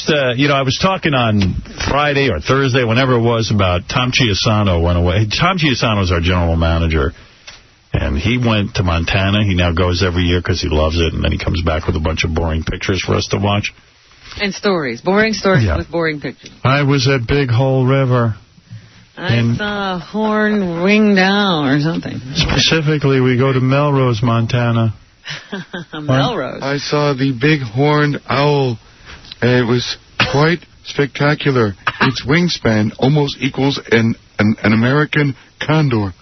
I was talking on Friday or Thursday, whenever it was, about Tom Chiusano went away. Tom Chiusano is our general manager, and he went to Montana. He now goes every year because he loves it, and then he comes back with a bunch of boring pictures for us to watch. And stories. Boring stories with boring pictures. I was at Big Hole River. I saw a horn winged owl or something. Specifically, we go to Melrose, Montana. Melrose? I saw the big horned owl, and it was quite spectacular. Its wingspan almost equals an American condor.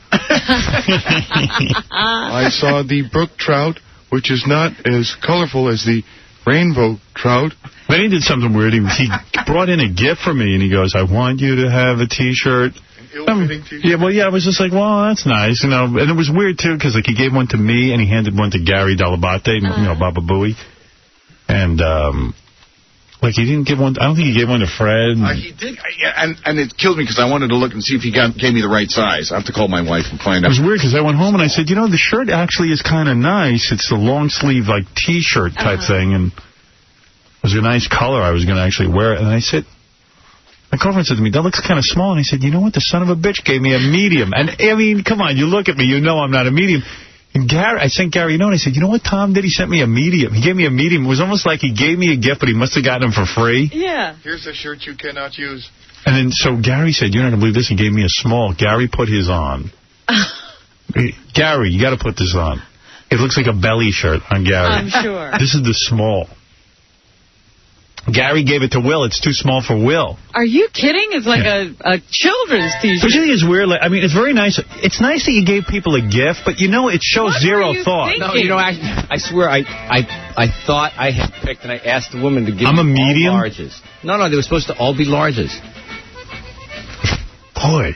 I saw the brook trout, which is not as colorful as the rainbow trout. Then he did something weird. He brought in a gift for me, and he goes, I want you to have a T-shirt. I was just like, well, that's nice, And it was weird, too, because he gave one to me, and he handed one to Gary Dell'Abate, Baba Booey. And, he didn't give one, I don't think he gave one to Fred. He did, and it killed me because I wanted to look and see if he gave me the right size. I have to call my wife and find out. It was weird because I went home and I said, the shirt actually is kind of nice. It's the long sleeve, T-shirt type thing, and it was a nice color. I was going to actually wear it. And I said, my girlfriend said to me, that looks kind of small. And I said, you know what? The son of a bitch gave me a medium. And, come on, you look at me, I'm not a medium. And I sent Gary a note. I said, you know what Tom did? He sent me a medium. He gave me a medium. It was almost like he gave me a gift, but he must have gotten him for free. Yeah. Here's a shirt you cannot use. And then, so Gary said, you're not going to believe this. He gave me a small. Gary put his on. Gary, you got to put this on. It looks like a belly shirt on Gary. I'm sure. This is the small. Gary gave it to Will. It's too small for Will. Are you kidding? It's like a children's T-shirt. Which I think is weird. It's very nice. It's nice that you gave people a gift, but, it shows zero thought. Thinking? No, I swear, I thought I had picked, and I asked the woman to give me medium? all larges. No, they were supposed to all be larges. Boy.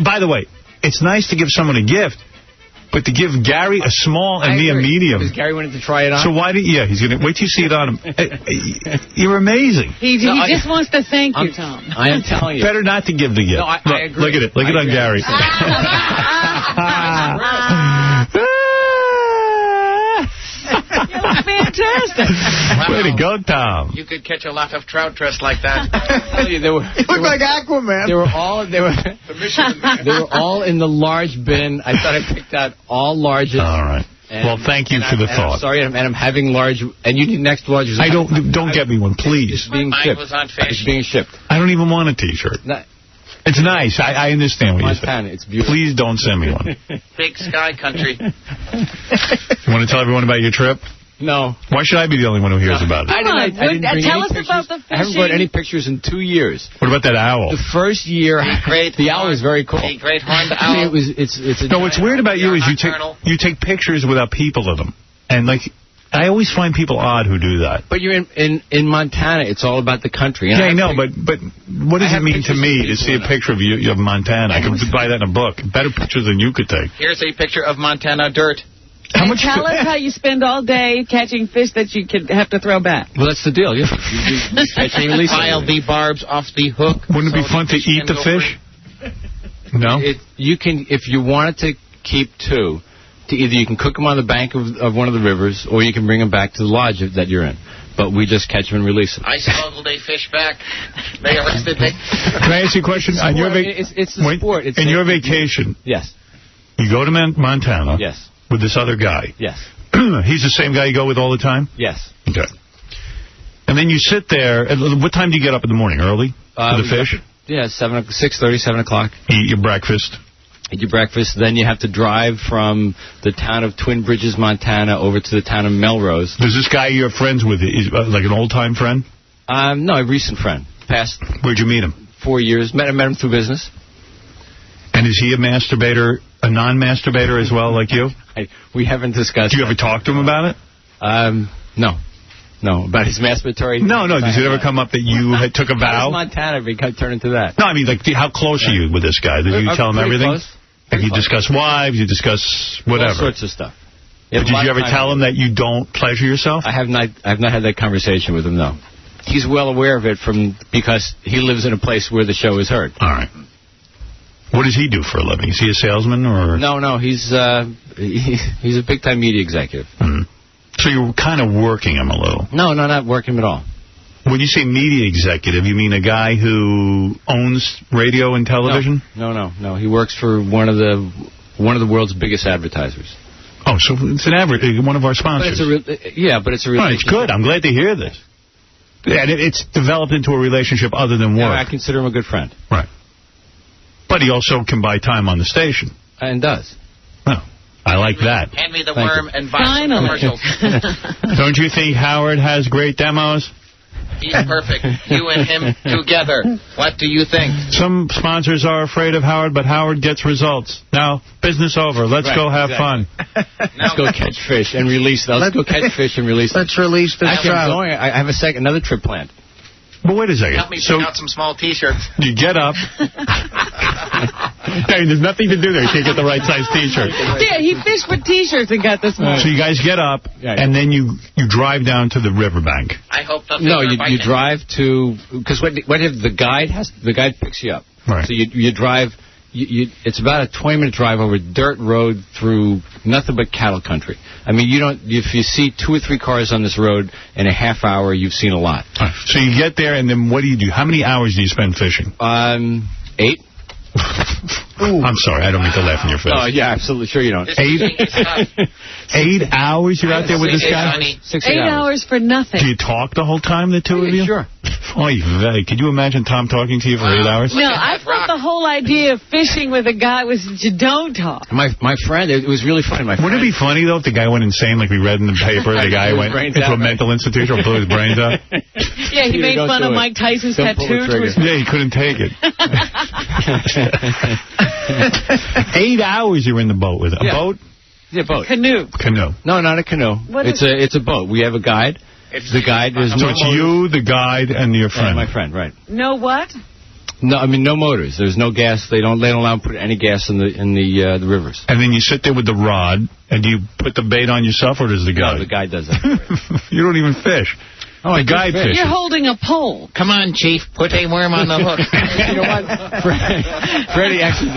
By the way, it's nice to give someone a gift, but to give Gary a small and me a medium. Because Gary wanted to try it on. So why did he's going to wait till you see it on him. You're amazing. He just wants to thank you, Tom. I am telling you. Better not to give the gift. No, I agree. Look at it. Look at it on Gary. You look fantastic. Wow. Way to go, Tom. You could catch a lot of trout dressed like that. You look like Aquaman. They were all in the large bin. I thought I picked out all larges. All right. Well, thank you for the thought. I'm sorry, and I'm having large, and you need next larges. Don't get me one, please. It's being shipped. It's being shipped. I don't even want a T-shirt. It's nice. I understand what you're saying. It's beautiful. Please don't send me one. Big sky country. You want to tell everyone about your trip? No. Why should I be the only one who hears about it? I didn't bring tell us pictures. about the fishing. I haven't brought any pictures in 2 years. What about that owl? The first year, the owl is very cool. A great horned owl. What's weird about you is you take pictures without people in them. And, I always find people odd who do that. But you're in Montana. It's all about the country. And I know, but what does it mean to me to see a picture of you of Montana? I could buy that in a book. Better pictures than you could take. Here's a picture of Montana dirt. Tell us how you spend all day catching fish that you could have to throw back. Well, that's the deal. You catch and release. File the barbs off the hook. Wouldn't it be fun to eat the fish? No? You can, if you wanted to keep two, either you can cook them on the bank of one of the rivers, or you can bring them back to the lodge that you're in. But we just catch them and release them. I smuggled a fish back. They arrested me. Can I ask you a question? It's the sport. In your vacation, yes, you go to Montana. Yes. With this other guy. Yes. He's the same guy you go with all the time? Yes. Okay. And then you sit there. What time do you get up in the morning? Early? For the fish? Yeah, 6:30, 7 o'clock. Eat your breakfast. Eat your breakfast. Then you have to drive from the town of Twin Bridges, Montana, over to the town of Melrose. Does this guy you're friends with, is like an old-time friend? No, a recent friend. Where'd you meet him? 4 years. Met him through business. And is he a masturbator, a non-masturbator as well, like you? We haven't discussed. Do you ever talk to him about it? No. No, about his masturbatory. No. Does it ever come up that you took a vow? How does Montana turn into that? No, I mean, how close are you with this guy? Did you tell him everything? Close. Have you discussed wives? You discuss whatever? All sorts of stuff. But did you ever tell him that you don't pleasure yourself? I have not had that conversation with him, no. He's well aware of it because he lives in a place where the show is heard. All right. What does he do for a living? Is he a salesman or? No. He's a big-time media executive. Mm-hmm. So you're kind of working him a little. No, not working him at all. When you say media executive, you mean a guy who owns radio and television? No. He works for one of the world's biggest advertisers. Oh, so it's one of our sponsors. But it's a relationship. Oh, it's good. I'm glad to hear this. And it's developed into a relationship other than work. Yeah, I consider him a good friend. Right. But he also can buy time on the station. And does. Oh, I like that. Hand me the worm and buy some commercials. Don't you think Howard has great demos? He's perfect. You and him together. What do you think? Some sponsors are afraid of Howard, but Howard gets results. Now, business over. Let's go have fun. Let's go catch fish and release them. Let's go catch fish and release them. Let's release the trout. I have another trip planned. But wait a second. Help me pick out some small T-shirts. You get up. Hey, there's nothing to do there. You can't get the right size T-shirt. Yeah, he fished with T-shirts and got this one. So you guys get up, and then you drive down to the riverbank. I hope the you drive to, because what if the guide picks you up. Right. So you drive. It's about a 20-minute drive over dirt road through nothing but cattle country. I mean, if you see 2 or 3 cars on this road in a half hour, you've seen a lot. So you get there, and then what do you do? How many hours do you spend fishing? 8. I'm sorry, I don't mean to laugh in your face. Oh, yeah, absolutely. Sure you don't. 8 hours you're out there with this guy? 8 hours for nothing. Do you talk the whole time, the two of you? Sure. Oy vey. Could you imagine Tom talking to you for 8 hours? No, I thought the whole idea of fishing with a guy was that you don't talk. My friend, it was really funny. Wouldn't it be funny, though, if the guy went insane, like we read in the paper, the guy went into a mental institution or blew his brains out? Yeah, he made fun of Mike Tyson's tattoo. Yeah, he couldn't take it. 8 hours you're in the boat with it. A boat? Yeah, boat. Canoe. No, not a canoe. It's a boat. We have a guide. The guide is so it's you, the guide, and your friend. My friend, right. No what? No, I mean no motors. There's no gas. They don't allow them to put any gas in the rivers. And then you sit there with the rod, and do you put the bait on yourself, or does the guide? No, the guide does that. You don't even fish. Oh, the guide fishes. You're holding a pole. Come on, Chief. Put a worm on the hook. You know what? Freddie, actually,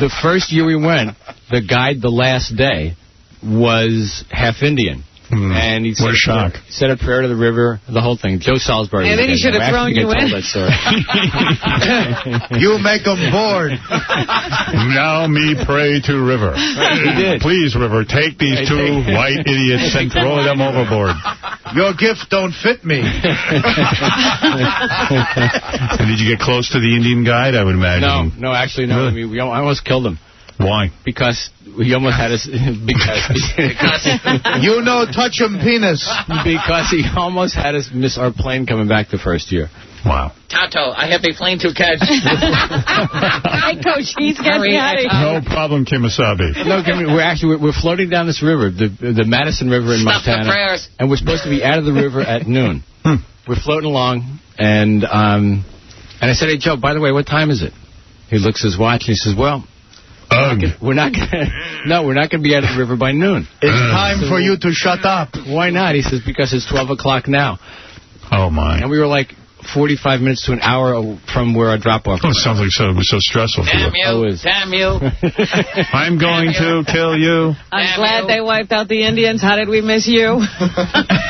the first year we went, the guide the last day was half Indian. And he what a shock. Said a prayer to the river, the whole thing. Joe Salisbury. And then he should have thrown you in. That story. You make them bored. Now me pray to river. He did. Please, river, take these 2 white idiots and throw them overboard. Your gifts don't fit me. And did you get close to the Indian guide, I would imagine? No, actually, no. Really? I mean, I almost killed him. Why? Because he almost had us. Because you know, touch him penis. Because he almost had us miss our plane coming back the first year. Wow. Tato, I have a plane to catch. Hi, Coach. He's getting out of here. No problem, Kimasabi. No, we're floating down this river, the Madison River in Montana, and we're supposed to be out of the river at noon. We're floating along, and I said, "Hey, Joe, by the way, what time is it?" He looks at his watch and he says, "Well, we're not gonna be out of the river by noon. It's time for you to shut up." Why not? He says, "Because it's 12 o'clock now." Oh my! And we were like 45 minutes to an hour from where our drop-off was. It sounds like it was so stressful for you. Damn you. I'm going to kill you. I'm glad they wiped out the Indians. How did we miss you?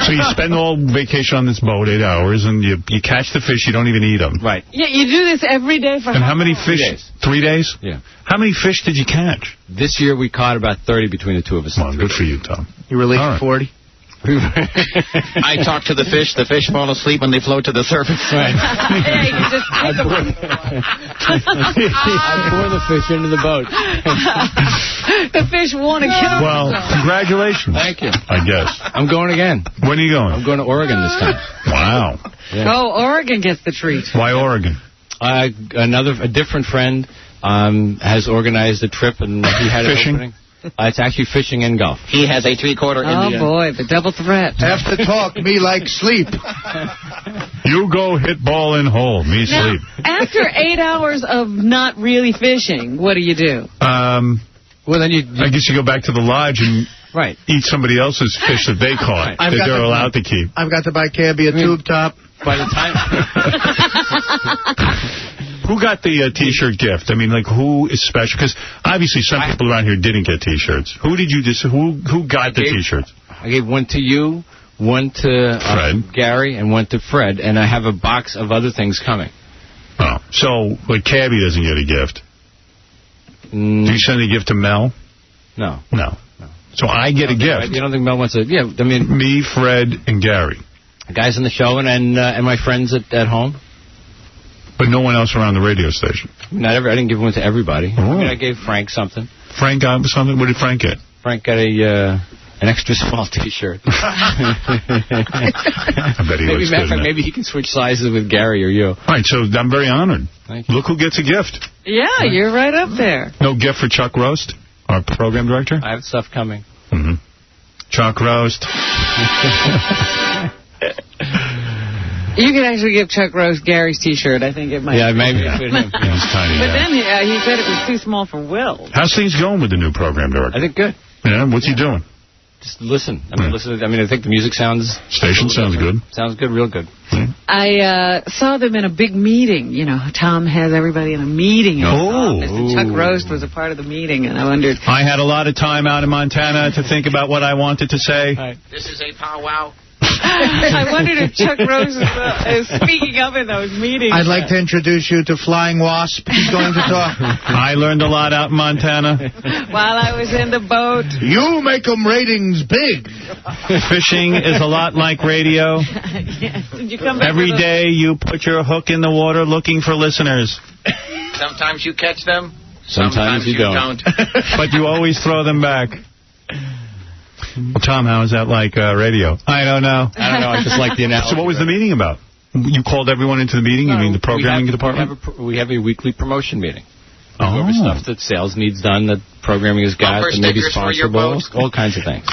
So you spend all vacation on this boat, 8 hours, and you catch the fish. You don't even eat them. Right. Yeah, you do this every day for how many fish? 3 days. 3 days? Yeah. How many fish did you catch? This year we caught about 30 between the two of us. Well, good for you, Tom. You released 40? I talk to the fish fall asleep when they float to the surface. Right. Yeah, you can just I pour the fish into the boat. The fish want to kill Well, congratulations. Thank you. I guess. I'm going again. When are you going? I'm going to Oregon this time. Wow. Yeah. Oh, Oregon gets the treat. Why Oregon? A different friend has organized a trip, and he had fishing? An opening. It's actually fishing and golf. He has a 3/4 Indian. Oh, boy, the double threat. After talk, me like sleep. You go hit ball in hole, me Now, sleep. after 8 hours of not really fishing, what do you do? Well, then I guess you go back to the lodge and eat somebody else's fish that they caught that they're allowed to keep. I've got to buy Cabby a tube top. By the time... Who got the T-shirt gift? I mean, like, who is special? Because obviously some people around here didn't get T-shirts. Who did you Who got the T-shirts? I gave one to you, one to Gary, and one to Fred, and I have a box of other things coming. Oh, so like Cabby doesn't get a gift. Do you send a gift to Mel? No. So I get a gift. You don't think Mel wants a... Yeah, I mean... Me, Fred, and Gary. Guys on the show and my friends at home. But no one else around the radio station? I didn't give one to everybody. Oh. I mean, I gave Frank something. Frank got something? What did Frank get? Frank got an extra small T-shirt. I bet he looks good. Maybe he can switch sizes with Gary or you. All right, so I'm very honored. Thank you. Look who gets a gift. Yeah, you're right up there. No gift for Chuck Roast, our program director? I have stuff coming. Mm-hmm. Chuck Roast. You could actually give Chuck Rose Gary's T-shirt. I think it might. Yeah, maybe. Yeah, he's tiny. But then he said it was too small for Will. How's things going with the new program director? I think good. Yeah, what's he doing? Just listen. I mean, listen. I mean, I think the music sounds... Station sounds good. Sounds good, real good. I saw them in a big meeting. You know, Tom has everybody in a meeting in his office, and Chuck Roast was a part of the meeting, and I wondered... I had a lot of time out in Montana to think about what I wanted to say. Right. This is a powwow. I wondered if Chuck Rose is speaking up in those meetings. I'd like to introduce you to Flying Wasp. He's going to talk. I learned a lot out in Montana. While I was in the boat. You make them ratings big. Fishing is a lot like radio. Yes. Did you come back Every day you put your hook in the water looking for listeners. Sometimes you catch them. Sometimes you don't. But you always throw them back. Well, Tom, how is that like radio? I don't know. I just like the analogy. So what was the meeting about? You called everyone into the meeting? You mean the programming department? We have a weekly promotion meeting. Oh. Over stuff that sales needs done, that programming has got, that maybe sponsorable, all kinds of things.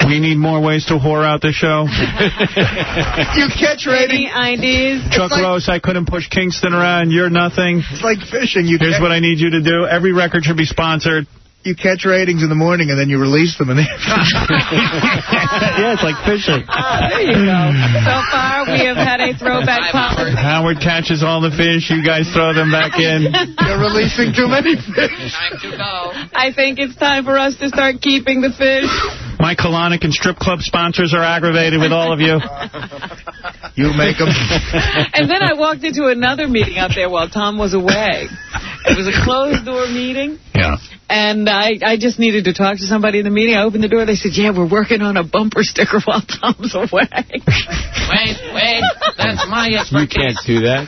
We need more ways to whore out the show. You catch ratings. Any ideas? Chuck Rose, I couldn't push Kingston around. You're nothing. It's like fishing. Here's what I need you to do. Every record should be sponsored. You catch ratings in the morning and then you release them in the Yeah, it's like fishing. There you go. So far, we have had a throwback pop. Howard catches all the fish. You guys throw them back in. You're releasing too many fish. Time to go. I think it's time for us to start keeping the fish. My colonic and strip club sponsors are aggravated with all of you. You make them. And then I walked into another meeting out there while Tom was away. It was a closed-door meeting. Yeah. And I just needed to talk to somebody in the meeting. I opened the door. They said, yeah, we're working on a bumper sticker while Tom's away. Wait. That's my expertise. You can't do that.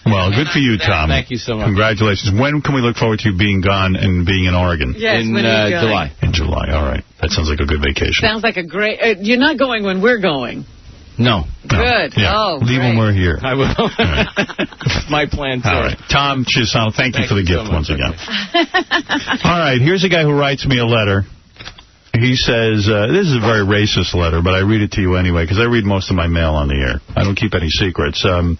Well, good for you, Tom. Thank you so much. Congratulations. When can we look forward to you being gone and being in Oregon? Yes, in when are you going? July. In July. All right. That sounds like a good vacation. Sounds like a great... you're not going when we're going. No. Good. Yeah. Oh, Leave when we're here. I will. My plan, too. All right. Tom Chiusano, thank you for the gift so once much. again. All right. Here's a guy who writes me a letter. He says, this is a very racist letter, but I read it to you anyway, because I read most of my mail on the air. I don't keep any secrets. This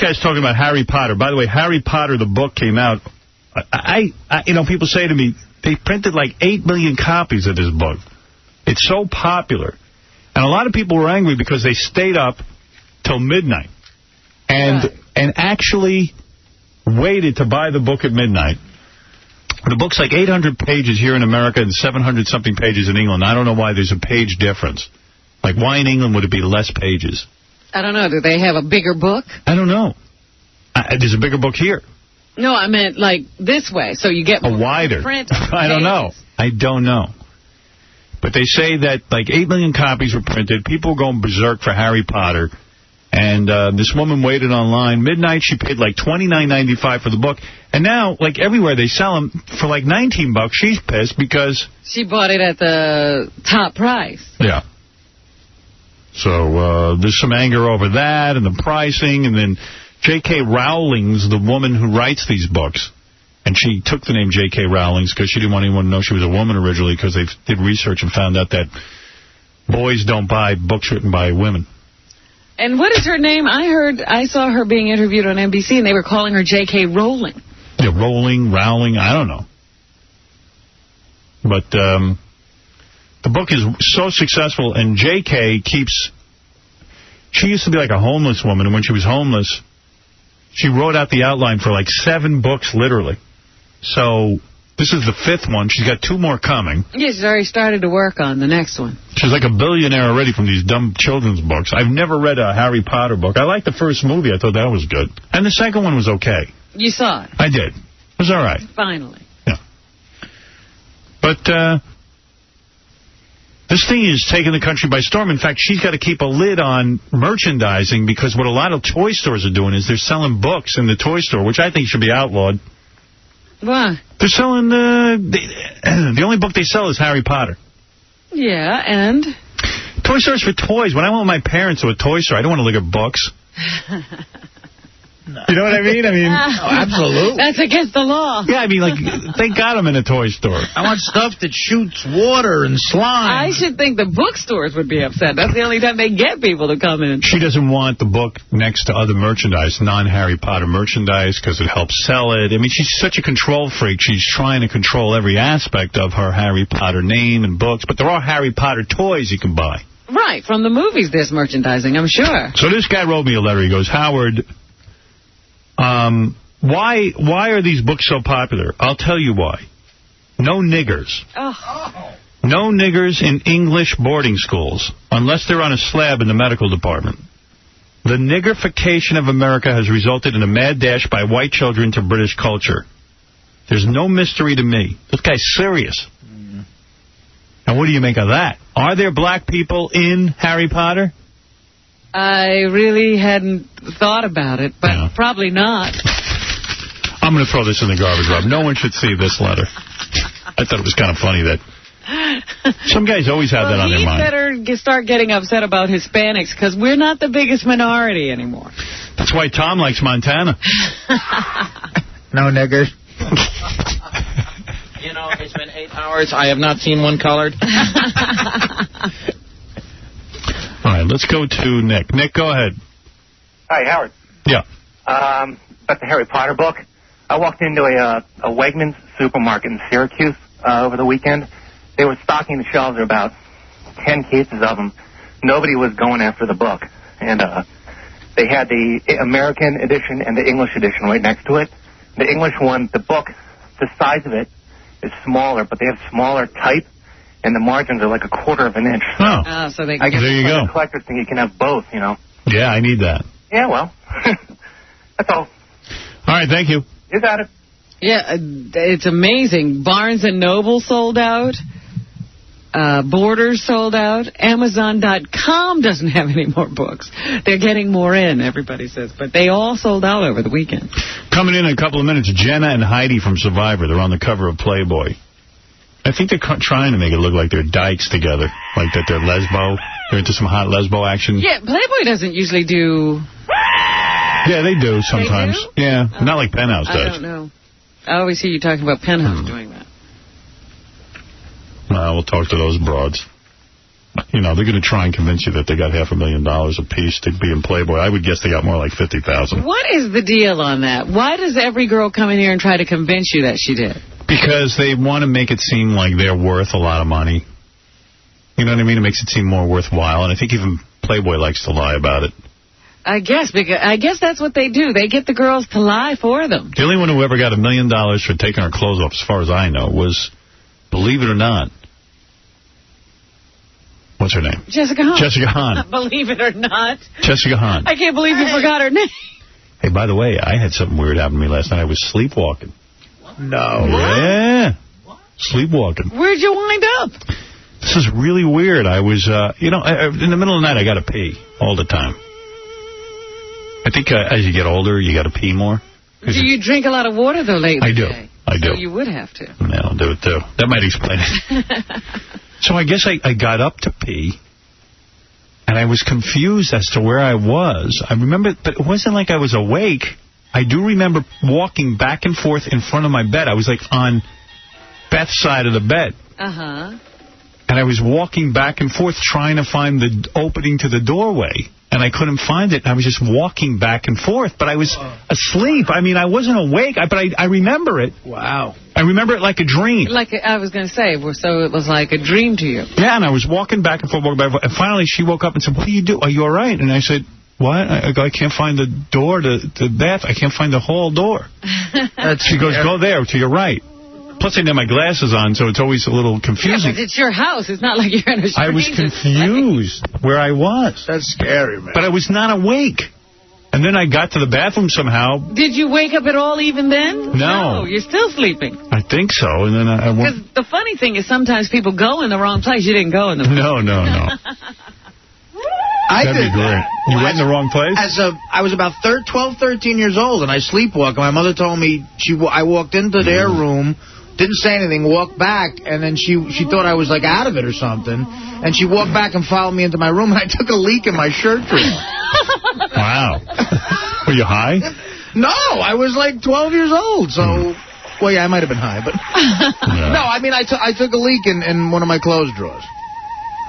guy's talking about Harry Potter. By the way, Harry Potter, the book, came out. People say to me, they printed like 8 million copies of this book. It's so popular. And a lot of people were angry because they stayed up till midnight and actually waited to buy the book at midnight. The book's like 800 pages here in America and 700-something pages in England. I don't know why there's a page difference. Like, why in England would it be less pages? I don't know. Do they have a bigger book? I don't know. There's a bigger book here. No, I meant like this way, so you get more wider. print. I don't know. I don't know. But they say that like 8 million copies were printed. People were going berserk for Harry Potter. And this woman waited online. Midnight, she paid like $29.95 for the book. And now, like everywhere, they sell them for like $19. She's pissed because... She bought it at the top price. Yeah. So there's some anger over that and the pricing. And then J.K. Rowling's the woman who writes these books. And she took the name J.K. Rowling's because she didn't want anyone to know she was a woman originally, because they did research and found out that boys don't buy books written by women. And what is her name? I saw her being interviewed on NBC, and they were calling her J.K. Rowling. Yeah, Rowling, I don't know. But the book is so successful, and J.K. she used to be like a homeless woman, and when she was homeless, she wrote out the outline for like 7 books, literally. So This is the 5th one. She's got 2 more coming. Yeah, she's already started to work on the next one. She's like a billionaire already from these dumb children's books. I've never read a Harry Potter book. I liked the first movie. I thought that was good. And the second one was okay. You saw it? I did. It was all right. Finally. Yeah. But this thing is taking the country by storm. In fact, she's got to keep a lid on merchandising because what a lot of toy stores are doing is they're selling books in the toy store, which I think should be outlawed. Why? They're selling, the only book they sell is Harry Potter. Yeah, and? Toy stores for toys. When I went with my parents to a toy store, I don't want to look at books. No. You know what I mean? Absolutely. That's against the law. Yeah, I mean, like, they got them in a toy store. I want stuff that shoots water and slime. I should think the bookstores would be upset. That's the only time they get people to come in. She doesn't want the book next to other merchandise, non-Harry Potter merchandise, because it helps sell it. I mean, she's such a control freak. She's trying to control every aspect of her Harry Potter name and books, but there are Harry Potter toys you can buy. Right, from the movies there's merchandising, I'm sure. So this guy wrote me a letter. He goes, Howard... why are these books so popular? I'll tell you why. No niggers. Oh. No niggers in English boarding schools, unless they're on a slab in the medical department. The niggerification of America has resulted in a mad dash by white children to British culture. There's no mystery to me. This guy's serious. And what do you make of that? Are there black people in Harry Potter? I really hadn't thought about it, but probably not. I'm going to throw this in the garbage, Rob. No one should see this letter. I thought it was kind of funny that some guys always have that on their mind. He better start getting upset about Hispanics, because we're not the biggest minority anymore. That's why Tom likes Montana. No niggers. You know, it's been 8 hours. I have not seen one colored. All right, let's go to Nick. Nick, go ahead. Hi, Howard. Yeah. About the Harry Potter book. I walked into a Wegmans supermarket in Syracuse over the weekend. They were stocking the shelves. There were about 10 cases of them. Nobody was going after the book. And they had the American edition and the English edition right next to it. The English one, the book, the size of it is smaller, but they have smaller type. And the margins are like 1/4 of an inch. Oh, so they I guess there you go. The collector's thing, you can have both, you know. Yeah, I need that. Yeah, well, that's all. All right, thank you. You got it. Yeah, it's amazing. Barnes & Noble sold out. Borders sold out. Amazon.com doesn't have any more books. They're getting more in, everybody says. But they all sold out over the weekend. Coming in a couple of minutes, Jenna and Heidi from Survivor. They're on the cover of Playboy. I think they're trying to make it look like they're dykes together, like that they're lesbo. They're into some hot lesbo action. Yeah, Playboy doesn't usually do... Yeah, they do sometimes. They do? Yeah, not like Penthouse does. I don't know. I always hear you talking about Penthouse doing that. We'll talk to those broads. You know, they're going to try and convince you that they got $500,000 apiece to be in Playboy. I would guess they got more like $50,000. What is the deal on that? Why does every girl come in here and try to convince you that she did? Because they want to make it seem like they're worth a lot of money. You know what I mean? It makes it seem more worthwhile. And I think even Playboy likes to lie about it. I guess that's what they do. They get the girls to lie for them. The only one who ever got $1 million for taking her clothes off, as far as I know, was, believe it or not, what's her name? Jessica Hahn. Jessica Hahn. Believe it or not. Jessica Hahn. I can't believe you forgot her name. Hey, by the way, I had something weird happen to me last night. I was sleepwalking. No. Yeah. What? Sleepwalking. Where'd you wind up? This is really weird. I was, in the middle of the night, I got to pee all the time. I think as you get older, you got to pee more. Do you drink a lot of water, though, lately? I do. I do. So you would have to. Yeah, I'll do it, too. That might explain it. So I guess I got up to pee, and I was confused as to where I was. I remember, but it wasn't like I was awake. I do remember walking back and forth in front of my bed. I was, like, on Beth's side of the bed. Uh-huh. And I was walking back and forth trying to find the opening to the doorway. And I couldn't find it. I was just walking back and forth. But I was asleep. I mean, I wasn't awake, but I remember it. Wow. I remember it like a dream. I was going to say, so it was like a dream to you. Yeah, and I was walking back and forth, and finally she woke up and said, what do you do? Are you all right? And I said, what? I can't find the door to the bath. I can't find the hall door. She goes, go there, to your right. Plus, I didn't have my glasses on, so it's always a little confusing. Yeah, but it's your house. It's not like you're in a stranger's I was confused where I was. That's scary, man. But I was not awake. And then I got to the bathroom somehow. Did you wake up at all even then? No. You're still sleeping. I think so. And then I went. Because the funny thing is sometimes people go in the wrong place. You didn't go in the wrong No. That'd be great. You went in the wrong place? I was about 12, 13 years old, and I sleepwalked. My mother told me I walked into their room, didn't say anything, walked back, and then she thought I was, like, out of it or something. And she walked back and followed me into my room, and I took a leak in my shirt drawer. Wow. Were you high? No, I was, like, 12 years old, so... Well, yeah, I might have been high, but... No, I mean, I took a leak in one of my clothes drawers.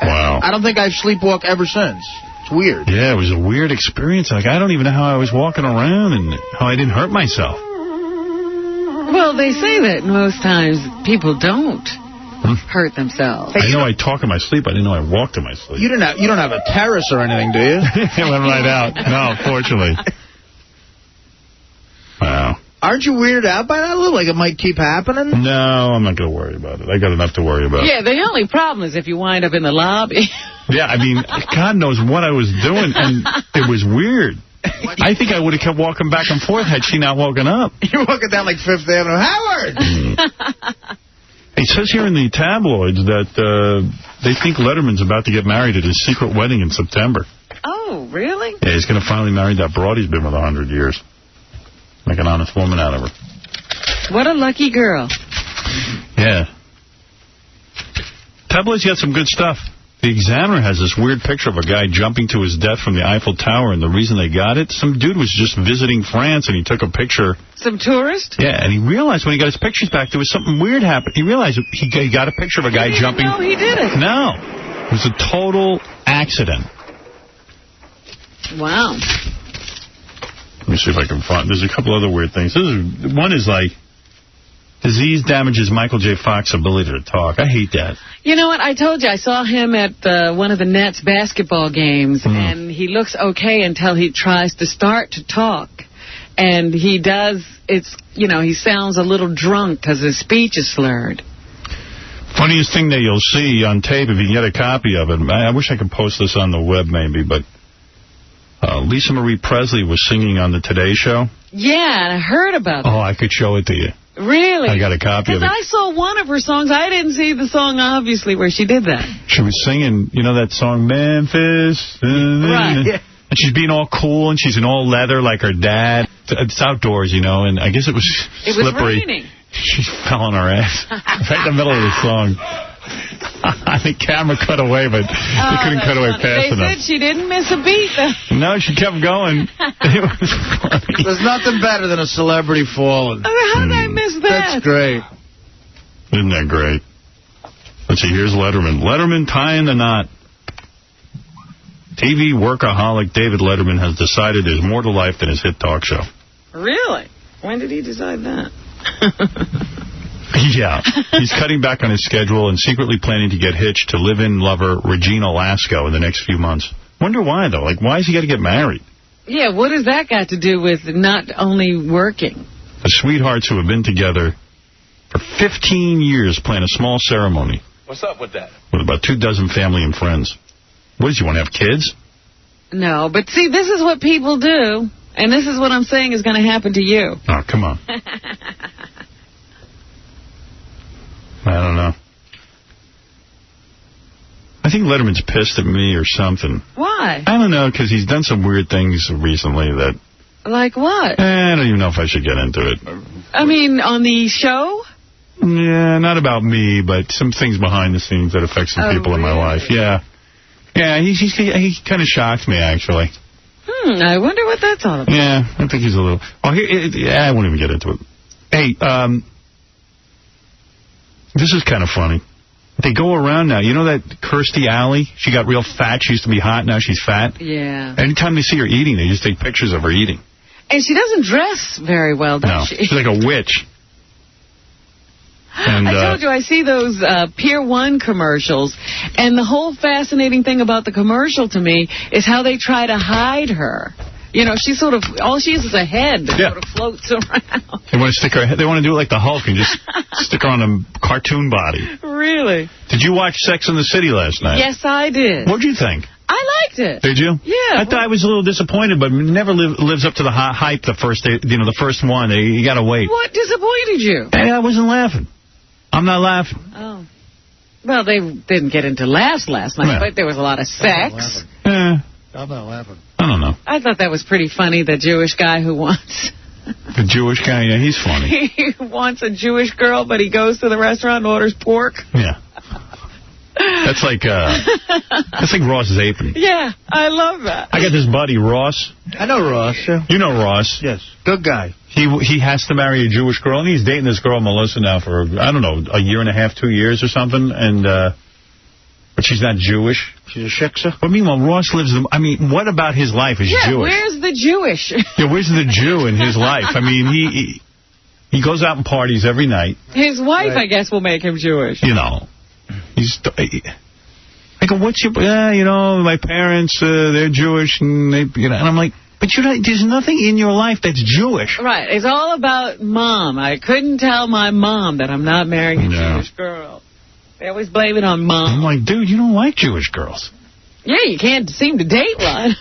Wow. I don't think I've sleepwalked ever since. It's weird. Yeah, it was a weird experience. Like, I don't even know how I was walking around and how I didn't hurt myself. Well, they say that most times people don't hurt themselves. I know I talk in my sleep. I didn't know I walked in my sleep. You don't have a terrace or anything, do you? It went right out. No, fortunately. Wow. Aren't you weirded out by that a little? Like it might keep happening? No, I'm not going to worry about it. I got enough to worry about. Yeah, the only problem is if you wind up in the lobby. Yeah, I mean, God knows what I was doing, and it was weird. I think I would have kept walking back and forth had she not woken up. You're walking down like Fifth Avenue. Howard! It says here in the tabloids that they think Letterman's about to get married at his secret wedding in September. Oh, really? Yeah, he's going to finally marry that broad he's been with 100 years. Make an honest woman out of her. What a lucky girl. Yeah. Tabloids got some good stuff. The Examiner has this weird picture of a guy jumping to his death from the Eiffel Tower, and the reason they got it, some dude was just visiting France, and he took a picture. Some tourist? Yeah, and he realized when he got his pictures back, there was something weird happening. He realized he got a picture of a guy jumping. No, he didn't. No. It was a total accident. Wow. Let me see if I can find. There's a couple other weird things. One is like, disease damages Michael J. Fox's ability to talk. I hate that. You know what? I told you, I saw him at one of the Nets basketball games, and he looks okay until he tries to start to talk. And he does, he sounds a little drunk because his speech is slurred. Funniest thing that you'll see on tape, if you can get a copy of it, I wish I could post this on the web maybe, but Lisa Marie Presley was singing on the Today Show. Yeah, and I heard about that. Oh, I could show it to you. Really? I got a copy of it. Because I saw one of her songs. I didn't see the song, obviously, where she did that. She was singing, you know that song, Memphis? Right. Yeah. And she's being all cool, and she's in all leather like her dad. It's outdoors, and I guess it was slippery. It was raining. She fell on her ass right in the middle of the song. The camera cut away, but they couldn't cut away fast enough. They said she didn't miss a beat, though. No, she kept going. It was funny. There's nothing better than a celebrity falling. How did I miss that? That's great. Isn't that great? Let's see, here's Letterman. Letterman tying the knot. TV workaholic David Letterman has decided there's more to life than his hit talk show. Really? When did he decide that? Yeah. He's cutting back on his schedule and secretly planning to get hitched to live-in lover Regina Lasco in the next few months. Wonder why, though. Like, why has he got to get married? Yeah, what has that got to do with not only working? The sweethearts who have been together for 15 years plan a small ceremony. What's up with that? With about 24 family and friends. What, does he want to have kids? No, but see, this is what people do, and this is what I'm saying is going to happen to you. Oh, come on. I don't know. I think Letterman's pissed at me or something. Why? I don't know, because he's done some weird things recently that... Like what? I don't even know if I should get into it. I mean, on the show? Yeah, not about me, but some things behind the scenes that affect some people in my life. Yeah. Yeah, he kind of shocked me, actually. I wonder what that's all about. Yeah, I think he's a little... Oh, I won't even get into it. Hey, this is kind of funny. They go around now. You know that Kirstie Alley? She got real fat. She used to be hot. Now she's fat. Yeah. Anytime they see her eating, they just take pictures of her eating. And she doesn't dress very well, does she? She's like a witch. And, I told you, I see those Pier 1 commercials, and the whole fascinating thing about the commercial to me is how they try to hide her. You know, she sort of, all she is a head that sort of floats around. They want to stick her head. They want to do it like the Hulk and just stick her on a cartoon body. Really? Did you watch Sex and the City last night? Yes, I did. What'd you think? I liked it. Did you? Yeah. I thought I was a little disappointed, but never lives up to the hype the first day, the first one. You got to wait. What disappointed you? Hey, I wasn't laughing. I'm not laughing. Oh. Well, they didn't get into laughs last night, but there was a lot of sex. I'm not laughing. I don't know. I thought that was pretty funny, the Jewish guy who wants... The Jewish guy, yeah, he's funny. He wants a Jewish girl, but he goes to the restaurant and orders pork. Yeah. That's like Ross Zapin. Yeah, I love that. I got this buddy, Ross. I know Ross, yeah. You know Ross. Yes. Good guy. He has to marry a Jewish girl, and he's dating this girl, Melissa, now for, I don't know, a year and a half, 2 years or something, and but she's not Jewish. She's a shiksa. But meanwhile, Ross lives, I mean, what about his life is Jewish? Where's the Jewish? Yeah, where's the Jew in his life? I mean, he goes out and parties every night. His wife, I guess, will make him Jewish. You know. I go, what's your... Yeah, you know, my parents, they're Jewish, and and I'm like, but there's nothing in your life that's Jewish. Right. It's all about mom. I couldn't tell my mom that I'm not marrying a Jewish girl. They always blame it on mom. I'm like, dude, you don't like Jewish girls. Yeah, you can't seem to date one.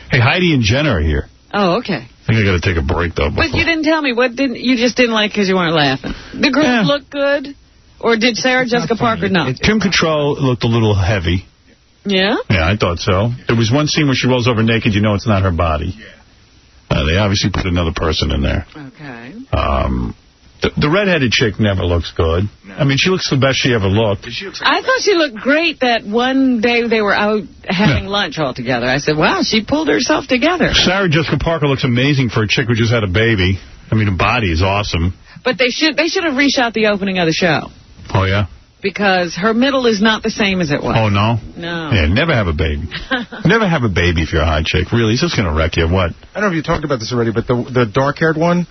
Hey, Heidi and Jenna are here. Oh, okay. I think I got to take a break, though. But you didn't tell me. You just didn't like because you weren't laughing. The girls look good? Or did Sarah Jessica Parker not? Kim Cattrall looked a little heavy. Yeah? Yeah, I thought so. There was one scene where she rolls over naked. You know it's not her body. They obviously put another person in there. Okay. The redheaded chick never looks good. No. I mean, she looks the best she ever looked. I thought she looked great that one day they were out having lunch all together. I said, wow, she pulled herself together. Sarah Jessica Parker looks amazing for a chick who just had a baby. I mean, the body is awesome. But they should have reshot the opening of the show. Oh, yeah? Because her middle is not the same as it was. Oh, no? No. Yeah, never have a baby. Never have a baby if you're a hot chick. Really, it's just going to wreck you. What? I don't know if you talked about this already, but the dark-haired one,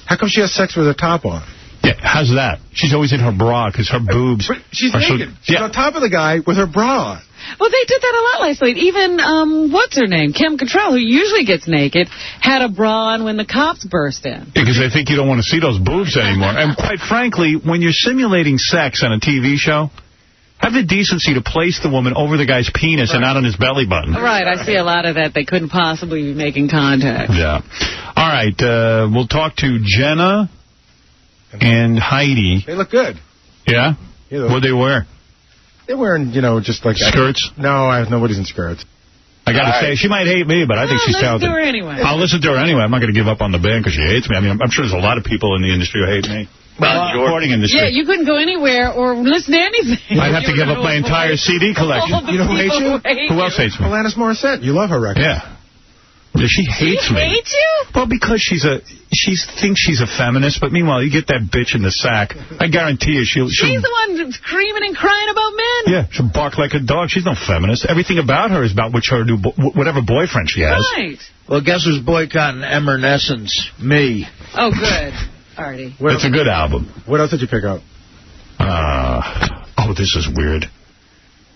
how come she has sex with her top on? Yeah, how's that? She's always in her bra because her boobs... But she's naked. She's on top of the guy with her bra on. Well, they did that a lot last night. Even, what's her name? Kim Cattrall, who usually gets naked, had a bra on when the cops burst in. Because they think you don't want to see those boobs anymore. And quite frankly, when you're simulating sex on a TV show, have the decency to place the woman over the guy's penis and not on his belly button. Right, I see a lot of that. They couldn't possibly be making contact. Yeah. All right, we'll talk to Jenna and Heidi. They look good. Yeah? What'd they wear? They're wearing, just like... Skirts? No, nobody's in skirts. I got to say, she might hate me, but I think she's talented. I'll listen to her anyway. I'll listen to her anyway. I'm not going to give up on the band because she hates me. I mean, I'm sure there's a lot of people in the industry who hate me. Well, recording industry. Yeah, you couldn't go anywhere or listen to anything. I'd have to give up my entire CD collection. You know who hates you? Who else hates me? Alanis Morissette. You love her record. Yeah. Yeah, she hates me. She hates you? Well, because she thinks she's a feminist, but meanwhile, you get that bitch in the sack. I guarantee you she'll... She's the one screaming and crying about men. Yeah, she'll bark like a dog. She's no feminist. Everything about her is about whatever boyfriend she has. Right. Well, guess who's boycotting Emernescence? Me. Oh, good. Artie. It's a good album. What else did you pick up? Oh, this is weird.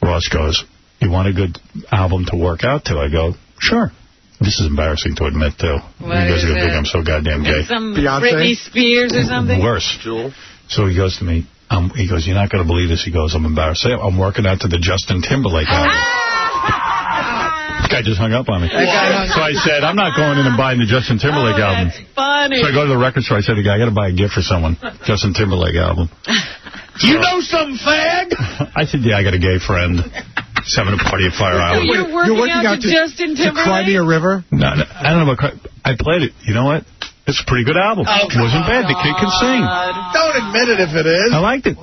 Ross goes, you want a good album to work out to? I go, sure. This is embarrassing to admit, too. You guys are going to think I'm so goddamn gay. Some Beyonce? Britney Spears or something? Worse. So he goes to me, he goes, you're not going to believe this. He goes, I'm embarrassed. I'm working out to the Justin Timberlake album. This guy just hung up on me. So I said, I'm not going in and buying the Justin Timberlake album. That's funny. So I go to the record store. I said, I got to buy a gift for someone. Justin Timberlake album. You know some fag? I said, yeah, I got a gay friend. He's having a party at Fire Island. You're working out to Justin Timberlake? To Cry Me a River? No, I don't know about I played it. You know what? It's a pretty good album. It wasn't bad. The kid can sing. Don't admit it if it is. I liked it.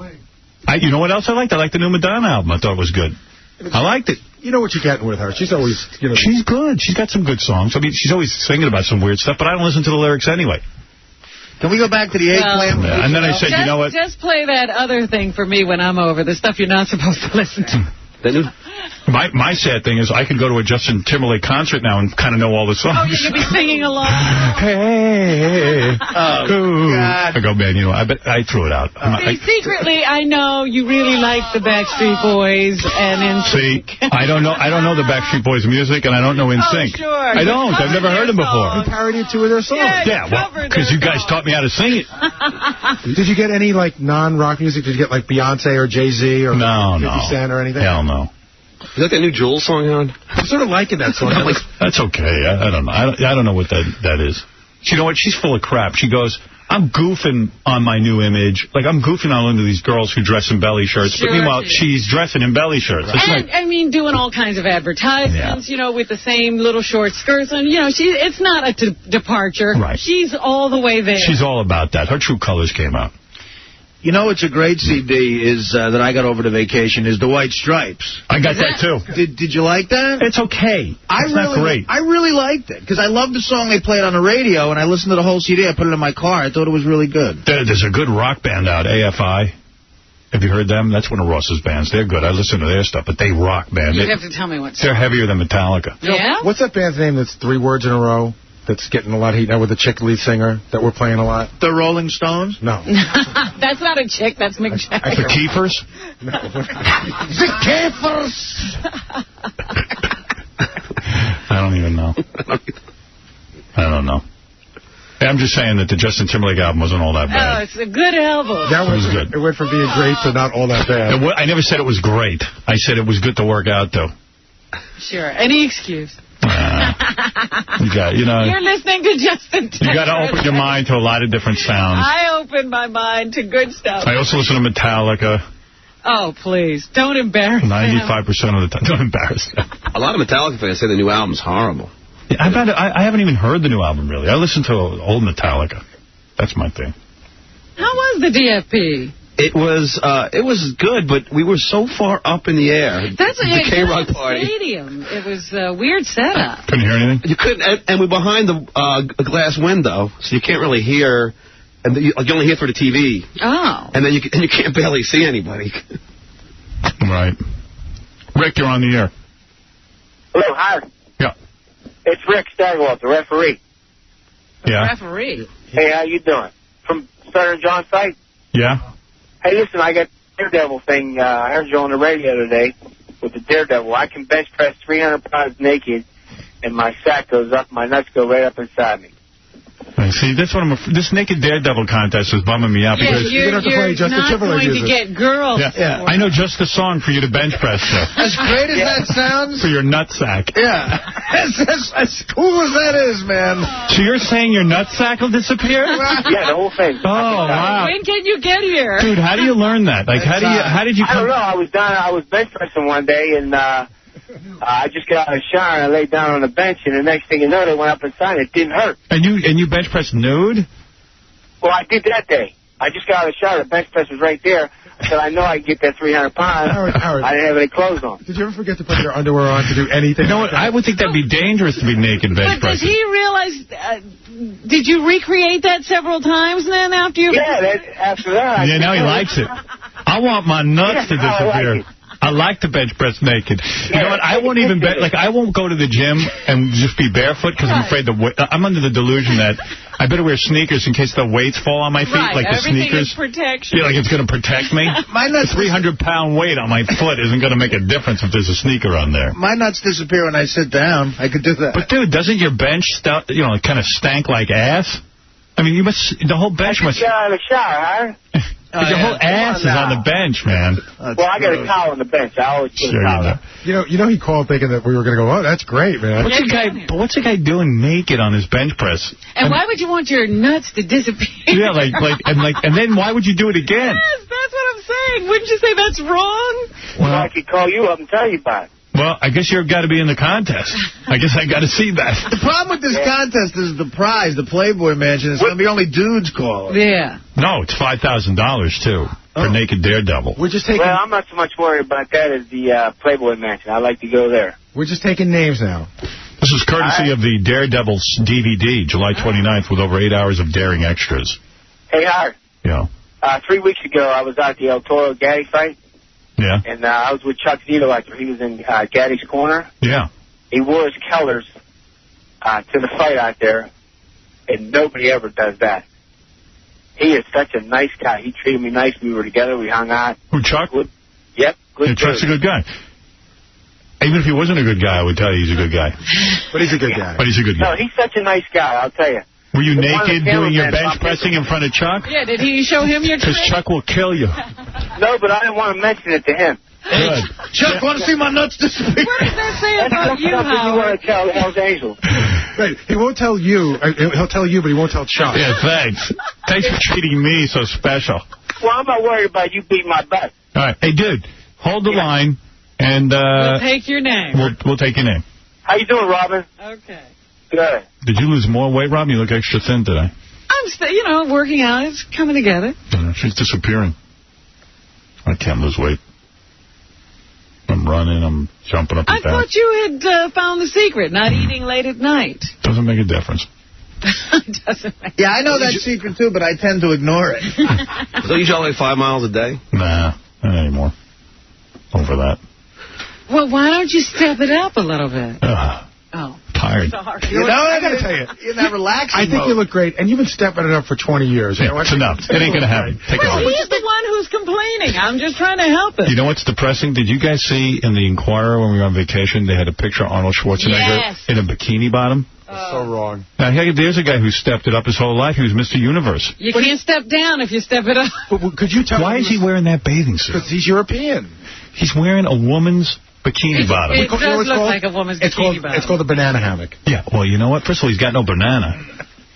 You know what else I liked? I liked the new Madonna album. I thought it was good. I liked it. You know what you're getting with her. She's always, She's good. She's got some good songs. I mean, she's always singing about some weird stuff, but I don't listen to the lyrics anyway. Can we go back to the eggplant? Yeah, and then I said, you know what? Just play that other thing for me when I'm over, the stuff you're not supposed to listen to. My sad thing is I could go to a Justin Timberlake concert now and kind of know all the songs. Oh, you could be singing along. Hey. God. I go, man, you know, I threw it out. Secretly, I know you really like the Backstreet Boys and NSYNC. See, I don't know the Backstreet Boys music, and I don't know NSYNC. Oh, sure. I don't. I've never heard them before. You parodied 2 of their songs. Yeah, well, because you guys taught me how to sing it. Did you get any, like, non-rock music? Did you get, like, Beyonce or Jay-Z or 50 Cent or anything? Hell no. Is that new Jules song, Howard? I'm sort of liking that song. That's okay. I don't know. I don't know what that is. You know what? She's full of crap. She goes, I'm goofing on my new image. Like, I'm goofing on into these girls who dress in belly shirts. But meanwhile, she's dressing in belly shirts. And, I mean, doing all kinds of advertisements, you know, with the same little short skirts. And, you know, it's not a departure. Right. She's all the way there. She's all about that. Her true colors came out. You know what's a great CD is that I got over the vacation is The White Stripes. I got that, too. Did you like that? It's okay. It's not great. I really liked it, because I loved the song they played on the radio, and I listened to the whole CD. I put it in my car. I thought it was really good. There's a good rock band out, AFI. Have you heard them? That's one of Ross's bands. They're good. I listen to their stuff, but they rock, man. You have to tell me what song. They're heavier than Metallica. Yeah? What's that band's name that's 3 words in a row? That's getting a lot of heat now with the chick lead singer that we're playing a lot. The Rolling Stones? No. That's not a chick. That's Mick Jagger. The Keepers? No. The Keepers! I don't even know. I don't know. I'm just saying that the Justin Timberlake album wasn't all that bad. Oh, it's a good album. That was good. It went from being great to not all that bad. I never said it was great. I said it was good to work out, though. Sure. Any excuse. You're listening to Justin Timberlake. You got to open your mind to a lot of different sounds. I open my mind to good stuff. I also listen to Metallica. Oh, please. Don't embarrass 95% of the time. Don't embarrass them. A lot of Metallica fans say the new album's horrible. Yeah, I haven't even heard the new album, really. I listen to old Metallica. That's my thing. How was the DFP? It was good, but we were so far up in the air. That's the K-Rock party. Stadium. It was a weird setup. Couldn't hear anything? You couldn't, and we're behind the glass window, so you can't really hear, and you only hear through the TV. Oh. And then you can't barely see anybody. Right. Rick, you're on the air. Hello, Howard. Yeah. It's Rick Stagwell, the referee. Yeah. Referee. Hey, how you doing? From Southern John's site? Yeah. Hey, listen, I got the Daredevil thing. I heard you on the radio today with the Daredevil. I can bench press 300 pounds naked, and my sack goes up, my nuts go right up inside me. See, that's what this Naked Daredevil contest was bumming me out because you're have to play Justin not Timberlake going to get girls. Yeah. I know just the song for you to bench press to. As great as that sounds. For your nutsack. Yeah. As cool as that is, man. So you're saying your nutsack will disappear? Yeah, the whole thing. Oh, wow. When can you get here? Dude, how do you learn that? Like, how did you I don't know. I was bench pressing one day, and I just got out of the shower, and I laid down on the bench, and the next thing you know, they went up inside. It didn't hurt. And you bench press nude? Well, I did that day. I just got out of the shower. The bench press was right there. I said, I know I can get that 300 pounds. Howard, I didn't have any clothes on. Did you ever forget to put your underwear on to do anything? You know what? I would think that'd be dangerous to be naked bench But does pressing. he realize... did you recreate that several times then after you... Yeah, after that... Yeah, now he likes it. I want my nuts to disappear. I like to bench press naked. You know what? I won't even I won't go to the gym and just be barefoot because I'm afraid I'm under the delusion that I better wear sneakers in case the weights fall on my feet, like the sneakers. Is protection. Yeah, like it's going to protect me. My nuts. The 300-pound weight on my foot isn't going to make a difference if there's a sneaker on there. My nuts disappear when I sit down. I could do that. But dude, doesn't your bench kind of stank like ass? I mean, the whole bench must. Get out of the shower, huh? Your whole ass is on the bench, man. Well, I got a towel on the bench. I always put a towel. You know, he called thinking that we were going to go, oh, that's great, man. What's a guy doing naked on his bench press? And why would you want your nuts to disappear? Yeah, and then why would you do it again? Yes, that's what I'm saying. Wouldn't you say that's wrong? Well, I could call you up and tell you about it. Well, I guess you've got to be in the contest. I guess I got to see that. The problem with this contest is the prize, the Playboy Mansion. It's going to be only dudes calling. Yeah. No, it's $5,000, too, for Naked Daredevil. We're just taking... Well, I'm not so much worried about that as the Playboy Mansion. I like to go there. We're just taking names now. This is courtesy of the Daredevil DVD, July 29th, with over 8 hours of daring extras. Hey, Howard. Yeah. 3 weeks ago, I was out at the El Toro Gaddy fight. Yeah. Yeah. And I was with Chuck Zito after he was in Gaddy's Corner. Yeah. He wore his colors to the fight out there, and nobody ever does that. He is such a nice guy. He treated me nice. We were together. We hung out. Who, Chuck? Yep. Good Chuck's a good guy. Even if he wasn't a good guy, I would tell you he's a good guy. But he's a good guy. But he's a good guy. No, he's such a nice guy, I'll tell you. Were you naked doing your bench pressing in front of Chuck? Yeah, did he show him your trick? Because Chuck will kill you. No, but I didn't want to mention it to him. Good. Chuck, want to see my nuts disappear? What does that say about you, Howard? You want Howard? to tell Hell's Angels. Right. He won't tell you. He'll tell you, but he won't tell Chuck. Yeah, thanks. Thanks for treating me so special. Well, I'm not worried about you beating my butt. All right. Hey, dude, hold the line, and We'll take your name. we'll take your name. How you doing, Robin? Okay. Good. Did you lose more weight, Rob? You look extra thin today. I'm still, working out. It's coming together. She's disappearing. I can't lose weight. I'm running. I'm jumping up and I down. thought you had found the secret, not eating late at night. Doesn't make a difference. Yeah, I know that secret, too, but I tend to ignore it. So you jog like 5 miles a day? Nah, not anymore. Over that. Well, why don't you step it up a little bit? Oh. Tired. Sorry. I got to tell you. You're not relaxing. I think you look great, and you've been stepping it up for 20 years. Yeah, it's enough. It ain't going to happen. Take it Well, off. he's the one who's complaining. I'm just trying to help him. You know what's depressing? Did you guys see in the Inquirer when we were on vacation, they had a picture of Arnold Schwarzenegger in a bikini bottom? That's so wrong. Now, there's a guy who stepped it up his whole life. He was Mr. Universe. You can't step down if you step it up. But could you tell Why is he wearing that bathing suit? Because he's European. He's wearing a woman's bikini bottom. It does look like a woman's bikini bottom. It's called a banana hammock. Yeah, well, you know what? First of all, he's got no banana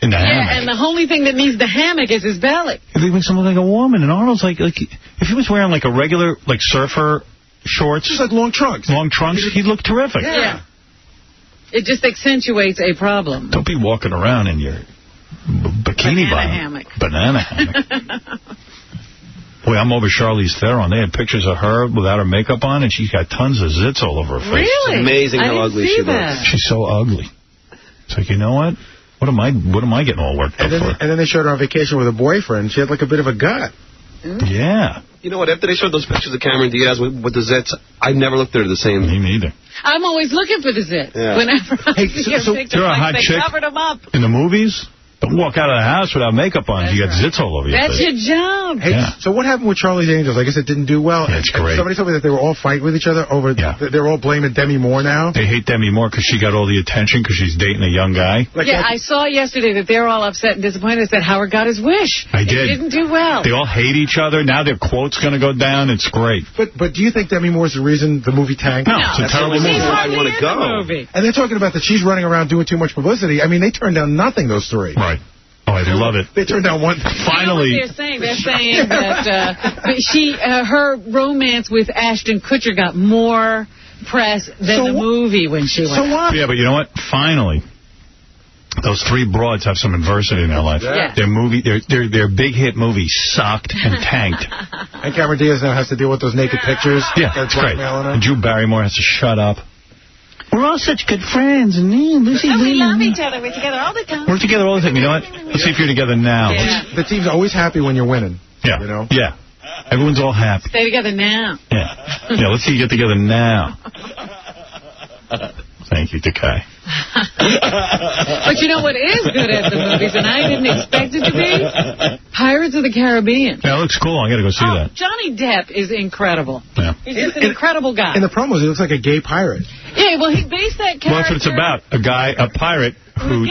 in the hammock. Yeah, and the only thing that needs the hammock is his belly. He makes him look like a woman, and Arnold's like if he was wearing like a regular surfer shorts, just like long trunks, he'd look terrific. Yeah. It just accentuates a problem. Don't be walking around in your bikini bottom. Hammock. Banana hammock. Boy, I'm over Charlize Theron. They had pictures of her without her makeup on, and she's got tons of zits all over her face. Really? It's amazing how ugly she looks. She's so ugly. It's like, you know what? What am I getting all worked up for? And then they showed her on vacation with a boyfriend. She had like a bit of a gut. Yeah. You know what? After they showed those pictures of Cameron Diaz with the zits, I never looked at her the same. Me neither. I'm always looking for the zit. Yeah. Whenever I see a picture, you're a like hot they chick covered them up. in the movies. Don't walk out of the house without makeup on. You got zits all over your That's face. your job. Hey, so what happened with Charlie's Angels? I guess it didn't do well. Yeah, it's great. Somebody told me that they were all fighting with each other over. They're all blaming Demi Moore now. They hate Demi Moore because she got all the attention because she's dating a young guy. I saw yesterday that they're all upset and disappointed that Howard got his wish. I did. He didn't do well. They all hate each other. Now their quote's going to go down. It's great. But do you think Demi Moore's the reason the movie tanked? No, it's a terrible movie. I want to go. And they're talking about that she's running around doing too much publicity. I mean, they turned down nothing, those three. Right. Oh, I love it. They turned down one. Finally. You know what they're saying that her romance with Ashton Kutcher got more press than the movie when she went. So what? Yeah, but you know what? Finally, those three broads have some adversity in their life. Yeah. Their big hit movie sucked and tanked. And Cameron Diaz now has to deal with those naked pictures. Yeah, That's great. And Drew Barrymore has to shut up. We're all such good friends, and Lucy. And we love each other. We're together all the time. We're together all the time. You know what? Let's see if you're together now. Yeah. The team's always happy when you're winning. Yeah. You know? Yeah. Everyone's all happy. Stay together now. Yeah. Yeah, let's see you get together now. Thank you, Takai. But you know what is good at the movies, and I didn't expect it to be? Pirates of the Caribbean. Yeah, it looks cool. I got to go see that. Johnny Depp is incredible. Yeah. He's just an incredible guy. In the promos, he looks like a gay pirate. Yeah, well, he based that character... Well, that's what it's about. A pirate who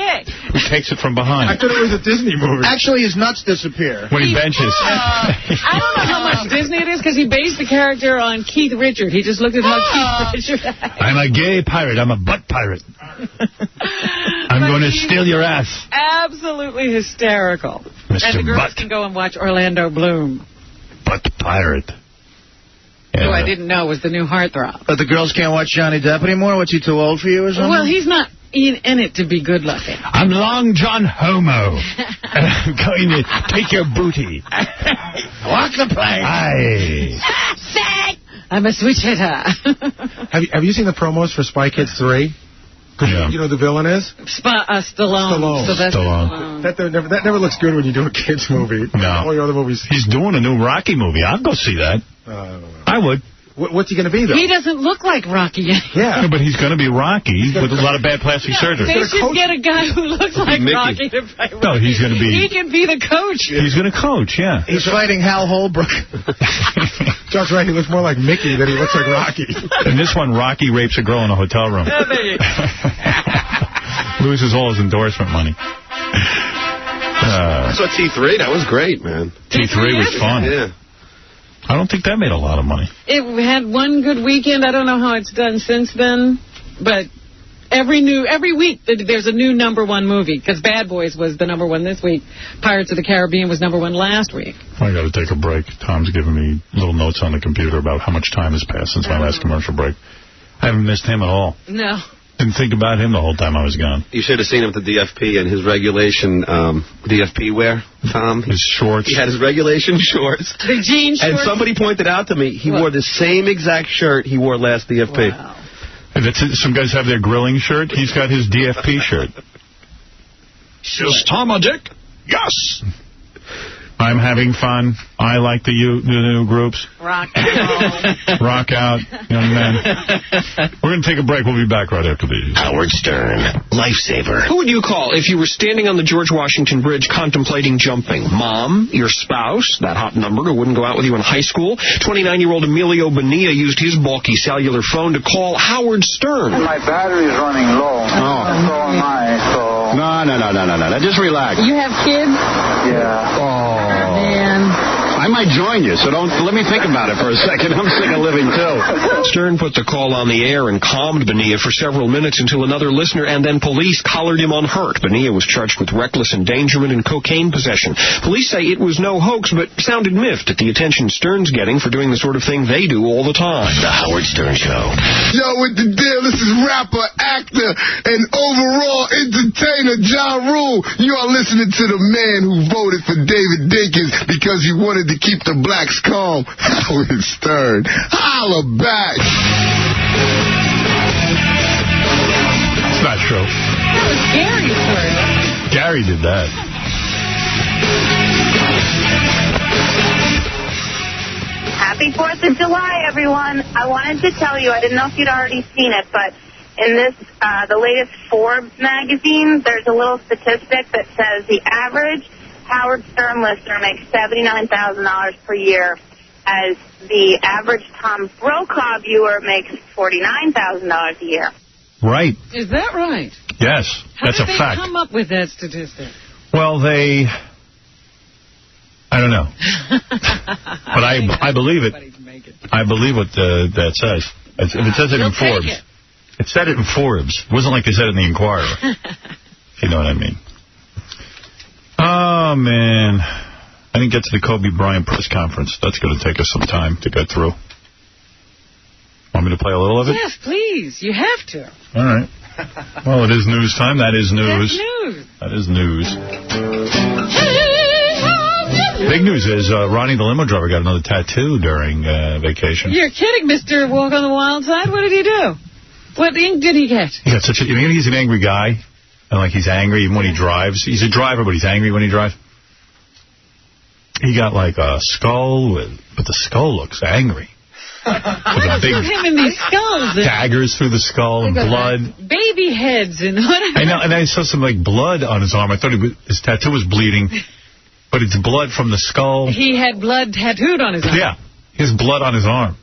takes it from behind. I thought it was a Disney movie. Actually, his nuts disappear. When he benches. I don't know how much Disney it is, because he based the character on Keith Richard. He just looked at how Keith Richard acted. I'm a gay pirate. I'm a butt pirate. I'm going to steal your ass. Absolutely hysterical. Mr. And the girls Butt. can go and watch Orlando Bloom. Butt pirate. Who I didn't know was the new heartthrob. But the girls can't watch Johnny Depp anymore? What's he, too old for you or something? Well, he's not in it to be good looking. I'm Long John Homo. And I'm going to take your booty. Walk the plank. Aye. I'm a switch hitter. Have you seen the promos for Spy Kids 3? Yeah. You know who the villain is? Stallone. Stallone. That never looks good when you do a kids movie. No. All your other movies. He's doing a new Rocky movie. I'll go see that. I would. What's he going to be, though? He doesn't look like Rocky. Yeah, but he's going to be Rocky with a lot of bad plastic surgery. They should get a guy who looks like Rocky to play Rocky. No, he's going to be... He can be the coach. He's going to coach, yeah. He's fighting Hal Holbrook. John's right. He looks more like Mickey than he looks like Rocky. In this one, Rocky rapes a girl in a hotel room. Oh, there you go. Loses all his endorsement money. I saw T3. That was great, man. T3 was fun. Yeah. I don't think that made a lot of money. It had one good weekend. I don't know how it's done since then, but every week there's a new #1 movie, because Bad Boys was the #1 this week. Pirates of the Caribbean was #1 last week. I got to take a break. Tom's giving me little notes on the computer about how much time has passed since my last commercial break. I haven't missed him at all. No. Didn't think about him the whole time I was gone. You should have seen him at the DFP and his regulation DFP wear, Tom. His shorts. He had his regulation shorts. The jean shorts. And somebody pointed out to me he wore the same exact shirt he wore last DFP. Wow. Some guys have their grilling shirt. He's got his DFP shirt. Is Tom a dick? Yes. I'm having fun. I like the new groups. Rock out. Rock out, young men. We're going to take a break. We'll be back right after these. Howard Stern, lifesaver. Who would you call if you were standing on the George Washington Bridge contemplating jumping? Mom, your spouse, that hot number who wouldn't go out with you in high school? 29-year-old Emilio Bonilla used his bulky cellular phone to call Howard Stern. My battery's running low. Oh. So am I, so... No. Just relax. You have kids? Yeah. Oh. Man. I might join you, so let me think about it for a second. I'm sick of living, too. Stern put the call on the air and calmed Bonilla for several minutes until another listener and then police collared him unhurt. Bonilla was charged with reckless endangerment and cocaine possession. Police say it was no hoax, but sounded miffed at the attention Stern's getting for doing the sort of thing they do all the time. The Howard Stern Show. Yo, with the deal, this is rapper, actor, and overall entertainer John Rule. You are listening to the man who voted for David Dinkins because he wanted to keep the blacks calm. Howard Stern. Holla back. It's not true. That was Gary's word. Gary did that. Happy 4th of July, everyone. I wanted to tell you, I didn't know if you'd already seen it, but in this, the latest Forbes magazine, there's a little statistic that says the average Howard Stern listener makes $79,000 per year, as the average Tom Brokaw viewer makes $49,000 a year. Right. Is that right? Yes, that's a fact. How did they come up with that statistic? Well, I don't know. But I believe it. I believe what that says. If it says it in Forbes. It said it in Forbes. It wasn't like they said it in the Inquirer. If you know what I mean. Oh, man. I didn't get to the Kobe Bryant press conference. That's going to take us some time to get through. Want me to play a little of it? Yes, please. You have to. All right. Well, it is news time. That is news. That's news. That is news. Big news is Ronnie the limo driver got another tattoo during vacation. You're kidding, Mr. Walk on the Wild Side? What did he do? What ink did he get? He got such a... he's an angry guy. And, like, he's angry even when he drives. He's a driver, but he's angry when he drives. He got, like, a skull, but the skull looks angry. With a big him in these skulls. Daggers through the skull and blood. Baby heads and whatever. I know, and I saw some, like, blood on his arm. I thought his tattoo was bleeding, but it's blood from the skull. He had blood tattooed on his arm. Yeah, his blood on his arm.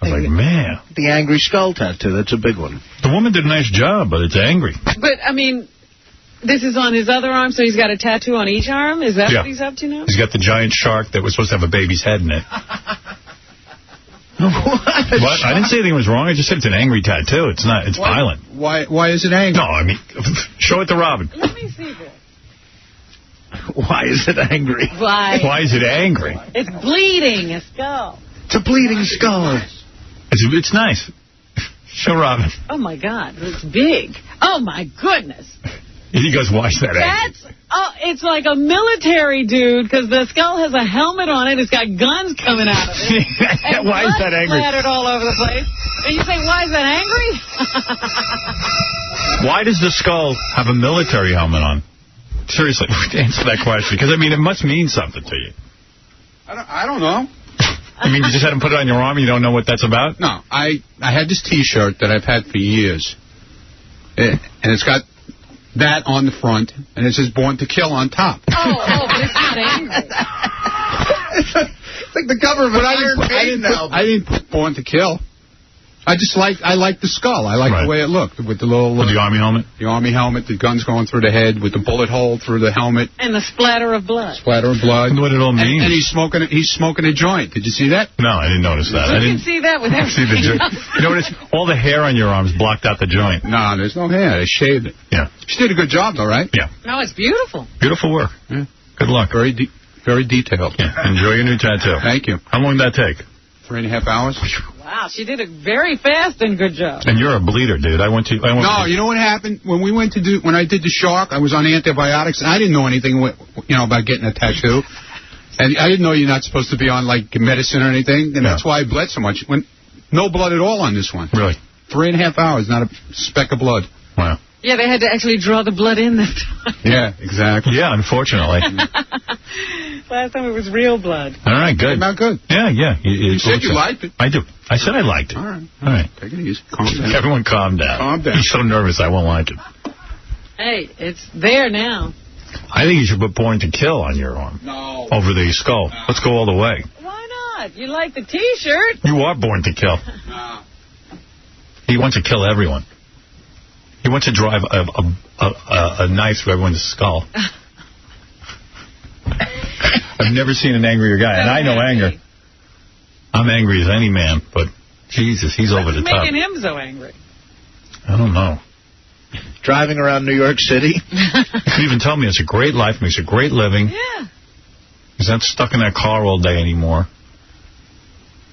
I was like, man. The angry skull tattoo, that's a big one. The woman did a nice job, but it's angry. But, I mean, this is on his other arm, so he's got a tattoo on each arm? Is that what he's up to now? He's got the giant shark that was supposed to have a baby's head in it. What? I didn't say anything was wrong. I just said it's an angry tattoo. It's not. It's violent. Why is it angry? No, I mean, show it to Robin. Let me see this. Why is it angry? Why is it angry? It's bleeding a skull. It's a bleeding skull. It's nice. Show Robin. Oh, my God. It's big. Oh, my goodness. He goes, why is that angry? It's like a military dude, because the skull has a helmet on it. It's got guns coming out of it. And why is that angry? Splattered all over the place. And you say, why is that angry? Why does the skull have a military helmet on? Seriously, answer that question. Because, I mean, it must mean something to you. I don't know. I mean, you just had him put it on your arm? You don't know what that's about? No, I had this T-shirt that I've had for years. And it's got that on the front, and it says Born to Kill on top. Oh, but it's not angry. It's like the cover of an Iron Maiden album. I didn't put Born to Kill. I like the skull. I like the way it looked with the little... With the army helmet? The army helmet, the guns going through the head with the bullet hole through the helmet. And the splatter of blood. Splatter of blood. What it all means. And he's smoking a joint. Did you see that? No, I didn't notice that. You can see that with everything. You know what it is? All the hair on your arms blocked out the joint. No, there's no hair. They shaved it. Yeah. She did a good job, though, right? Yeah. No, it's beautiful. Beautiful work. Yeah. Good luck. Very detailed. Yeah. Enjoy your new tattoo. Thank you. How long did that take? 3.5 hours. Wow, she did it very fast and good job. And you're a bleeder, dude. No, you know what happened? When I did the shark, I was on antibiotics, and I didn't know anything, about getting a tattoo. And I didn't know you're not supposed to be on, medicine or anything, and that's why I bled so much. No blood at all on this one. Really? 3.5 hours, not a speck of blood. Wow. Yeah, they had to actually draw the blood in this time. Yeah, exactly. Yeah, unfortunately. Last time it was real blood. All right, good. Came out good. Yeah. You said you liked it. I do. I said I liked it. All right. Take it easy. Calm down. Everyone calm down. Calm down. He's so nervous I won't like it. Hey, it's there now. I think you should put Born to Kill on your arm. No. Over the skull. No. Let's go all the way. Why not? You like the T-shirt. You are born to kill. No. He wants to kill everyone. He wants to drive a knife through everyone's skull. I've never seen an angrier guy, and I know anger. I'm angry as any man, but Jesus, he's over the top. What's making him so angry? I don't know. Driving around New York City. You can even tell me it's a great life, makes a great living. Yeah. He's not stuck in that car all day anymore.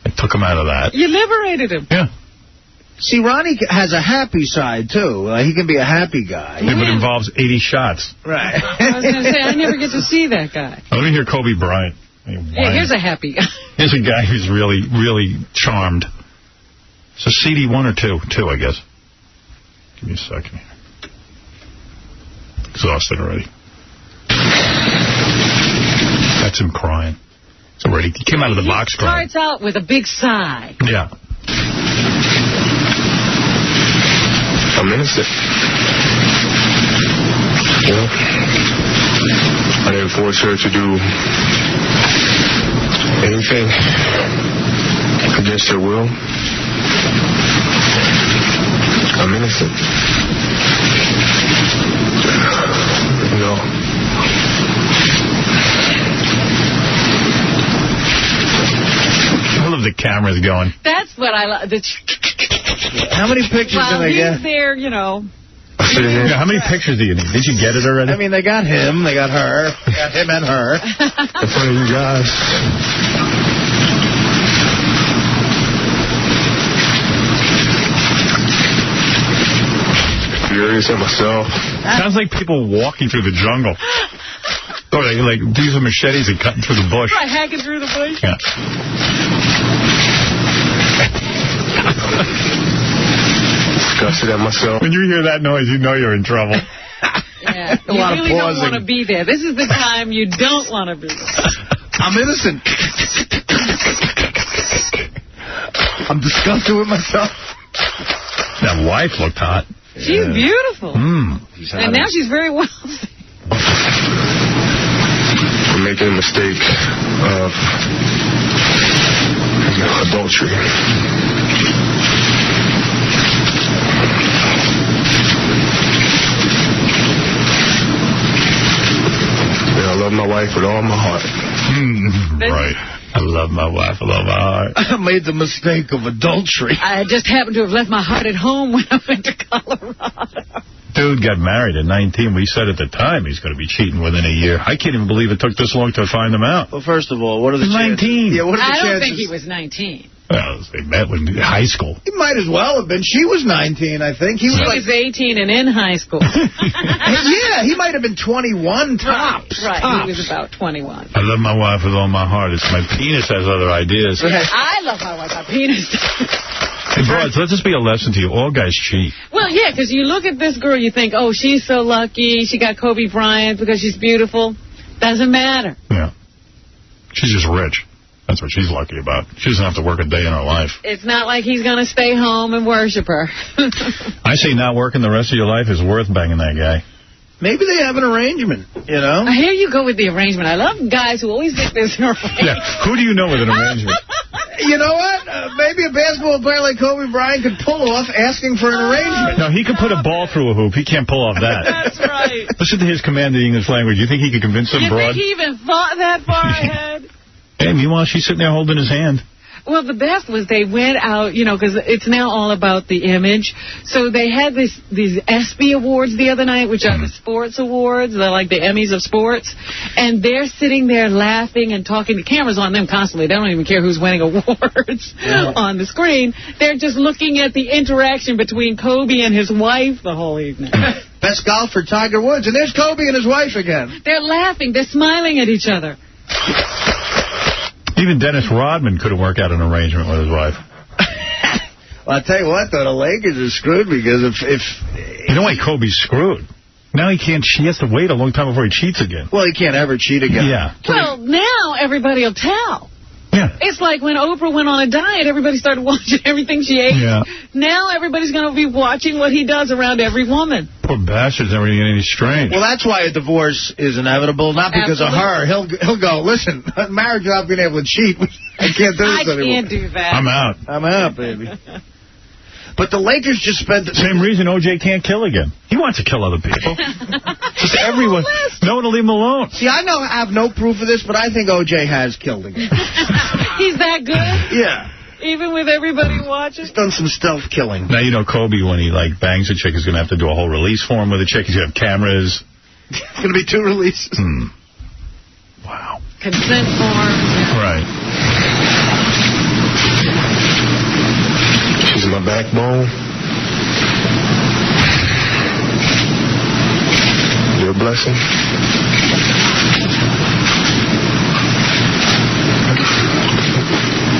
I took him out of that. You liberated him. Yeah. See, Ronnie has a happy side, too. He can be a happy guy. Yeah, but it involves 80 shots. Right. I was going to say, I never get to see that guy. Let me hear Kobe Bryant. Yeah, here's a happy guy. Here's a guy who's really, really charmed. So CD 1 or 2? 2, I guess. Give me a second here. Exhausted already. That's him crying. It's already. He came out of the box crying. Starts out with a big sigh. Yeah. I'm innocent. I didn't force her to do anything against her will. I'm innocent. I love the cameras going. That's what I love. How many pictures did they get? He's there, Yeah, how many pictures do you need? Did you get it already? I mean, they got him, they got her, they got him and her. In front of you guys. Furious at myself. Sounds like people walking through the jungle. Or like using machetes and cutting through the bush. Right, hacking through the bush. Yeah. Disgusted at myself. When you hear that noise, you know you're in trouble. Yeah, you really don't want to be there. This is the time you don't want to be there. I'm innocent. I'm disgusted with myself. That wife looked hot. She's beautiful. And now she's very wealthy. I'm making a mistake of adultery. I love my wife with all my heart. Right. I love my wife with all my heart. I made the mistake of adultery. I just happened to have left my heart at home when I went to Colorado. Dude got married at 19. We said at the time he's going to be cheating within a year. I can't even believe it took this long to find them out. Well, first of all, what are the chances? 19. Yeah, what are the chances? I don't think he was 19. Well, they met when in high school. He might as well have been. She was 19, I think. He was, was 18 and in high school. Yeah, he might have been 21 tops. Right, tops. he was about 21. I love my wife with all my heart. It's my penis has other ideas. I love my wife. My penis. Hey, broads, let this be a lesson to you. All guys cheat. Well, yeah, because you look at this girl, you think, oh, she's so lucky. She got Kobe Bryant because she's beautiful. Doesn't matter. Yeah. She's just rich. That's what she's lucky about. She doesn't have to work a day in her life. It's not like he's going to stay home and worship her. I say not working the rest of your life is worth banging that guy. Maybe they have an arrangement, you know? Here you go with the arrangement. I love guys who always think there's an arrangement. Yeah, who do you know with an arrangement? You know what? Maybe a basketball player like Kobe Bryant could pull off asking for an arrangement. No, he could put a ball through a hoop. He can't pull off that. That's right. Listen to his command of the English language. You think he could convince some broad? You think he even thought that far ahead? Hey, meanwhile, she's sitting there holding his hand. Well, the best was they went out, you know, because it's now all about the image. So they had these ESPY awards the other night, which are the sports awards. They're like the Emmys of sports. And they're sitting there laughing and talking. The camera's on them constantly. They don't even care who's winning awards on the screen. They're just looking at the interaction between Kobe and his wife the whole evening. Best golfer, Tiger Woods. And there's Kobe and his wife again. They're laughing. They're smiling at each other. Even Dennis Rodman couldn't work out an arrangement with his wife. Well, I'll tell you what, though, the Lakers are screwed because if you know why Kobe's screwed? Now he has to wait a long time before he cheats again. Well, he can't ever cheat again. Yeah. Well, now everybody will tell. Yeah. It's like when Oprah went on a diet, everybody started watching everything she ate. Yeah. Now everybody's going to be watching what he does around every woman. Poor bastard's never getting any strange. Well, that's why a divorce is inevitable, not because of her. He'll go, listen, marriage without being able to cheat, I can't do this anymore. I can't do that. I'm out, baby. But the Lakers just spent... Same reason O.J. can't kill again. He wants to kill other people. Just everyone. No one will leave him alone. See, I have no proof of this, but I think O.J. has killed again. He's that good? Yeah. Even with everybody watching? He's done some stealth killing. Now, you know, Kobe, when he, bangs a chick, is going to have to do a whole release form with a chick. He's going to have cameras. It's going to be 2 releases. Wow. Consent forms. Right. She's my backbone. You're a blessing.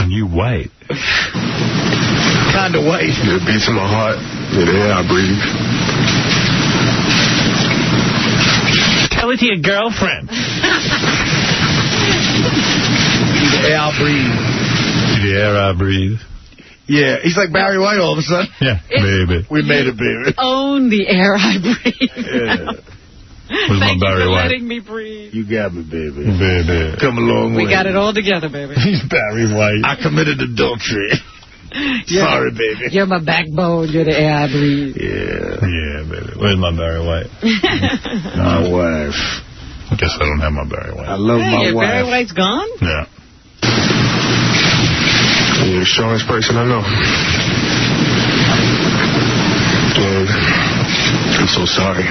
And you white. Kind of white. You're the beats in my heart. You're the air I breathe. Tell it to your girlfriend. The air I breathe. The air I breathe. Yeah, he's like Barry White all of a sudden. Yeah, baby. We made it, baby. Own the air I breathe. Yeah. Where's Thank my Barry you for White? letting me breathe. You got me, baby. Baby. Come a long way. We got it all together, baby. He's Barry White. I committed adultery. Sorry, baby. You're my backbone. You're the air I breathe. Yeah. Yeah, baby. Where's my Barry White? My wife. I guess I don't have my Barry White. I love my your wife. Barry White's gone? Yeah. You're the strongest person I know. And I'm so sorry.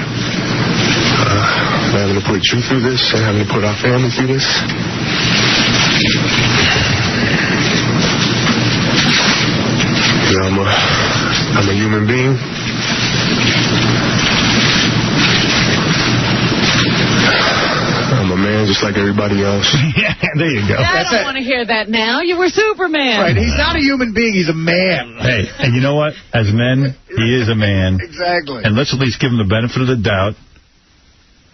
Having to put you through this and having to put our family through this. You know, I'm a human being. I'm a man just like everybody else. Yeah, there you go. I don't want to hear that now. You were Superman. Right, he's not a human being, he's a man. Hey, and you know what? As men, he is a man. Exactly. And let's at least give him the benefit of the doubt.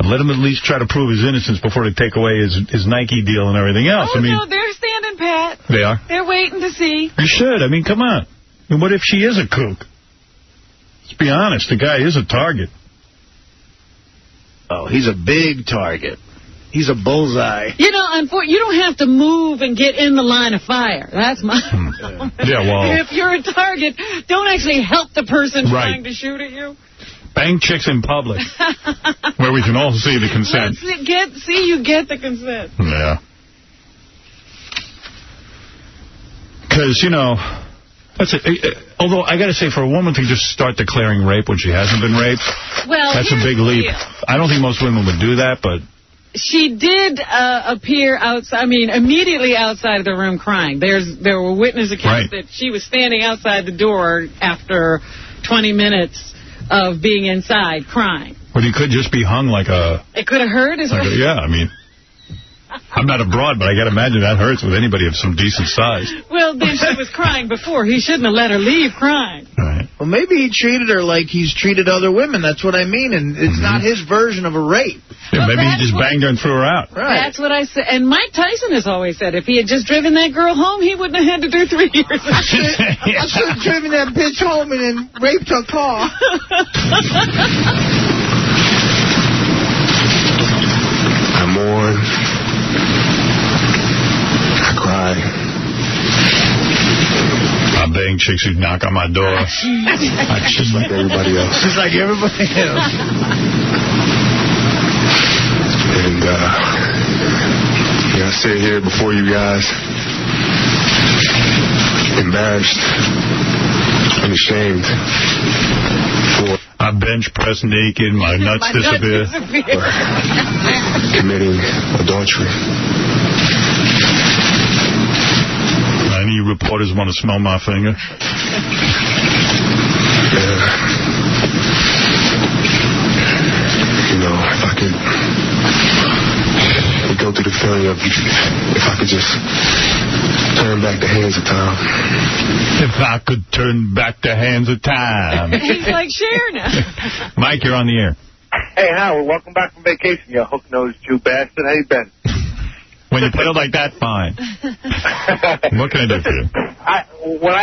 And let him at least try to prove his innocence before they take away his Nike deal and everything else. Oh, I mean, no, they're standing pat. They are? They're waiting to see. You should. I mean, come on. I mean, what if she is a kook? Let's be honest. The guy is a target. Oh, he's a big target. He's a bullseye. You know, you don't have to move and get in the line of fire. That's my... Yeah, well... If you're a target, don't actually help the person trying to shoot at you. Bang chicks in public, where we can all see the consent. You get the consent. Yeah. Because, you know, that's it. Although, I got to say, for a woman to just start declaring rape when she hasn't been raped, that's a big leap. I don't think most women would do that, but... She did appear outside, immediately outside of the room crying. There were witness accounts that she was standing outside the door after 20 minutes of being inside crying. Well, you could just be hung like a... It could have hurt as well. Yeah, I'm not a broad, but I got to imagine that hurts with anybody of some decent size. Well, then she was crying before. He shouldn't have let her leave crying. Right. Well, maybe he treated her like he's treated other women. That's what I mean. And it's not his version of a rape. Yeah, maybe he just banged her and threw her out. Right. That's what I said. And Mike Tyson has always said if he had just driven that girl home, he wouldn't have had to do 3 years. I should have driven that bitch home and then raped her car. I mourn. I cry. I bang chicks who knock on my door. Just like everybody else. Just like everybody else. And, I sit here before you guys, embarrassed and ashamed for... I bench press naked, my nuts disappear. Committing adultery. Any reporters want to smell my finger? Yeah. You know, if I could go through the feeling of if I could just turn back the hands of time. If I could turn back the hands of time. He's like Cher now. Mike, you're on the air. Hey, Howard, welcome back from vacation, you hook-nosed Jew bastard. How you been? When you put it like that, fine. What can I do for you? What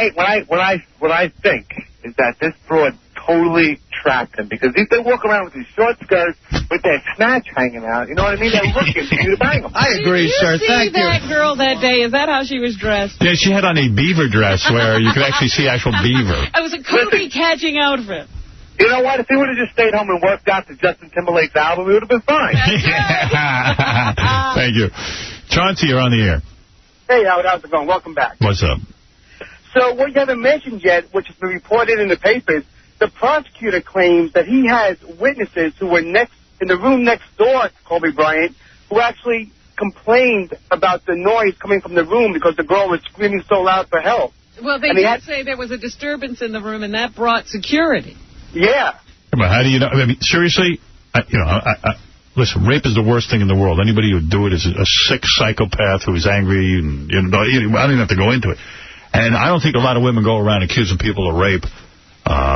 I think is that this broad totally trapped him because if they walk around with these short skirts with their snatch hanging out, you know what I mean? They're looking for you to bang them. I agree, sir. Thank you. Did you see that girl that day? Is that how she was dressed? Yeah, she had on a beaver dress where you could actually see actual beaver. It was a cookie catching outfit. You know what? If he would have just stayed home and worked out to Justin Timberlake's album, we would have been fine. Thank you. Chauncey, you're on the air. Hey, Howard, how's it going? Welcome back. What's up? So what you haven't mentioned yet, which has been reported in the papers, the prosecutor claims that he has witnesses who were in the room next door to Kobe Bryant who actually complained about the noise coming from the room because the girl was screaming so loud for help. Well, they did say there was a disturbance in the room, and that brought security. Yeah. But how do you know? I mean, seriously, listen, rape is the worst thing in the world. Anybody who would do it is a sick psychopath who is angry, and I don't even have to go into it. And I don't think a lot of women go around accusing people of rape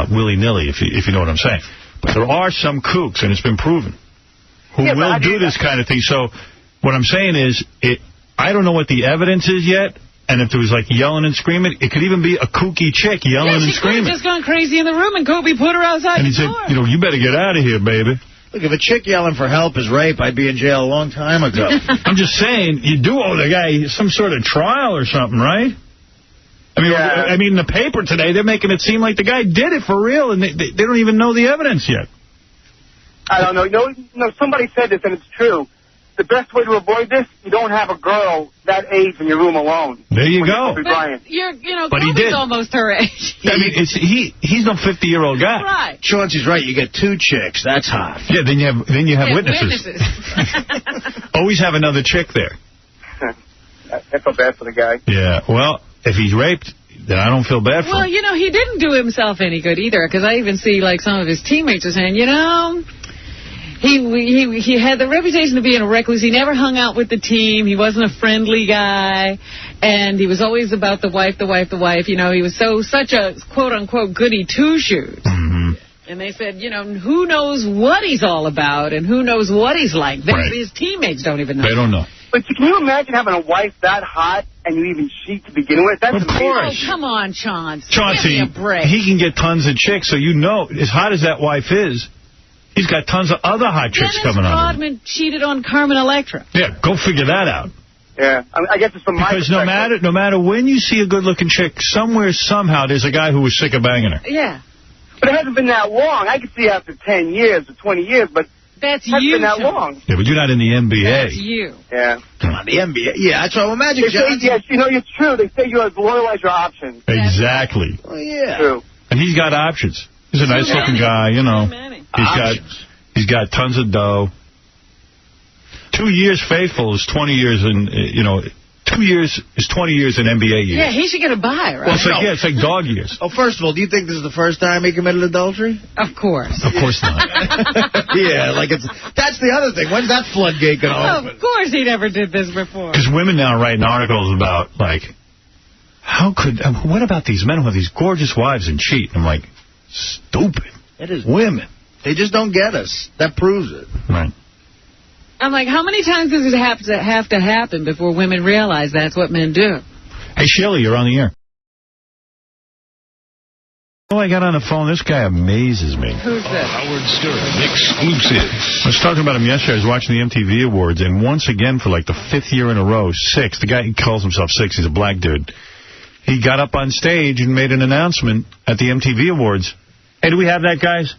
willy-nilly, if you know what I'm saying. But there are some kooks, and it's been proven, who will do this kind of thing. So what I'm saying is, I don't know what the evidence is yet. And if there was, like, yelling and screaming, it could even be a kooky chick yelling and screaming. She could have just gone crazy in the room, and Kobe put her outside the door. And he said, you better get out of here, baby. Look, if a chick yelling for help is rape, I'd be in jail a long time ago. I'm just saying, you do owe the guy some sort of trial or something, right? I mean, in the paper today, they're making it seem like the guy did it for real, and they don't even know the evidence yet. I don't know. No, somebody said this, and it's true. The best way to avoid this, you don't have a girl that age in your room alone. There you go. But But he did. Almost her age. I mean, he's no 50-year-old guy. Right. Chauncey's right. You get 2 chicks. That's hot. Yeah, then you have witnesses. Always have another chick there. I feel bad for the guy. Yeah. Well, if he's raped, then I don't feel bad for him. Well, he didn't do himself any good either, because I even see, like, some of his teammates are saying, He had the reputation of being a recluse. He never hung out with the team. He wasn't a friendly guy. And he was always about the wife. He was such a, quote-unquote, goody two-shoes. Mm-hmm. And they said, who knows what he's all about and who knows what he's like. Right. His teammates don't even know. They don't know. But can you imagine having a wife that hot and you even cheat to begin with? That's of course. Oh, come on, Chauncey. Chauncey, give me a break. He can get tons of chicks, so as hot as that wife is, he's got tons of other hot chicks coming on. Dennis Rodman cheated on Carmen Electra. Yeah, go figure that out. Yeah, I guess it's from my perspective. Because no matter when you see a good-looking chick, somewhere, somehow, there's a guy who was sick of banging her. Yeah. But it hasn't been that long. I could see after 10 years or 20 years, but that's it hasn't been that long. Yeah, but you're not in the NBA. That's you. Yeah. Come on, the NBA. Yeah, that's what Magic Johnson. Yes, it's true. They say you're as loyal as your options. Exactly. Oh, yeah. True. And he's got options. He's a nice-looking guy, He's got tons of dough. 2 years faithful is 20 years in, 2 years is 20 years in NBA years. Yeah, he should get a bye, right? Well, it's like dog years. Oh, first of all, do you think this is the first time he committed adultery? Of course. Of course not. Yeah, that's the other thing. When's that floodgate going to open? Of course he never did this before. Because women now are writing articles about, what about these men who have these gorgeous wives and cheat? I'm like, Stupid. It is. Women. They just don't get us. That proves it. Right. I'm like, how many times does it have to happen before women realize that's what men do? Hey, Shirley, you're on the air. Oh, I got on the phone. This guy amazes me. Who's this? Howard Stern exclusive. I was talking about him yesterday. I was watching the MTV Awards, and once again, for like the 5th year in a row, Six, the guy, he calls himself Six, he's a black dude. He got up on stage and made an announcement at the MTV Awards. Hey, do we have that, guys?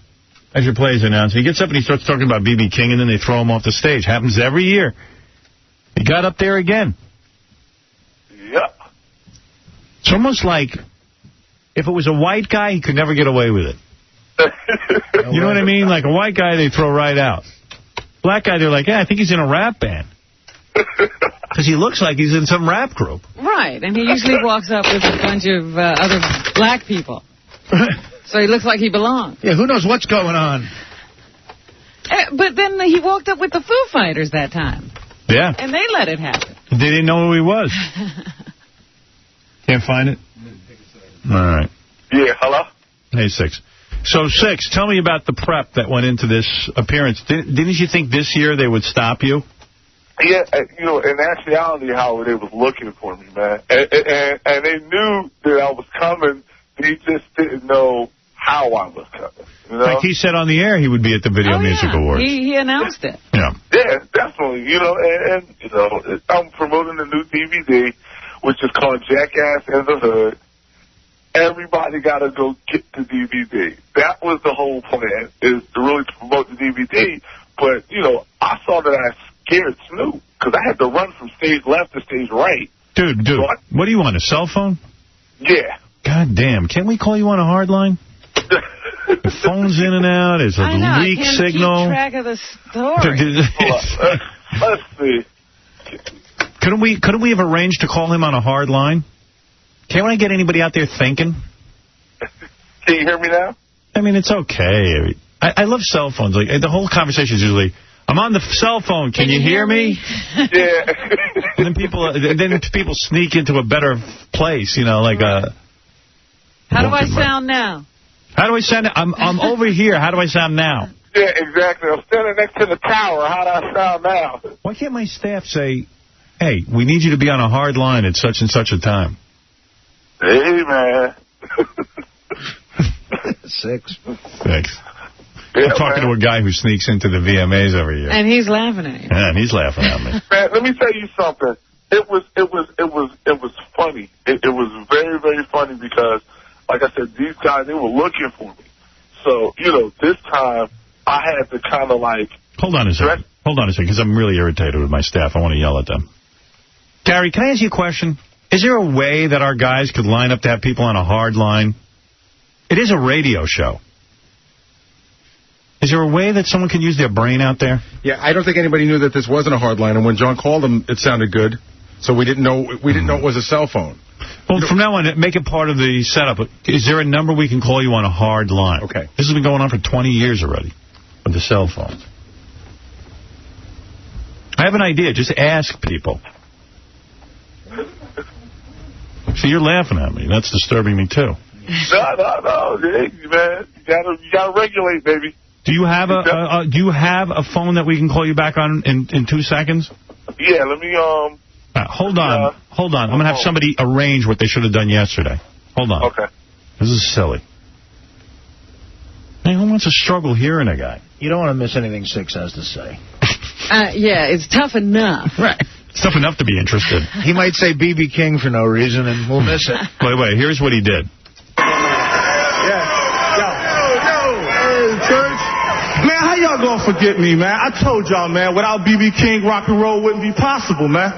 I should play his announcement. He gets up and he starts talking about B.B. King, and then they throw him off the stage. Happens every year. He got up there again. Yep. It's almost like if it was a white guy, he could never get away with it. You know what I mean? Like a white guy, they throw right out. Black guy, they're like, yeah, I think he's in a rap band. Because he looks like he's in some rap group. Right, and he usually walks up with a bunch of other black people. So he looks like he belongs. Yeah, who knows what's going on? But then he walked up with the Foo Fighters that time. Yeah. And they let it happen. They didn't know who he was. Can't find it? All right. Yeah, hello? Hey, Six. So, Six, tell me about the prep that went into this appearance. Didn't you think this year they would stop you? Yeah, you know, in actuality, Howard, they was looking for me, man. And they knew that I was coming. They just didn't know how I was coming. You know? Like he said on the air he would be at the Video Music Awards. He announced it. Yeah. Yeah, definitely. You know, and you know, I'm promoting a new DVD, which is called Jackass in the Hood. Everybody got to go get the DVD. That was the whole plan, is to really promote the DVD. But, you know, I saw that I scared Snoop, because I had to run from stage left to stage right. Dude, so what do you want, a cell phone? Yeah. God damn, can't we call you on a hard line? The phone's in and out, it's a weak signal. Keep track of the story. Let's see. Couldn't we have arranged to call him on a hard line? Can't I get anybody out there thinking? Can you hear me now? I mean, it's okay. I love cell phones. Like the whole conversation is usually, I'm on the cell phone. Can you hear me? Yeah. And then people sneak into a better place, you know, like a. How do I sound now? How do I sound? I'm over here. How do I sound now? Yeah, exactly. I'm standing next to the tower. How do I sound now? Why can't my staff say, hey, we need you to be on a hard line at such and such a time? Hey, man. Six. Yeah, I'm talking to a guy who sneaks into the VMAs every year. And he's laughing at you. Yeah, and he's laughing at me. Man, let me tell you something. It was funny. It was very, very funny because, like I said, these guys, they were looking for me. So, you know, this time I had to kind of like... Hold on a second. Hold on a second, because I'm really irritated with my staff. I want to yell at them. Gary, can I ask you a question? Is there a way that our guys could line up to have people on a hard line? It is a radio show. Is there a way that someone can use their brain out there? Yeah, I don't think anybody knew that this wasn't a hard line, and when John called them, it sounded good. So we didn't know it was a cell phone. Well, from now on, make it part of the setup. Is there a number we can call you on a hard line? Okay. This has been going on for 20 years already with the cell phones. I have an idea. Just ask people. See, you're laughing at me. That's disturbing me, too. No, man. You gotta regulate, baby. Do you have a phone that we can call you back on in 2 seconds? Yeah, let me, Hold on. I'm going to have somebody arrange what they should have done yesterday. Hold on. Okay. This is silly. Hey, who wants to struggle hearing a guy? You don't want to miss anything Six has to say. Yeah, it's tough enough. Right. It's tough enough to be interested. He might say B.B. King for no reason, and we'll miss it. Wait, here's what he did. Man, how y'all gonna forget me, man? I told y'all, man, without B.B. King, rock and roll wouldn't be possible, man.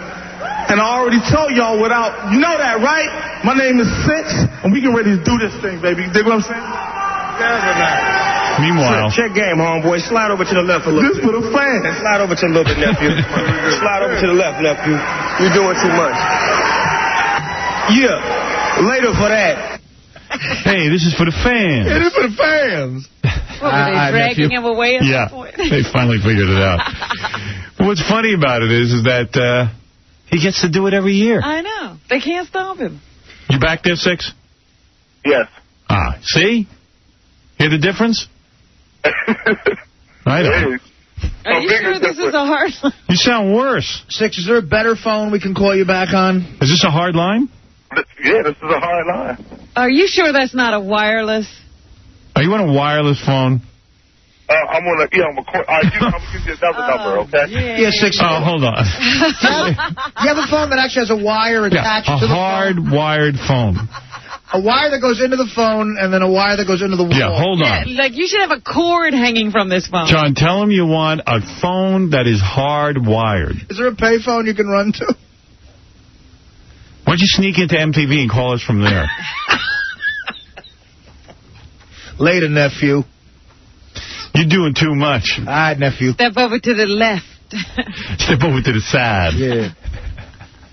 And I already told y'all without, you know that, right? My name is Six, and we get ready to do this thing, baby. You dig what I'm saying? Meanwhile, check game, homeboy. Slide over to the left a little bit. This for the fans. Slide over to the little bit, nephew. Slide over to the left, nephew. You're doing too much. Yeah, later for that. Hey, this is for the fans. It is for the fans. What, were they dragging him away at that point? They finally figured it out. But what's funny about it is that he gets to do it every year. I know. They can't stop him. You back there, Six? Yes. See? Hear the difference? I don't. Are you sure this is a hard line? You sound worse. 6, is there a better phone we can call you back on? Is this a hard line? Yeah, this is a hard line. Are you sure that's not a wireless? Are you on a wireless phone? I'm on a, I'm going to give you another number, okay? Yeah, 6. Oh, hold on. You have a phone that actually has a wire attached to the phone? A hard-wired phone. A wire that goes into the phone and then a wire that goes into the wall. Yeah, hold on. Yeah, like, you should have a cord hanging from this phone. John, tell him you want a phone that is hard-wired. Is there a pay phone you can run to? Why don't you sneak into MTV and call us from there? Later, nephew. You're doing too much. All right, nephew. Step over to the left. Step over to the side. Yeah.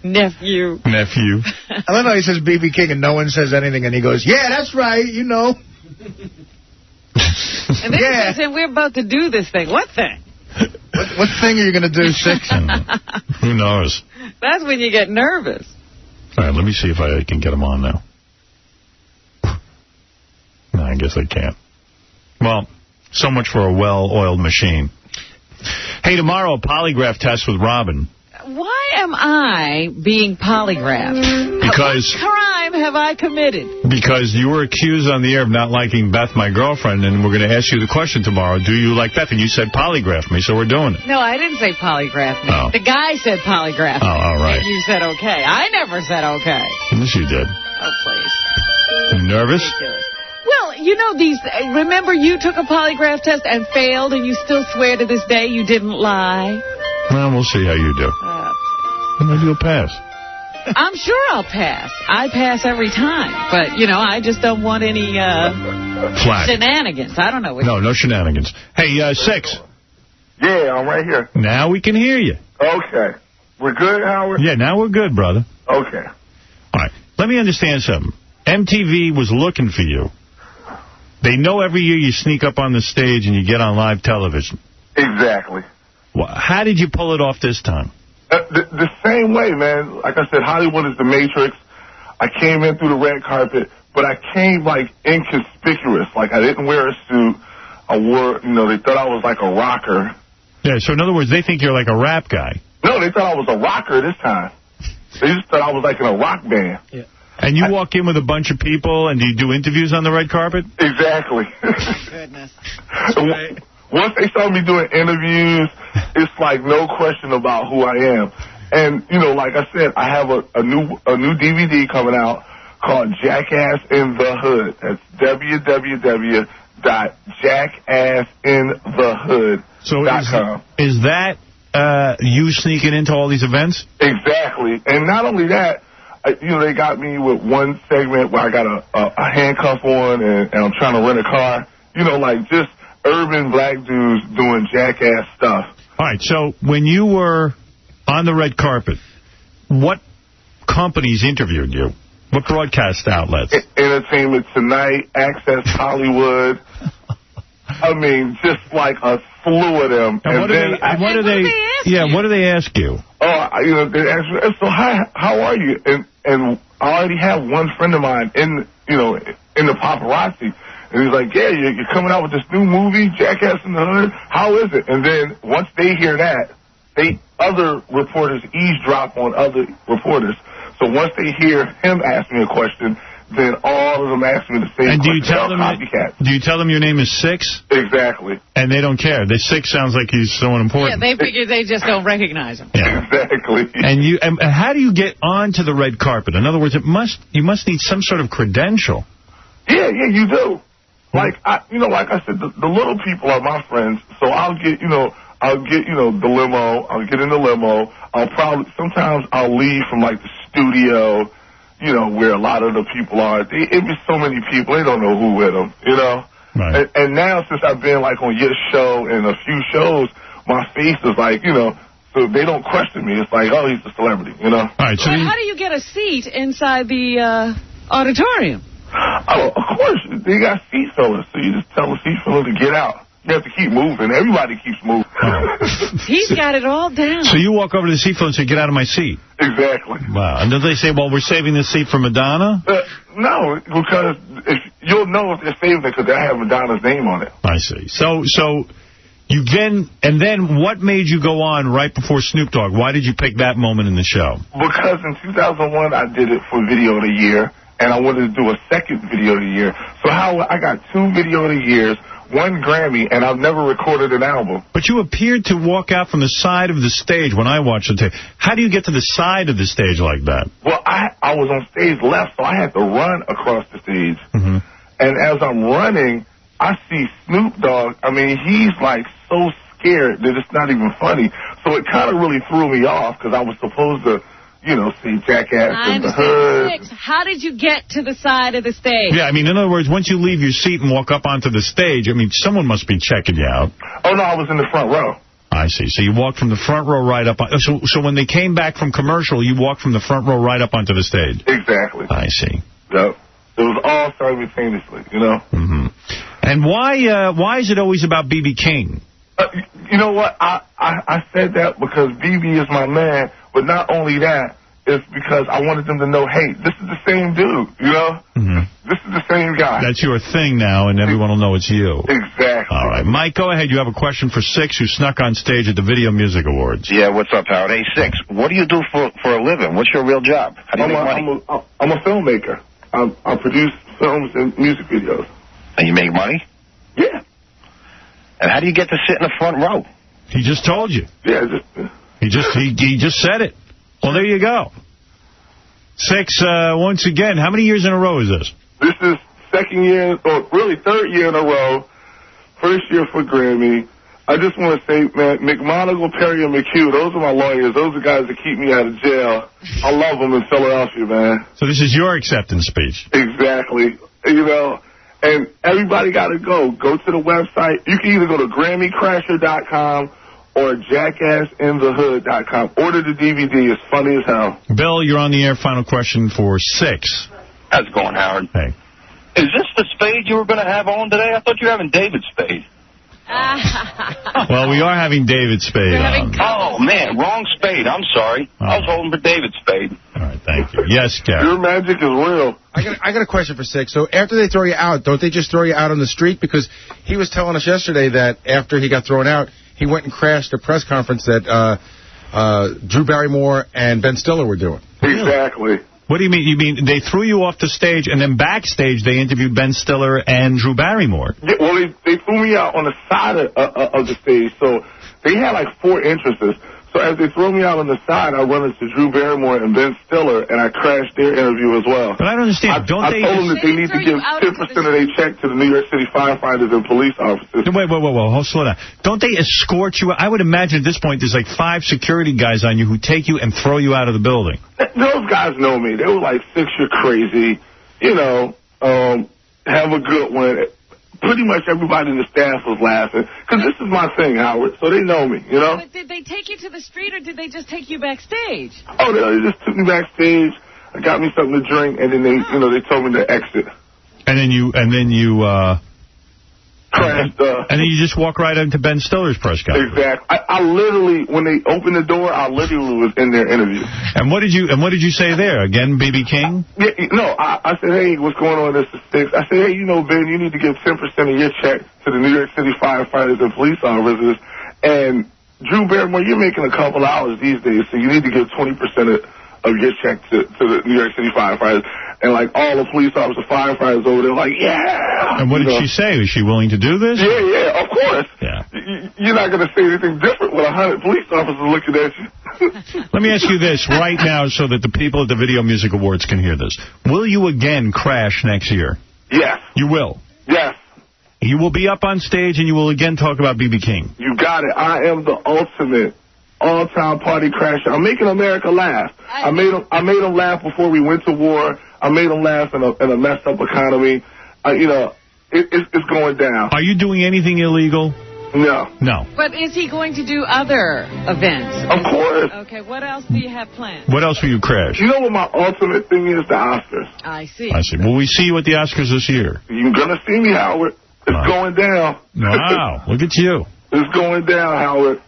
Nephew. I love how he says B.B. King and no one says anything, and he goes, yeah, that's right, you know. And then he says, and we're about to do this thing. What thing? What thing are you going to do, 6? Who knows? That's when you get nervous. All right, let me see if I can get him on now. No, I guess I can't. Well, so much for a well-oiled machine. Hey, tomorrow, a polygraph test with Robin. Why am I being polygraphed? Because... What crime have I committed? Because you were accused on the air of not liking Beth, my girlfriend, and we're going to ask you the question tomorrow, do you like Beth? And you said polygraph me, so we're doing it. No, I didn't say polygraph me. Oh. The guy said polygraph me. Oh, all right. And you said okay. I never said okay. Yes, you did. Oh, please. You nervous? Ridiculous. Well, you know, remember you took a polygraph test and failed, and you still swear to this day you didn't lie? Well, we'll see how you do. Maybe you'll pass. I'm sure I'll pass. I pass every time. But, you know, I just don't want any shenanigans. I don't know. No shenanigans. Hey, 6. Yeah, I'm right here. Now we can hear you. Okay. We're good, Howard? Yeah, now we're good, brother. Okay. All right. Let me understand something. MTV was looking for you. They know every year you sneak up on the stage and you get on live television. Exactly. Well, how did you pull it off this time? The same way, man. Like I said, Hollywood is the Matrix. I came in through the red carpet, but I came, like, inconspicuous. Like, I didn't wear a suit. I wore, they thought I was like a rocker. Yeah, so in other words, they think you're like a rap guy. No, they thought I was a rocker this time. They just thought I was like in a rock band. Yeah. And you walk in with a bunch of people, and do you do interviews on the red carpet? Exactly. Goodness. Right. Once they saw me doing interviews, it's like no question about who I am. And, like I said, I have a new DVD coming out called Jackass in the Hood. That's www.jackassinthehood.com. So is that you sneaking into all these events? Exactly. And not only that, they got me with one segment where I got a handcuff on and I'm trying to rent a car. Like just urban black dudes doing jackass stuff. All right, so when you were on the red carpet, what companies interviewed you? What broadcast outlets? Entertainment Tonight, Access Hollywood. I mean, just like a slew of them. And what do they ask you? Oh, they ask me, so how are you? And I already have one friend of mine in the paparazzi. And he's like, yeah, you're coming out with this new movie, Jackass in the Hood. How is it? And then once they hear that, other reporters eavesdrop on other reporters. So once they hear him ask me a question, then all of them ask me the same and question. Do you tell them your name is 6? Exactly. And they don't care. The 6 sounds like he's someone important. Yeah, they figure they just don't recognize him. Yeah. Exactly. And how do you get onto the red carpet? In other words, you must need some sort of credential. Yeah, you do. Like I said, the little people are my friends. So I'll get the limo. I'll get in the limo. Sometimes I'll leave from like the studio, where a lot of the people are. It'd be so many people, they don't know who with them, Right. And now since I've been like on your show and a few shows, my face is like, so they don't question me. It's like, oh, he's a celebrity, All right. So how do you get a seat inside the auditorium? Oh, of course. They got seat fillers, so you just tell the seat filler to get out. You have to keep moving. Everybody keeps moving. He's got it all down. So you walk over to the seat phone and say, get out of my seat. Exactly. Wow. And then they say, well, we're saving this seat for Madonna? No, because you'll know if they're saving it because they have Madonna's name on it. I see. So you then what made you go on right before Snoop Dogg? Why did you pick that moment in the show? Because in 2001, I did it for Video of the Year, and I wanted to do a second Video of the Year. So I got 2 Video of the Years, 1 Grammy, and I've never recorded an album. But you appeared to walk out from the side of the stage when I watched the tape. How do you get to the side of the stage like that? Well, I was on stage left, so I had to run across the stage. Mm-hmm. And as I'm running, I see Snoop Dogg. I mean, he's like so scared that it's not even funny. So it kind of really threw me off because I was supposed to, see Jackass in the Hood. How did you get to the side of the stage? Yeah, I mean, in other words, once you leave your seat and walk up onto the stage, I mean, someone must be checking you out. Oh, no, I was in the front row. I see. So you walked from the front row right up. So when they came back from commercial, you walked from the front row right up onto the stage. Exactly. I see. Yep. It was all simultaneously, Mm-hmm. And why is it always about B.B. King? You know what? I said that because B.B. is my man, but not only that, it's because I wanted them to know, hey, this is the same dude, Mm-hmm. This is the same guy. That's your thing now, and everyone will know it's you. Exactly. All right. Mike, go ahead. You have a question for Six, who snuck on stage at the Video Music Awards. Yeah, what's up, Howard? Hey, Six, what do you do for a living? What's your real job? How do you make money? I'm a filmmaker. I produce films and music videos. And you make money? Yeah. And how do you get to sit in the front row? He just told you. Yeah, he just said it. Well, there you go. Six, once again, how many years in a row is this? This is second year, or really third year in a row. First year for Grammy. I just want to say, man, McMonagle, Perry, and McHugh, those are my lawyers. Those are guys that keep me out of jail. I love them in Philadelphia, man. So this is your acceptance speech. Exactly. And everybody got to go. Go to the website. You can either go to GrammyCrasher.com or JackassInTheHood.com. Order the DVD. It's funny as hell. Bill, you're on the air. Final question for Six. How's it going, Howard? Hey. Is this the Spade you were going to have on today? I thought you were having David Spade. Well, we are having David Spade on. Oh, man, wrong Spade. I'm sorry. I was holding for David Spade. All right, thank you. Yes, Gary. Your magic is real. I got a question for Six. So after they throw you out, don't they just throw you out on the street? Because he was telling us yesterday that after he got thrown out, he went and crashed a press conference that Drew Barrymore and Ben Stiller were doing. Exactly. What do you mean? You mean they threw you off the stage, and then backstage they interviewed Ben Stiller and Drew Barrymore? Yeah, well, they threw me out on the side of the stage, so they had like 4 entrances. So as they threw me out on the side, I run into Drew Barrymore and Ben Stiller, and I crashed their interview as well. But I don't understand. I told them that they need to give 10% of their check to the New York City firefighters and police officers. Wait, slow down. Don't they escort you? I would imagine at this point there's like 5 security guys on you who take you and throw you out of the building. Those guys know me. They were like, Six, you're crazy. Have a good one. Pretty much everybody in the staff was laughing. Because this is my thing, Howard, so they know me, But did they take you to the street, or did they just take you backstage? Oh, they just took me backstage, got me something to drink, and then they told me to exit. And then you crashed. And then you just walk right into Ben Stiller's press conference. Exactly. I literally, when they opened the door, I literally was in their interview. And what did you say there? Again, B.B. King? Yeah, no, I said, hey, what's going on? This is Six. I said, hey, Ben, you need to give 10% of your check to the New York City firefighters and police officers. And Drew Barrymore, you're making a couple hours these days, so you need to give 20% of your check to the New York City firefighters. And, like, all the police officers, firefighters over there, like, yeah. And what did she say? Was she willing to do this? Yeah, of course. Yeah. You're not going to say anything different with 100 police officers looking at you. Let me ask you this right now so that the people at the Video Music Awards can hear this. Will you again crash next year? Yes. You will? Yes. You will be up on stage and you will again talk about B.B. King. You got it. I am the ultimate all-time party crasher. I'm making America laugh. I made them laugh before we went to war. I made them laugh in a messed up economy. It's going down. Are you doing anything illegal? No. No. But is he going to do other events? Of course. Okay, what else do you have planned? What else will you crash? You know what my ultimate thing is? The Oscars. I see. Will we see you at the Oscars this year? You're going to see me, Howard. It's going down. Wow, look at you. It's going down, Howard.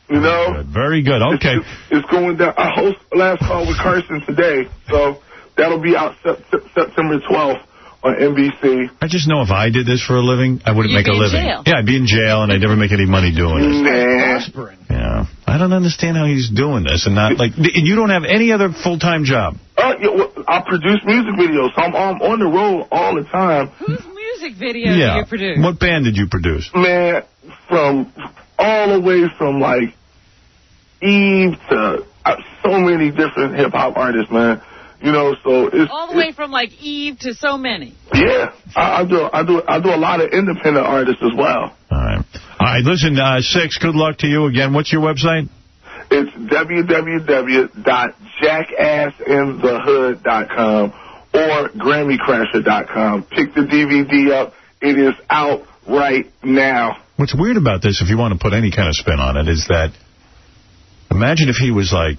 You know? Very good. Okay. It's going down. I host Last Call with Carson today, so that'll be out September 12th on NBC. I just know if I did this for a living, I wouldn't make a living. Jail. Yeah, I'd be in jail, and I'd never make any money doing it. Nah. Yeah. I don't understand how he's doing this, and not, like, you don't have any other full-time job. I produce music videos, so I'm on the road all the time. Whose music video do you produce? What band did you produce? Man, from all the way from, like, Eve to so many different hip-hop artists, man. You know, so it's... All the way from, like, Eve to so many. Yeah. I do a lot of independent artists as well. All right, listen, Six, good luck to you again. What's your website? It's www.jackassinthehood.com or GrammyCrasher.com. Pick the DVD up. It is out right now. What's weird about this, if you want to put any kind of spin on it, is that imagine if he was, like,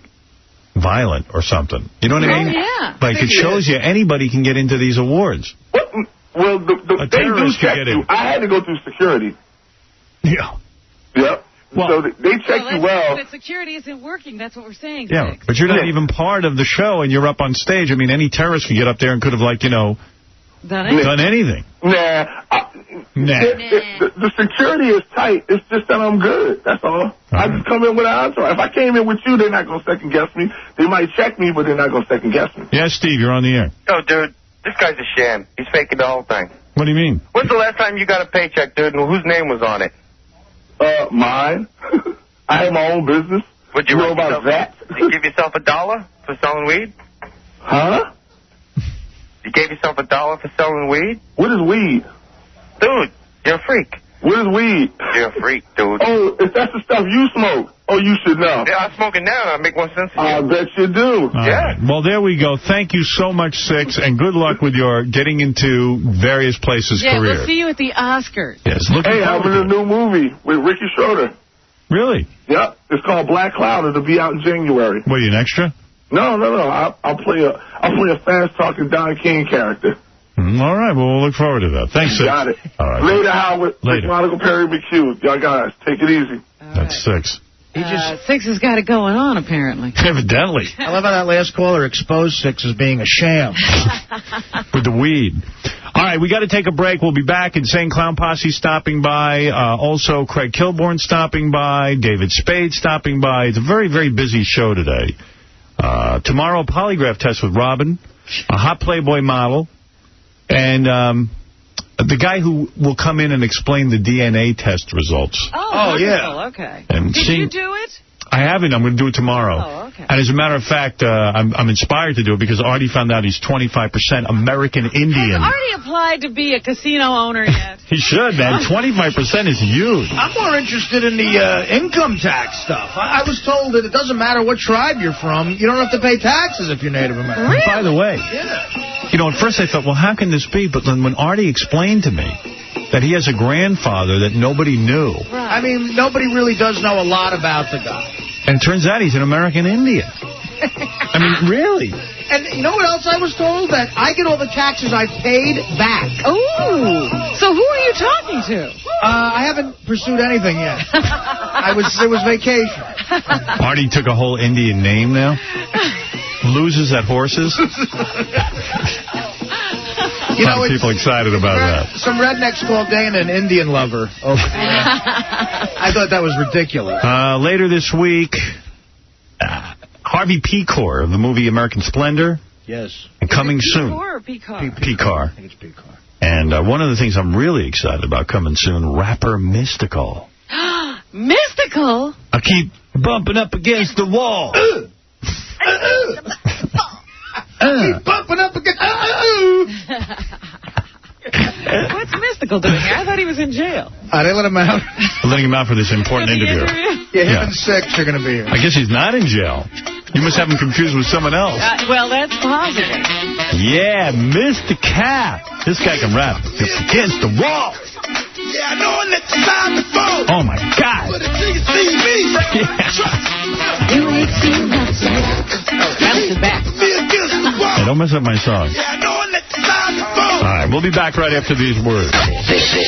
violent or something. You know what I mean? Yeah. Like, it shows you anybody can get into these awards. Well, they do check you. I had to go through security. Yeah. Yep. Well, so they check you well. But security isn't working. That's what we're saying. Yeah, Six. but you're not even part of the show, and you're up on stage. I mean, any terrorist could get up there and could have, like, you know, done anything. Nah. The security is tight. It's just that I'm good. That's all. I just come in with an entourage. If I came in with you, they're not going to second-guess me. They might check me, but they're not going to second-guess me. Yeah, Steve, you're on the air. Yo, dude, this guy's a sham. He's faking the whole thing. What do you mean? When's the last time you got a paycheck, dude, and whose name was on it? Mine. I have my own business. Would you know about that? You give yourself $1 for selling weed? Huh? You gave yourself $1 for selling weed? What is weed? Dude, you're a freak. What is weed? You're a freak, dude. Oh, if that's the stuff you smoke, you should know. Yeah, I smoke it now, and I make more sense to you. I bet you do. All right. Well, there we go. Thank you so much, Six, and good luck with your getting into various places career. We'll see you at the Oscars. Yes, hey, I'm in a new movie with Ricky Schroeder. Really? Yep. It's called Black Cloud. It'll be out in January. What, are you an extra? No. I'll play a fast-talking Don King character. All right. Well, we'll look forward to that. Thanks, Six. Got it. All right. Later, Howard. Later. Monica Perry McHugh. Y'all guys, take it easy. That's Six. Six has got it going on, apparently. Evidently. I love how that last caller exposed Six as being a sham. With the weed. All right, we got to take a break. We'll be back. Insane Clown Posse stopping by. Also, Craig Kilborn stopping by. David Spade stopping by. It's a very, very busy show today. Tomorrow, a polygraph test with Robin, a hot Playboy model, and the guy who will come in and explain the DNA test results. Oh yeah. Okay. And Did you do it? I haven't. I'm going to do it tomorrow. Oh, okay. And as a matter of fact, I'm inspired to do it because Artie found out he's 25% American Indian. Has Artie applied to be a casino owner yet? He should, man. 25% is huge. I'm more interested in the income tax stuff. I was told that it doesn't matter what tribe you're from. You don't have to pay taxes if you're Native American. Really? By the way, you know, at first I thought, well, how can this be? But then when Artie explained to me that he has a grandfather that nobody knew. Right. I mean, nobody really does know a lot about the guy. And it turns out he's an American Indian. I mean, really? And you know what else I was told? That I get all the taxes I've paid back. Ooh. So who are you talking to? I haven't pursued anything yet. It was vacation. Artie took a whole Indian name now? Loses at horses? You know, people excited about that. Some rednecks called Dana an Indian lover. I thought that was ridiculous. Later this week, Harvey Pecor of the movie American Splendor. Yes. And coming soon. Pecor or Pecor? Pecor. I think it's Pecor. And one of the things I'm really excited about coming soon, rapper Mystical. Mystical? I keep bumping up against the wall. Keep bumping up against... What's Mystical doing here? I thought he was in jail. They let him out. Letting him out for this important interview. Yeah, him and Six are going to be here. I guess he's not in jail. You must have him confused with someone else. Well, that's possible. Yeah, Mr. Cap. This guy can rap. It's against the wall. Yeah, I know it's time to fall. Oh, my God. But until you see me, You ain't seen nothing. Bounce it back. Hey, don't mess up my song. Yeah, I know it's time to fall. All right. right, we'll be back right after these words.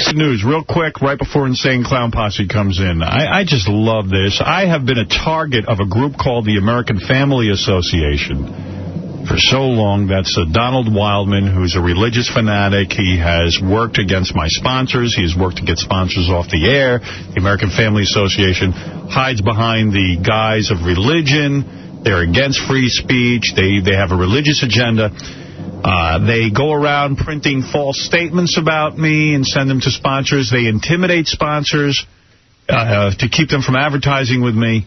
Good news, real quick, right before Insane Clown Posse comes in. I just love this. I have been a target of a group called the American Family Association for so long. That's Donald Wildman, who's a religious fanatic. He has worked against my sponsors. He has worked to get sponsors off the air. The American Family Association hides behind the guise of religion. They're against free speech. They have a religious agenda. They go around printing false statements about me and send them to sponsors. They intimidate sponsors to keep them from advertising with me.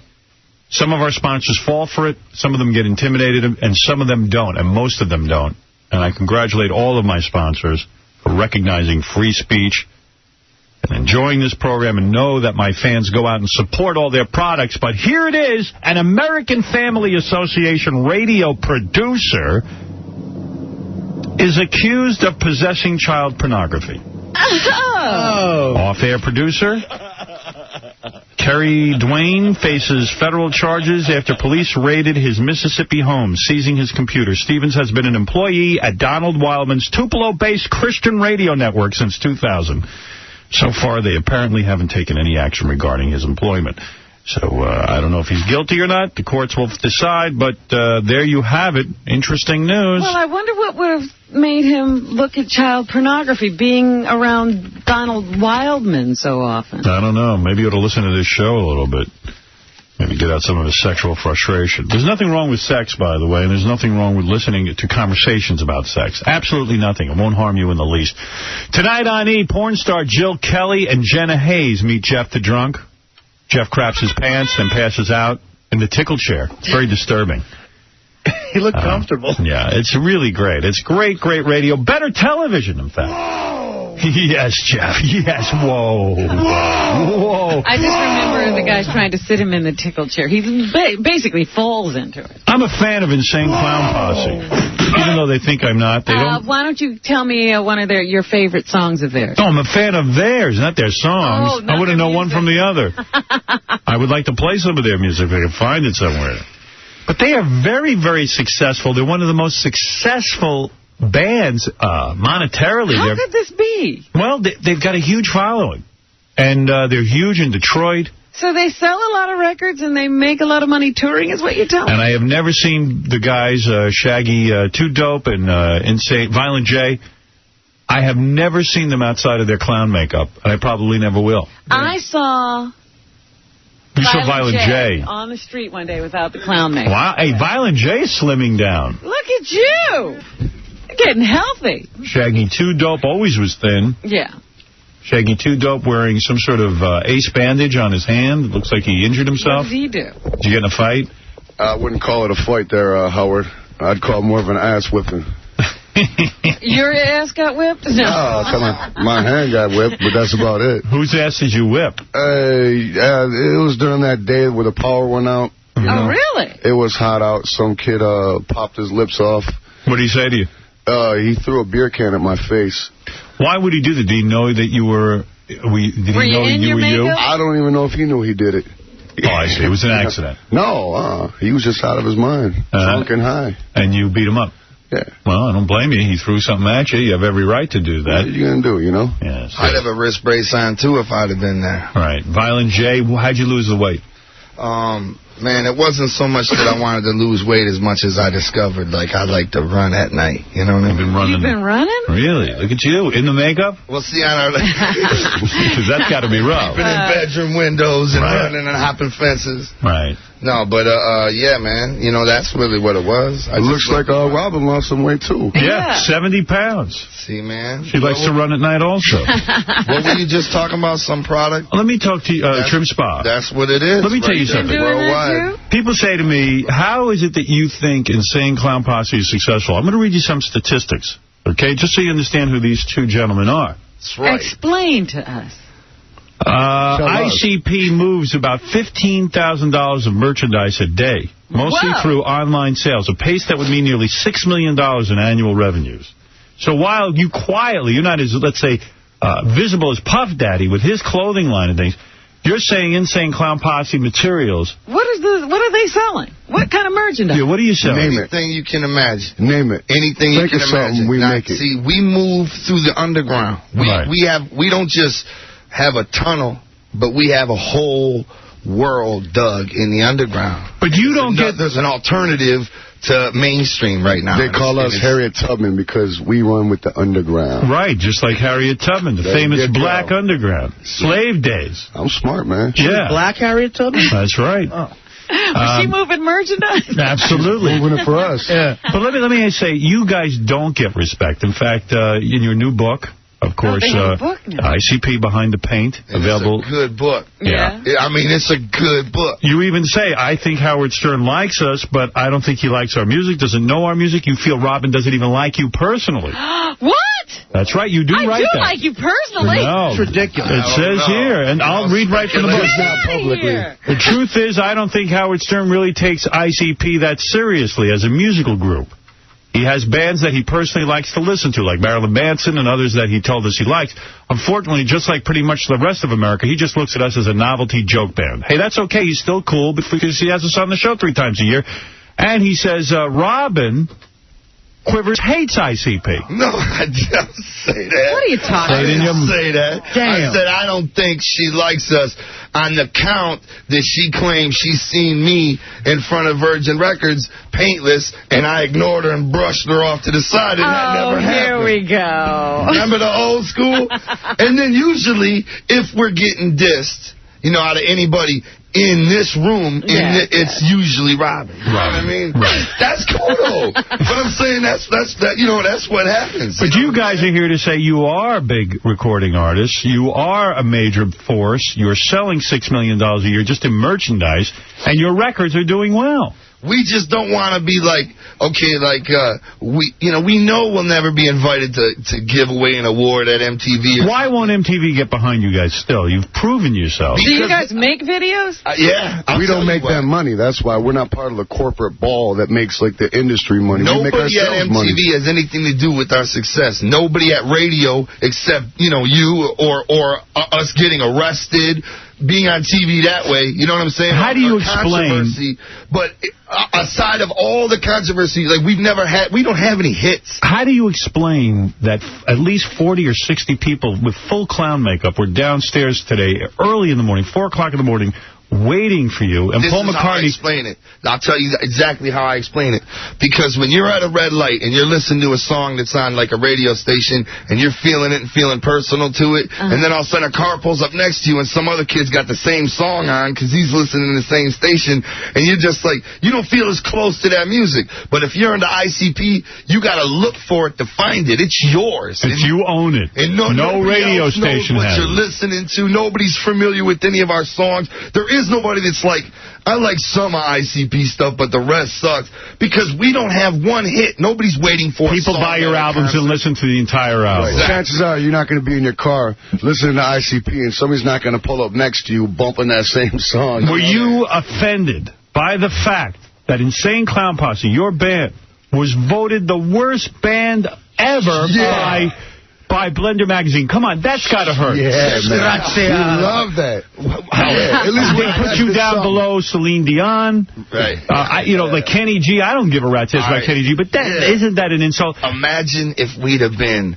Some of our sponsors fall for it. Some of them get intimidated, and some of them don't, and most of them don't. And I congratulate all of my sponsors for recognizing free speech and enjoying this program, and know that my fans go out and support all their products. But here it is, an American Family Association radio producer is accused of possessing child pornography. Oh. Off-air producer Kerry Dwayne faces federal charges after police raided his Mississippi home, seizing his computer. Stevens has been an employee at Donald Wildman's Tupelo-based Christian radio network since 2000. So far, they apparently haven't taken any action regarding his employment. So I don't know if he's guilty or not. The courts will decide, but there you have it. Interesting news. Well, I wonder what would have made him look at child pornography, being around Donald Wildman so often. I don't know. Maybe he ought to listen to this show a little bit. Maybe get out some of his sexual frustration. There's nothing wrong with sex, by the way, and there's nothing wrong with listening to conversations about sex. Absolutely nothing. It won't harm you in the least. Tonight on E!, porn star Jill Kelly and Jenna Hayes meet Jeff the Drunk. Jeff craps his pants and passes out in the tickle chair. It's very disturbing. He looked comfortable. Yeah, it's really great. It's great, great radio. Better television, in fact. Whoa. Yes, Jeff. Yes. Whoa. Whoa. I just remember the guys trying to sit him in the tickle chair. He basically falls into it. I'm a fan of Insane Clown Posse. Even though they think I'm not, they don't. Why don't you tell me one of your favorite songs of theirs? No, I'm a fan of theirs, not their songs. I wouldn't know one from the other. I would like to play some of their music if I could find it somewhere. But they are very, very successful. They're one of the most successful bands monetarily. How could this be? Well, they've got a huge following. And they're huge in Detroit. So they sell a lot of records and they make a lot of money touring, is what you're telling me? And I have never seen the guys, Shaggy 2 Dope and Violent J. I have never seen them outside of their clown makeup, and I probably never will. I saw... You saw Violent J on the street one day without the clown makeup. Wow, hey, Violent J is slimming down. Look at you. You're getting healthy. Shaggy 2 Dope always was thin. Yeah. Shaggy 2 Dope wearing some sort of ace bandage on his hand. It looks like he injured himself. What did he do? Did you get in a fight? I wouldn't call it a fight there, Howard. I'd call it more of an ass whipping. Your ass got whipped? No. My hand got whipped, but that's about it. Whose ass did you whip? It was during that day where the power went out. Oh, really? It was hot out. Some kid popped his lips off. What did he say to you? He threw a beer can at my face. Why would he do that? Did he know that you were... Did he know you were you? I don't even know if he knew he did it. Oh, I see. It was an accident. No, he was just out of his mind. Drunk and high. And you beat him up? Yeah. Well, I don't blame you. He threw something at you. You have every right to do that. What are you going to do, you know? Yeah, so. I'd have a wrist brace on, too, if I'd have been there. Right. Violent J, how'd you lose the weight? Man, it wasn't so much that I wanted to lose weight as much as I discovered, like, I like to run at night. You know what I mean? You've been running? Really? Look at you. In the makeup? Well, see, I don't know. Because that's got to be rough. Sleeping in bedroom windows and running and hopping fences. Right. No, but, yeah, man, you know, that's really what it was. It looks like Robin lost some weight, too. Yeah, 70 pounds. See, man. She likes to run at night also. What were you just talking about, some product? Let me talk to you, Trim Spa. That's what it is. Let me tell you something. Worldwide. People say to me, how is it that you think Insane Clown Posse is successful? I'm going to read you some statistics, okay, just so you understand who these two gentlemen are. That's right. Explain to us. ICP moves about $15,000 of merchandise a day, mostly through online sales, a pace that would mean nearly $6 million in annual revenues. So while you quietly, you're not as, let's say, visible as Puff Daddy with his clothing line and things, You're saying Insane Clown Posse materials. What are they selling? What kind of merchandise? Yeah, what are you selling? Name anything you can imagine. Name it. Anything you can imagine. We make it. See, we move through the underground. We don't just have a tunnel, but we have a whole world dug in the underground. But you don't get... There's an alternative to mainstream right now. They call us Harriet Tubman because we run with the underground. Right, just like Harriet Tubman, the famous black underground. Slave days. I'm smart, man. Yeah. Black Harriet Tubman? That's right. Was she moving merchandise? Absolutely. Moving it for us. Yeah. But let me say, you guys don't get respect. In fact, in your new book, of course, ICP Behind the Paint, available. It's a good book. Yeah. I mean, it's a good book. You even say, I think Howard Stern likes us, but I don't think he likes our music, doesn't know our music. You feel Robin doesn't even like you personally. What? That's right, you do write that. I do like you personally. No. It's ridiculous. It says here, and I'll read right from the book. The truth is, I don't think Howard Stern really takes ICP that seriously as a musical group. He has bands that he personally likes to listen to, like Marilyn Manson and others that he told us he likes. Unfortunately, just like pretty much the rest of America, he just looks at us as a novelty joke band. Hey, that's okay. He's still cool because he has us on the show 3 times a year. And he says, Robin Quivers hates ICP. No, I didn't say that. What are you talking about? I didn't say that. Damn. I said I don't think she likes us on the count that she claims she's seen me in front of Virgin Records paintless, and I ignored her and brushed her off to the side, and that never happened. Here we go. Remember the old school? And then usually, if we're getting dissed, out of anybody in this room, it's usually Robin. You know what I mean? Right. That's cool, though. But I'm saying that's what happens. But you guys are here to say you are big recording artists. You are a major force. You're selling $6 million a year just in merchandise, and your records are doing well. We just don't want to be like, we know we'll never be invited to give away an award at MTV. Why won't MTV get behind you guys still? You've proven yourself. Do you guys make videos? Yeah. We don't make that money. That's why we're not part of the corporate ball that makes like the industry money. Nobody at MTV has anything to do with our success. Nobody at radio except, you or us getting arrested, being on TV that way, you know what I'm saying? How do you explain? But aside of all the controversy, we don't have any hits. How do you explain that at least 40 or 60 people with full clown makeup were downstairs today, early in the morning, 4 o'clock in the morning, waiting for you, and Paul McCartney... This is how I explain it. I'll tell you exactly how I explain it. Because when you're at a red light and you're listening to a song that's on like a radio station and you're feeling it and feeling personal to it, and then all of a sudden a car pulls up next to you and some other kid's got the same song on because he's listening to the same station, and you're just like, you don't feel as close to that music. But if you're into ICP, you got to look for it to find it. It's yours. You own it. And no radio station knows what has you're listening to. Nobody's familiar with any of our songs. There is nobody that's like, I like some of ICP stuff, but the rest sucks. Because we don't have one hit. Nobody's waiting for people buy your albums and listen to the entire album. Right. Chances are you're not going to be in your car listening to ICP and somebody's not going to pull up next to you bumping that same song. Were you offended by the fact that Insane Clown Posse, your band, was voted the worst band ever by Blender Magazine? Come on, that's got to hurt. Yeah, man. We love that. At least they put you down below Celine Dion. Right. Like Kenny G. I don't give a rat's ass about Kenny G, but isn't that an insult? Imagine if we'd have been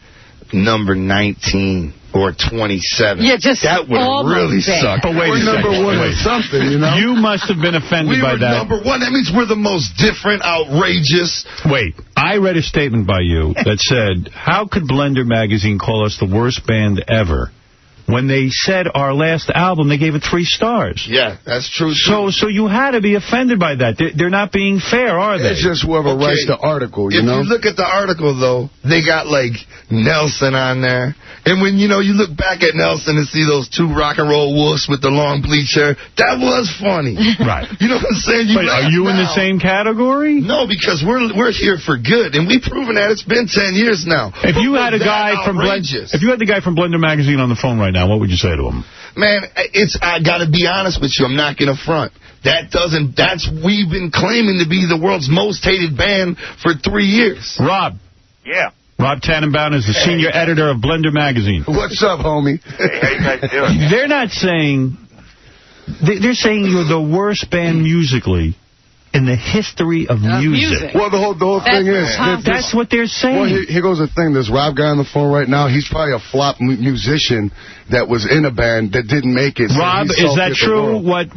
number 19 or 27. Yeah, just that would have really sucked. But wait we're a second. number 1 or something, You must have been offended by that. We were number 1. That means we're the most different, outrageous. Wait, I read a statement by you that said, how could Blender Magazine call us the worst band ever? When they said our last album, they gave it 3 stars. Yeah, that's true. So you had to be offended by that. They're not being fair, are they? It's just whoever writes the article, If you look at the article, though, they got, Nelson on there. And when, you look back at Nelson and see those 2 rock and roll wolves with the long bleach hair, that was funny. Right. You know what I'm saying? But are you in the same category? No, because we're here for good, and we've proven that. It's been 10 years now. If you had the guy from Blender Magazine on the phone right now, what would you say to him? Man, I got to be honest with you. I'm not going to front. We've been claiming to be the world's most hated band for 3 years. Rob. Yeah. Rob Tannenbaum is the senior editor of Blender Magazine. What's up, homie? Hey, how you guys doing? They're not saying They're saying you're the worst band musically in the history of music. Well, the whole thing is... That's what they're saying. Well, here goes the thing. This Rob guy on the phone right now, he's probably a flop musician that was in a band that didn't make it. Rob, so is that true, what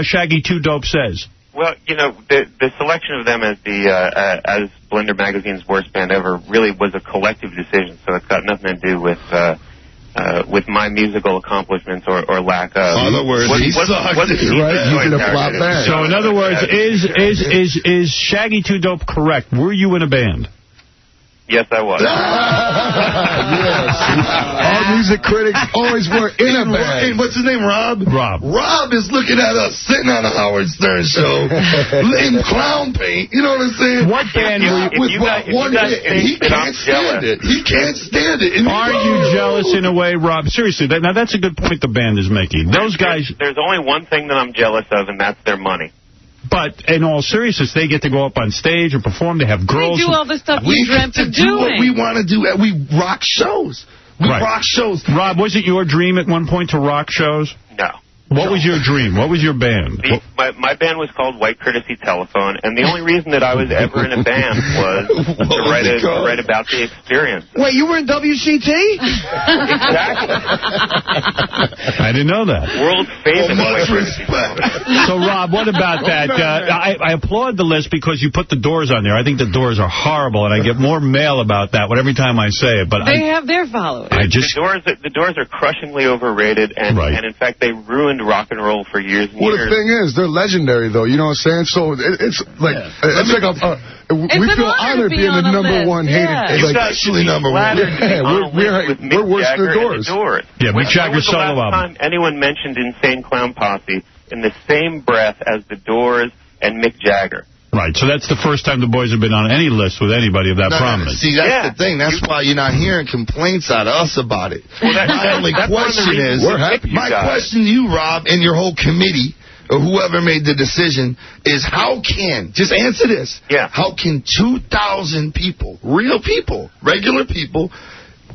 Shaggy 2 Dope says? Well, the selection of them as as Blender Magazine's worst band ever really was a collective decision, so it's got nothing to do with my musical accomplishments or lack of. In other words, he sucked. Right? You did a flop band. So in other words, is Shaggy 2 Dope correct? Were you in a band? Yes, I was. Yes. All music critics always were in a band. And what's his name, Rob? Rob is looking at us sitting on a Howard Stern show in clown paint. You know what I'm saying? What band were you? With one hit, and he can't stand it. He can't stand it. Are you jealous in a way, Rob? Seriously, now that's a good point the band is making. Those guys... There's only one thing that I'm jealous of, and that's their money. But in all seriousness, they get to go up on stage and perform. They have girls. They do all the stuff you dreamt of doing. What we want to do. We rock shows. We rock shows. Rob, was it your dream at one point to rock shows? No. What was your dream? What was your band? My band was called White Courtesy Telephone, and the only reason that I was ever in a band was to write about the experience. Wait, you were in WCT? Exactly. I didn't know that. World famous. Much respect. So, Rob, what about that? I applaud the list because you put the Doors on there. I think the Doors are horrible, and I get more mail about that every time I say it. But they have their followers. The Doors are crushingly overrated, and in fact, they ruined rock and roll for years and years. Well, the thing is, they're legendary, though. You know what I'm saying? So it's like we feel honored being the number one hated, especially number one. We're worse than the Doors. Yeah, Mick Jagger's solo album. Time anyone mentioned Insane Clown Posse in the same breath as the Doors and Mick Jagger. Right, so that's the first time the boys have been on any list with anybody of that prominence. See, that's the thing. That's why you're not hearing complaints out of us about it. Well, my only question is, my question to you, Rob, and your whole committee, or whoever made the decision, is how can, just answer this, how can 2,000 people, real people, regular people,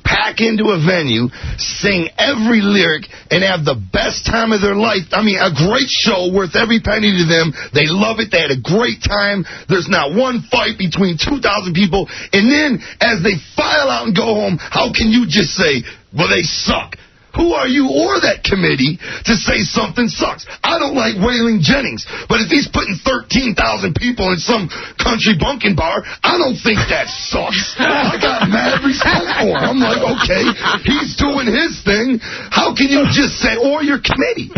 pack into a venue, sing every lyric, and have the best time of their life? I mean, a great show worth every penny to them. They love it. They had a great time. There's not one fight between 2,000 people. And then, as they file out and go home, how can you just say, well, they suck? Who are you or that committee to say something sucks? I don't like Waylon Jennings, but if he's putting 13,000 people in some country bunking bar, I don't think that sucks. I got mad respect for him. I'm like, okay, he's doing his thing. How can you just say, or your committee?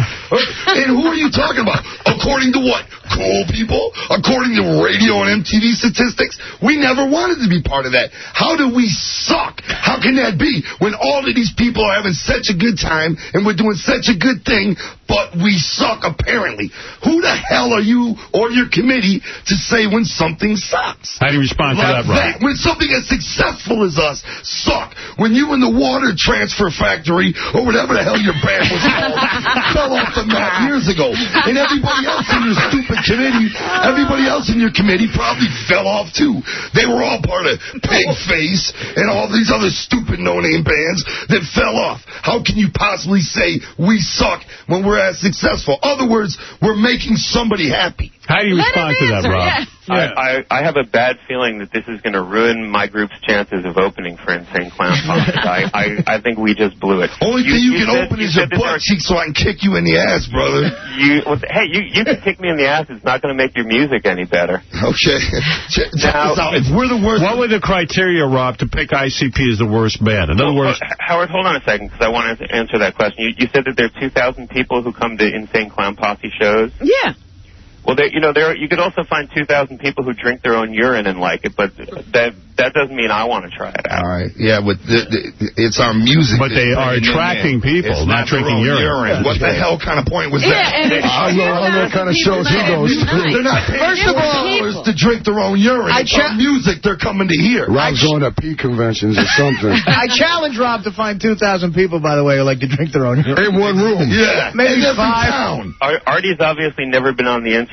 And who are you talking about? According to what? Cool people? According to radio and MTV statistics? We never wanted to be part of that. How do we suck? How can that be when all of these people are having such a good time and we're doing such a good thing, but we suck apparently? Who the hell are you or your committee to say when something sucks? How do you respond to that, Rob? When something as successful as us suck. When you and the Water Transfer Factory, or whatever the hell your band was called, fell off the map years ago. And everybody else in your stupid committee, everybody else in your committee probably fell off too. They were all part of Pigface and all these other stupid no-name bands that fell off. How can you possibly say we suck when we're as successful? In other words, we're making somebody happy. How do you respond to that, Rob? I have a bad feeling that this is going to ruin my group's chances of opening for Insane Clown Posse. I think we just blew it. Only thing you can open is your butt cheek so I can kick you in the ass, brother. Hey, you can kick me in the ass. It's not going to make your music any better. Okay. Check this out. If we're the worst... What were the criteria, Rob, to pick ICP as the worst band? In other words... Howard, hold on a second, because I want to answer that question. You said that there are 2,000 people who come to Insane Clown Posse shows? Yeah. Well, you could also find 2,000 people who drink their own urine and like it, but that doesn't mean I want to try it out. All right. Yeah, but it's our music. But they are attracting people, not drinking urine. What the hell kind of point was that? I don't know what kind of shows he goes to. They're not paying $4 to drink their own urine. It's our music they're coming to hear. Rob's going to pee conventions or something. I challenge Rob to find 2,000 people, by the way, who like to drink their own urine. In one room. Yeah. Maybe 5. Artie's obviously never been on the internet.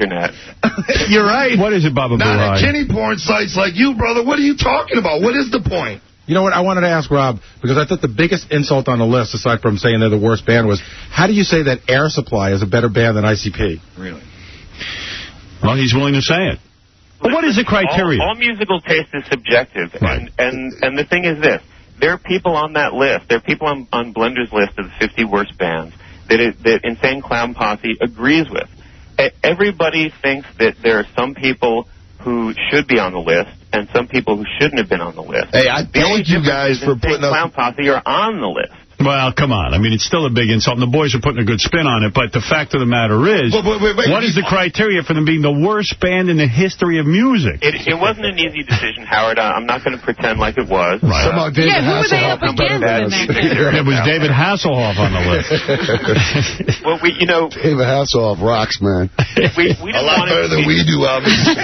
You're right. What is it, Baba Not Boohai? at Kenny porn sites like you, brother. What are you talking about? What is the point? You know what? I wanted to ask Rob, because I thought the biggest insult on the list, aside from saying they're the worst band, was how do you say that Air Supply is a better band than ICP? Really? Well, he's willing to say it. But what is the criteria? All musical taste is subjective, and the thing is this: there are people on that list. There are people on Blender's list of the 50 worst bands that Insane Clown Posse agrees with. Everybody thinks that there are some people who should be on the list and some people who shouldn't have been on the list. Hey, I thank you guys for putting us... Clown Posse are on the list. Well, come on. I mean, it's still a big insult, and the boys are putting a good spin on it, but the fact of the matter is, what is the criteria for them being the worst band in the history of music? It wasn't an easy decision, Howard. I'm not going to pretend like it was. Right. Who were they up against? It was David Hasselhoff on the list. Well, David Hasselhoff rocks, man. We a lot better than we do, obviously.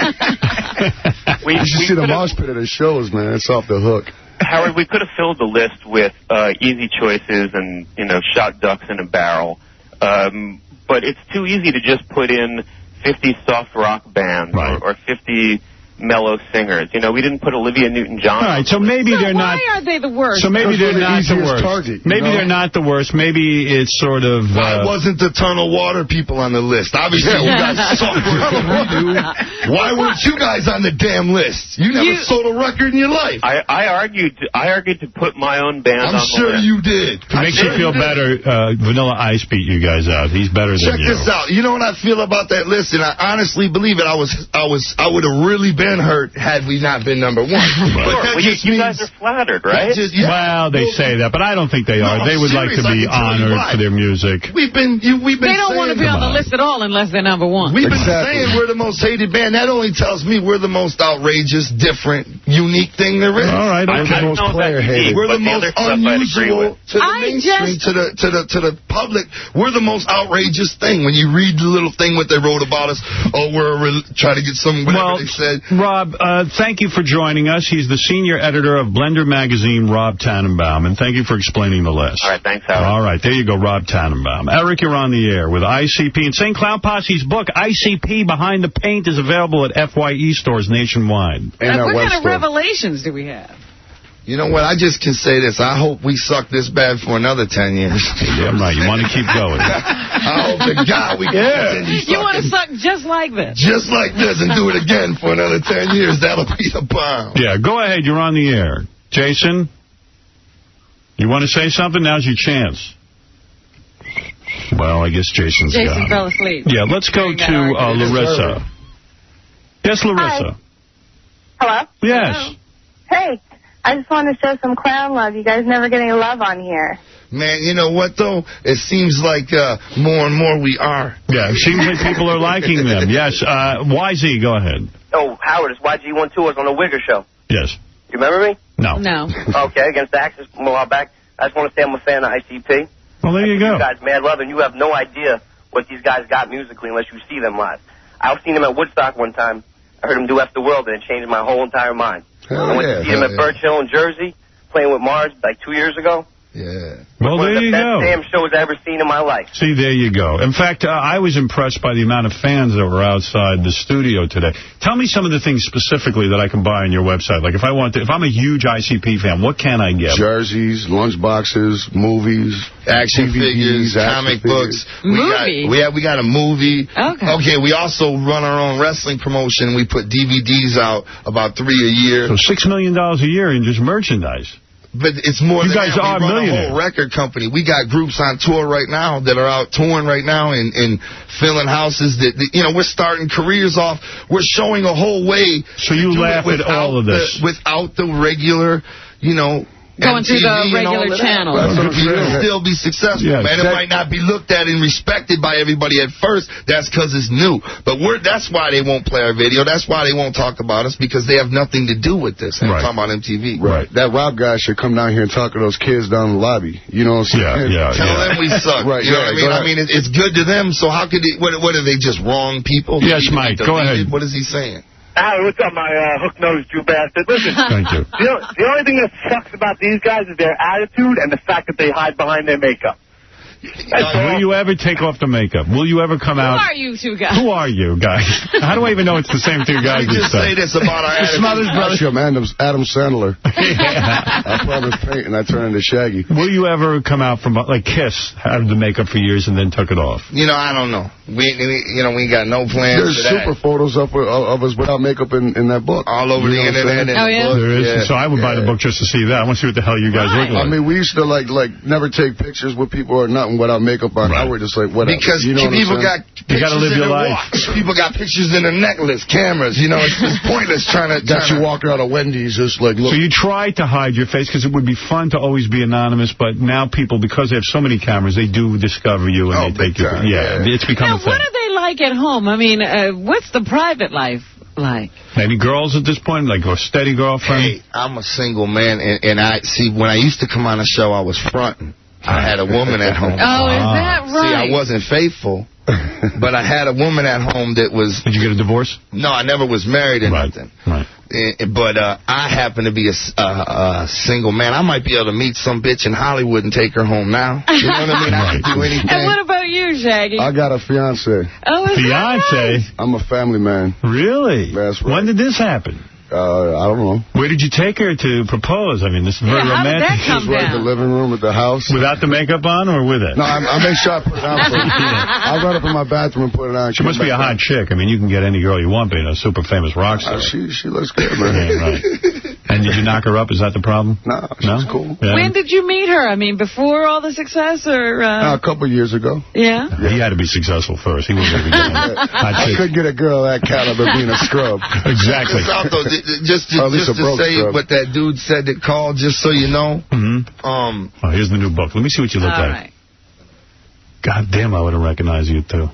You should see the mosh pit at the shows, man. It's off the hook. Howard, we could have filled the list with easy choices and, shot ducks in a barrel. But it's too easy to just put in 50 soft rock bands or 50 mellow singers. We didn't put Olivia Newton-John. All right, so maybe they're not... Why are they the worst? So maybe they're not the worst. Target, maybe they're not the worst. Maybe it's sort of... Why wasn't the Tunnel Water people on the list? Obviously, you guys suck worse than we do. Why weren't you guys on the damn list? You never sold a record in your life. I argued to put my own band on the list. I'm sure you did. It makes you feel better. Vanilla Ice beat you guys out. He's better than you. Check this out. You know what I feel about that list, and I honestly believe it. I would have really been hurt had we not been number one. But you guys are flattered, right? Well, they say that, but I don't think they are. They would like to be honored for their music. We've been They don't want to be on the list at all unless they're number one. We've been saying we're the most hated band. That only tells me we're the most outrageous, different, unique thing there is. All right, okay. the most player hated. We're the most unusual to the mainstream, to the public. We're the most outrageous thing. When you read the little thing what they wrote about us, we're trying to get some whatever they said. Rob, thank you for joining us. He's the senior editor of Blender Magazine, Rob Tannenbaum, and thank you for explaining the list. All right, thanks, Howard. All right, there you go, Rob Tannenbaum. Eric, you're on the air with ICP. And St. Clown Posse's book, ICP Behind the Paint, is available at FYE stores nationwide. What kind of revelations do we have? You know what? I just can say this. I hope we suck this bad for another 10 years. Yeah, right. You want to keep going. I hope to God we can continue You want to suck just like this. Just like this and do it again for another 10 years. That'll be the bomb. Yeah, go ahead. You're on the air. Jason, you want to say something? Now's your chance. Well, I guess Jason fell asleep. Yeah, let's go to Larissa. Yes, Larissa. Hi. Hello? Yes. Hello. Hey. I just want to show some clown love. You guys never get any love on here. Man, you know what, though? It seems like more and more we are. Yeah, it seems like people are liking them. Yes. YZ, go ahead. Oh, Howard, it's YG12. I was on the Wigger show. Yes. You remember me? No. No. Okay, against the Axis a while back. I just want to say I'm a fan of ICP. Well, there you go. You guys mad love, and you have no idea what these guys got musically unless you see them live. I've seen them at Woodstock one time. I heard them do F the World, and it changed my whole entire mind. I went to see him at Birch Hill in Jersey, playing with Mars like 2 years ago. Yeah. Well, there you go. One of the best damn shows I've ever seen in my life. See, there you go. In fact, I was impressed by the amount of fans that were outside the studio today. Tell me some of the things specifically that I can buy on your website. Like, if I'm a huge ICP fan, what can I get? Jerseys, lunchboxes, movies, action figures, comic books. We got a movie. Okay, we also run our own wrestling promotion. We put DVDs out, about 3 a year. So $6 million a year in just merchandise. But it's more than that. You guys are a millionaires. whole record company. We got groups on tour right now that are out touring right now and filling houses. That we're starting careers off. We're showing a whole way. So you laugh at all of this without the regular, going through the regular channel. You'll still be successful, man. It might not be looked at and respected by everybody at first. That's because it's new. But that's why they won't play our video. That's why they won't talk about us, because they have nothing to do with this. They're talking about MTV. Right. That Rob guy should come down here and talk to those kids down in the lobby. You know what I'm saying? Tell them we suck. Right. You know what I mean? It's good to them, so how could what are they, just wrong people? Yes, Mike, go ahead. What is he saying? Howard, what's up, my hook-nosed Jew bastard? Listen, thank you. The only thing that sucks about these guys is their attitude and the fact that they hide behind their makeup. Will you ever take off the makeup? Will you ever come out? Who are you two guys? Who are you guys? How do I even know it's the same two guys? Let me just say this about our Smothers Brothers. I'm Adam Sandler. I promised paint and I turned into Shaggy. Will you ever come out from, like Kiss, had the makeup for years and then took it off? You know, I don't know. We ain't got no plans. There's super photos of us without makeup in that book. All over the internet. Oh, yeah? There is. Yeah. So I would buy the book just to see that. I want to see what the hell you guys look like. I mean, we used to like never take pictures with people or nothing without makeup on. Right. I would just like whatever. Because you know people got you got to live your life. Watch. People got pictures in their necklace, cameras. You know, it's just pointless trying to. Got you walking out of Wendy's just like look. So you try to hide your face because it would be fun to always be anonymous, but now people, because they have so many cameras, they do discover you and they take you. Yeah, it's become a thing. What are they like at home? I mean, what's the private life like? Any girls at this point, like a steady girlfriend? Hey, I'm a single man, and I see when I used to come on the show, I was fronting. I had a woman at home. Oh, is that right? See, I wasn't faithful, but I had a woman at home that was... Did you get a divorce? No, I never was married or nothing. Right. But I happen to be a single man. I might be able to meet some bitch in Hollywood and take her home now. You know what I mean? I can do anything. And what about you, Shaggy? I got a fiance. Oh, is that right? I'm a family man. Really? That's right. When did this happen? I don't know. Where did you take her to propose? I mean, this is very romantic. How did that come Just right in the living room at the house. Without the makeup on or with it? No, I make sure I put it on first. I run up in my bathroom and put it on. She must be a hot chick. I mean, you can get any girl you want being a super famous rock star. She looks good, man. Yeah, right. And did you knock her up? Is that the problem? No, she's cool. Yeah. When did you meet her? I mean, before all the success or... a couple years ago. Yeah? He had to be successful first. He wasn't going to be I could get a girl that caliber being a scrub. Exactly. Just to say what that dude said that called, just so you know. Here's the new book. Let me see what you look like. Right. God damn, I would have recognized you, too.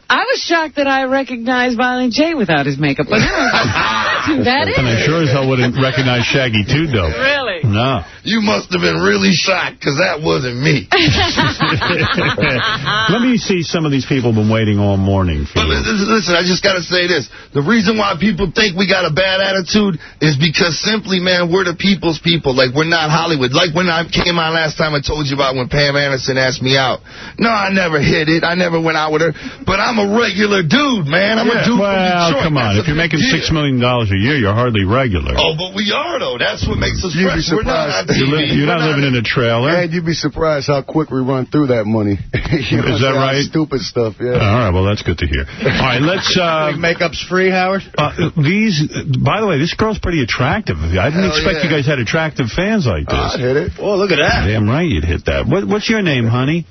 I was shocked that I recognized Violent J without his makeup. But that is. And I sure as hell wouldn't recognize Shaggy, too, though. Really? No. You must have been really shocked, because that wasn't me. Let me see some of these people been waiting all morning for you. Listen, I just got to say this. The reason why people think we got a bad attitude is because simply, man, we're the people's people. Like, we're not Hollywood. Like when I came on last time, I told you about when Pam Anderson asked me out. No, I never hit it. I never went out with her. But I'm a regular dude, man. I'm a dude from Detroit. Come on. If you're making $6 million a year, you're hardly regular. Oh, but we are, though. That's what makes us fresh. We're not on TV. You're not living in a trailer. And you'd be surprised how quick we run through that money. Is that right? Stupid stuff, yeah. All right, well, that's good to hear. All right, let's... Makeup's free, Howard? By the way, this girl's pretty attractive. I didn't expect you guys had attractive fans like this. I'd hit it. Oh, look at that. Damn right you'd hit that. What's your name, honey?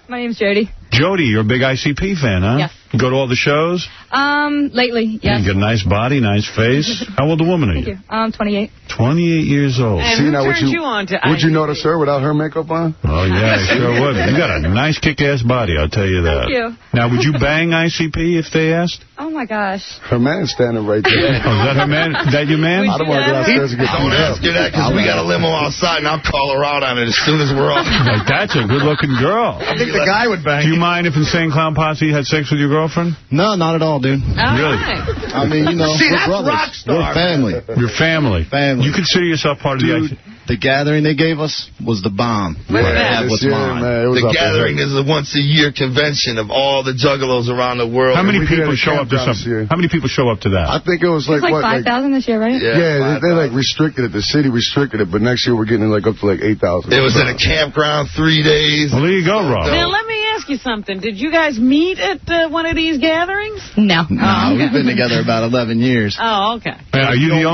My name's Jody. Jody, you're a big ICP fan, huh? Yes. You go to all the shows? Lately, yes. You got a nice body, nice face. How old a woman are you? Thank you. I'm 28. 28 years old. And who turned you on to Would you notice her without her makeup on? Oh, yeah, I sure would. You got a nice kick-ass body, I'll tell you that. Thank you. Now, would you bang ICP if they asked? Oh, my gosh. Her man's standing right there. Oh, is that her man? Is that your man? I don't want to go downstairs and get Don't ask her that, because we got a limo outside, and I'll call her out on it as soon as we're off. Like, that's a good-looking girl. I think the guy would bang. Do you mind if Insane Clown Posse had sex with your girlfriend? No, not at all, dude. Really? Right. I mean, you know, See, we're that's brothers. rock star. We're family. Your family. Family. You consider yourself part of Dude, the gathering they gave us was the bomb. What that was mine. The gathering is a once-a-year convention of all the juggalos around the world. How many people show up to something? How many people show up to that? I think it was like, It's like 5,000 this year, right? Yeah, they like restricted it. The city restricted it, but next year we're getting like up to like 8,000. It was in a campground 3 days. Well, there you go, Rob. Now, let me ask you something. Did you guys meet at one of these gatherings? No. No, we've been together about 11 years. Oh, okay. Are you the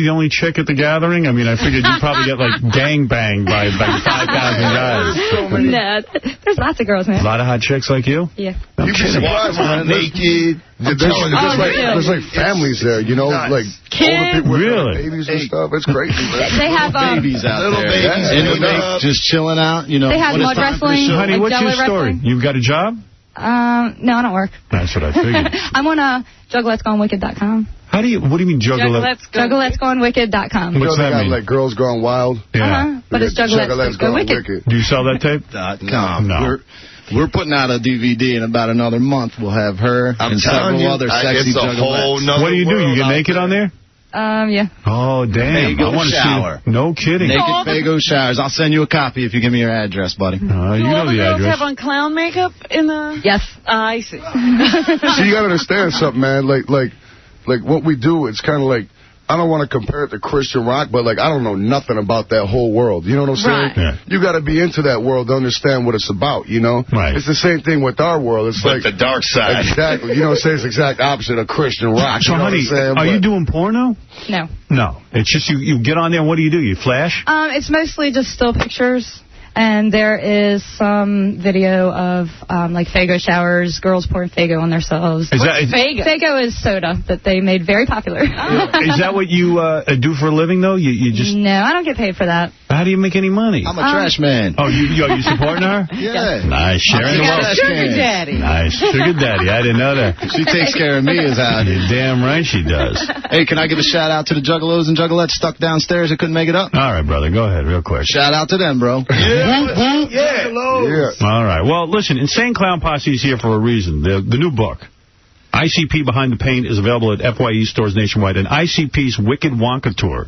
only chick at the gathering? I mean, I figured you'd probably get like gang banged by 5,000 guys. No, there's lots of girls, man. A lot of hot chicks like you? Yeah. You can walk around naked. There's like families there, you know, like older people with babies and stuff. It's crazy, man. They have babies out little there. babies Just chilling out, you know. They have mud wrestling. Honey, like what's your story? wrestling. You've got a job? No, I don't work. That's what I figured. I'm on juggletsgonewicked.com. What do you mean juggletsgonewicked.com. What's that mean? Like Girls Gone Wild. Yeah. But it's Juggalettes Go Wicked. Do you sell that tape? .com. No. We're putting out a DVD in about another month. We'll have her and several other sexy juggalos. What do? You get naked on there? Yeah. Oh, damn. Fago I want to shower. see. No kidding. Naked Fago showers. I'll send you a copy if you give me your address, buddy. You Do know all the the girls address. have on clown makeup in the... Yes. I see. See, you got to understand something, man. Like what we do, it's kind of like, I don't want to compare it to Christian rock, but, like, I don't know nothing about that whole world. You know what I'm saying? Right. Yeah. You got to be into that world to understand what it's about, you know? Right. It's the same thing with our world. It's But like the dark side. Exactly. You know what I'm saying? It's the exact opposite of Christian rock. So, you know honey, what I'm saying? are you But- doing porno? No. No. It's just you get on there and what do? You flash? It's mostly just still pictures. And there is some video of, like, Fago showers, girls pouring Fago on themselves. Is that- is- Fago? Fago is soda that they made very popular. Is that what you do for a living, though? You just... No, I don't get paid for that. How do you make any money? I'm a trash man. Oh, you supporting her? Yeah. Nice. Sharing the wealth. Sugar daddy. Nice. Sugar daddy. I didn't know that. She takes care of me, is how. You're damn right she does. Hey, can I give a shout out to the juggalos and juggalettes stuck downstairs that couldn't make it up? All right, brother. Go ahead real quick. Shout out to them, bro. Yeah. All right. Well, listen, Insane Clown Posse is here for a reason. The new book, ICP Behind the Pain, is available at FYE stores nationwide. And ICP's Wicked Wonka Tour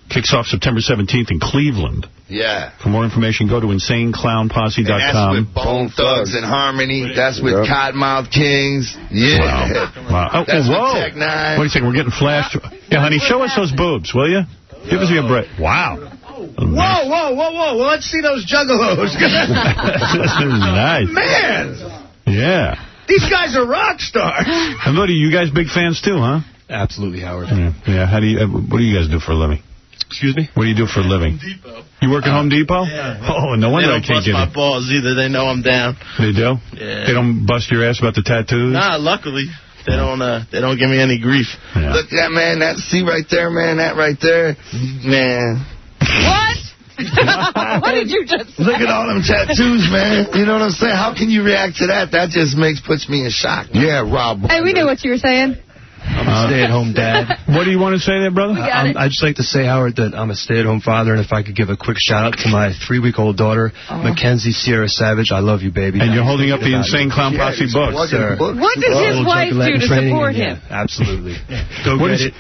kicks off September 17th in Cleveland. Yeah. For more information, go to insaneclownposse.com. And that's with Bone Thugs and Harmony. That's with Cottonmouth Kings. Yeah. Wow. Oh, That's with whoa. Tech Nine. Wait a second. We're getting flashed. Yeah, honey, show us those boobs, will you? Give us a break. Wow. Whoa. Well, let's see those juggalos. Nice. Man. Yeah. These guys are rock stars. And buddy, you guys big fans too, huh? Absolutely, Howard. Yeah. How do you? What do you guys do for a living? Excuse me? What do you do for a living? Home Depot. You work at Home Depot? Yeah. Oh, no wonder I can't get They don't bust my it. balls either. They know I'm down. They do? Yeah. They don't bust your ass about the tattoos? Nah, luckily. They don't give me any grief. Yeah. Look at that, man. That see right there, man. That right there. Man. What? What did you just say? Look at all them tattoos, man. You know what I'm saying? How can you react to that? That just puts me in shock. Yeah, Rob. Hey, we knew what you were saying. I'm a stay-at-home dad. What do you want to say there, brother? I'd just like to say, Howard, that I'm a stay-at-home father, and if I could give a quick shout-out to my 3-week-old daughter, Mackenzie Sierra Savage. I love you, baby. And you're holding up the Insane Clown Posse book. Sir. What does his wife do to support him? Absolutely. Go What get is- it.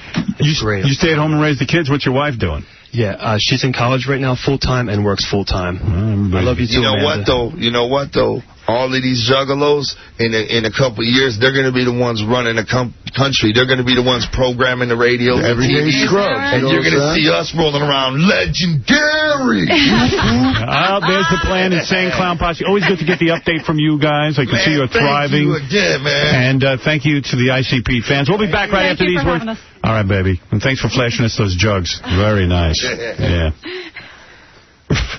It's great. You stay at home and raise the kids. What's your wife doing? Yeah, she's in college right now, full-time, and works full-time. I love you, too, You know Amanda. what, though? All of these juggalos, in a couple of years, they're going to be the ones running the country. They're going to be the ones programming the radio, the Everyday TV, scrubs. and you're going to see us rolling around legendary. There's the plan. Insane Clown Posse. Always good to get the update from you guys. I can see you're thriving. Thank you again, man. And thank you to the ICP fans. We'll be back right after these words. All right, baby. And thanks for flashing us those jugs. Very nice. Yeah.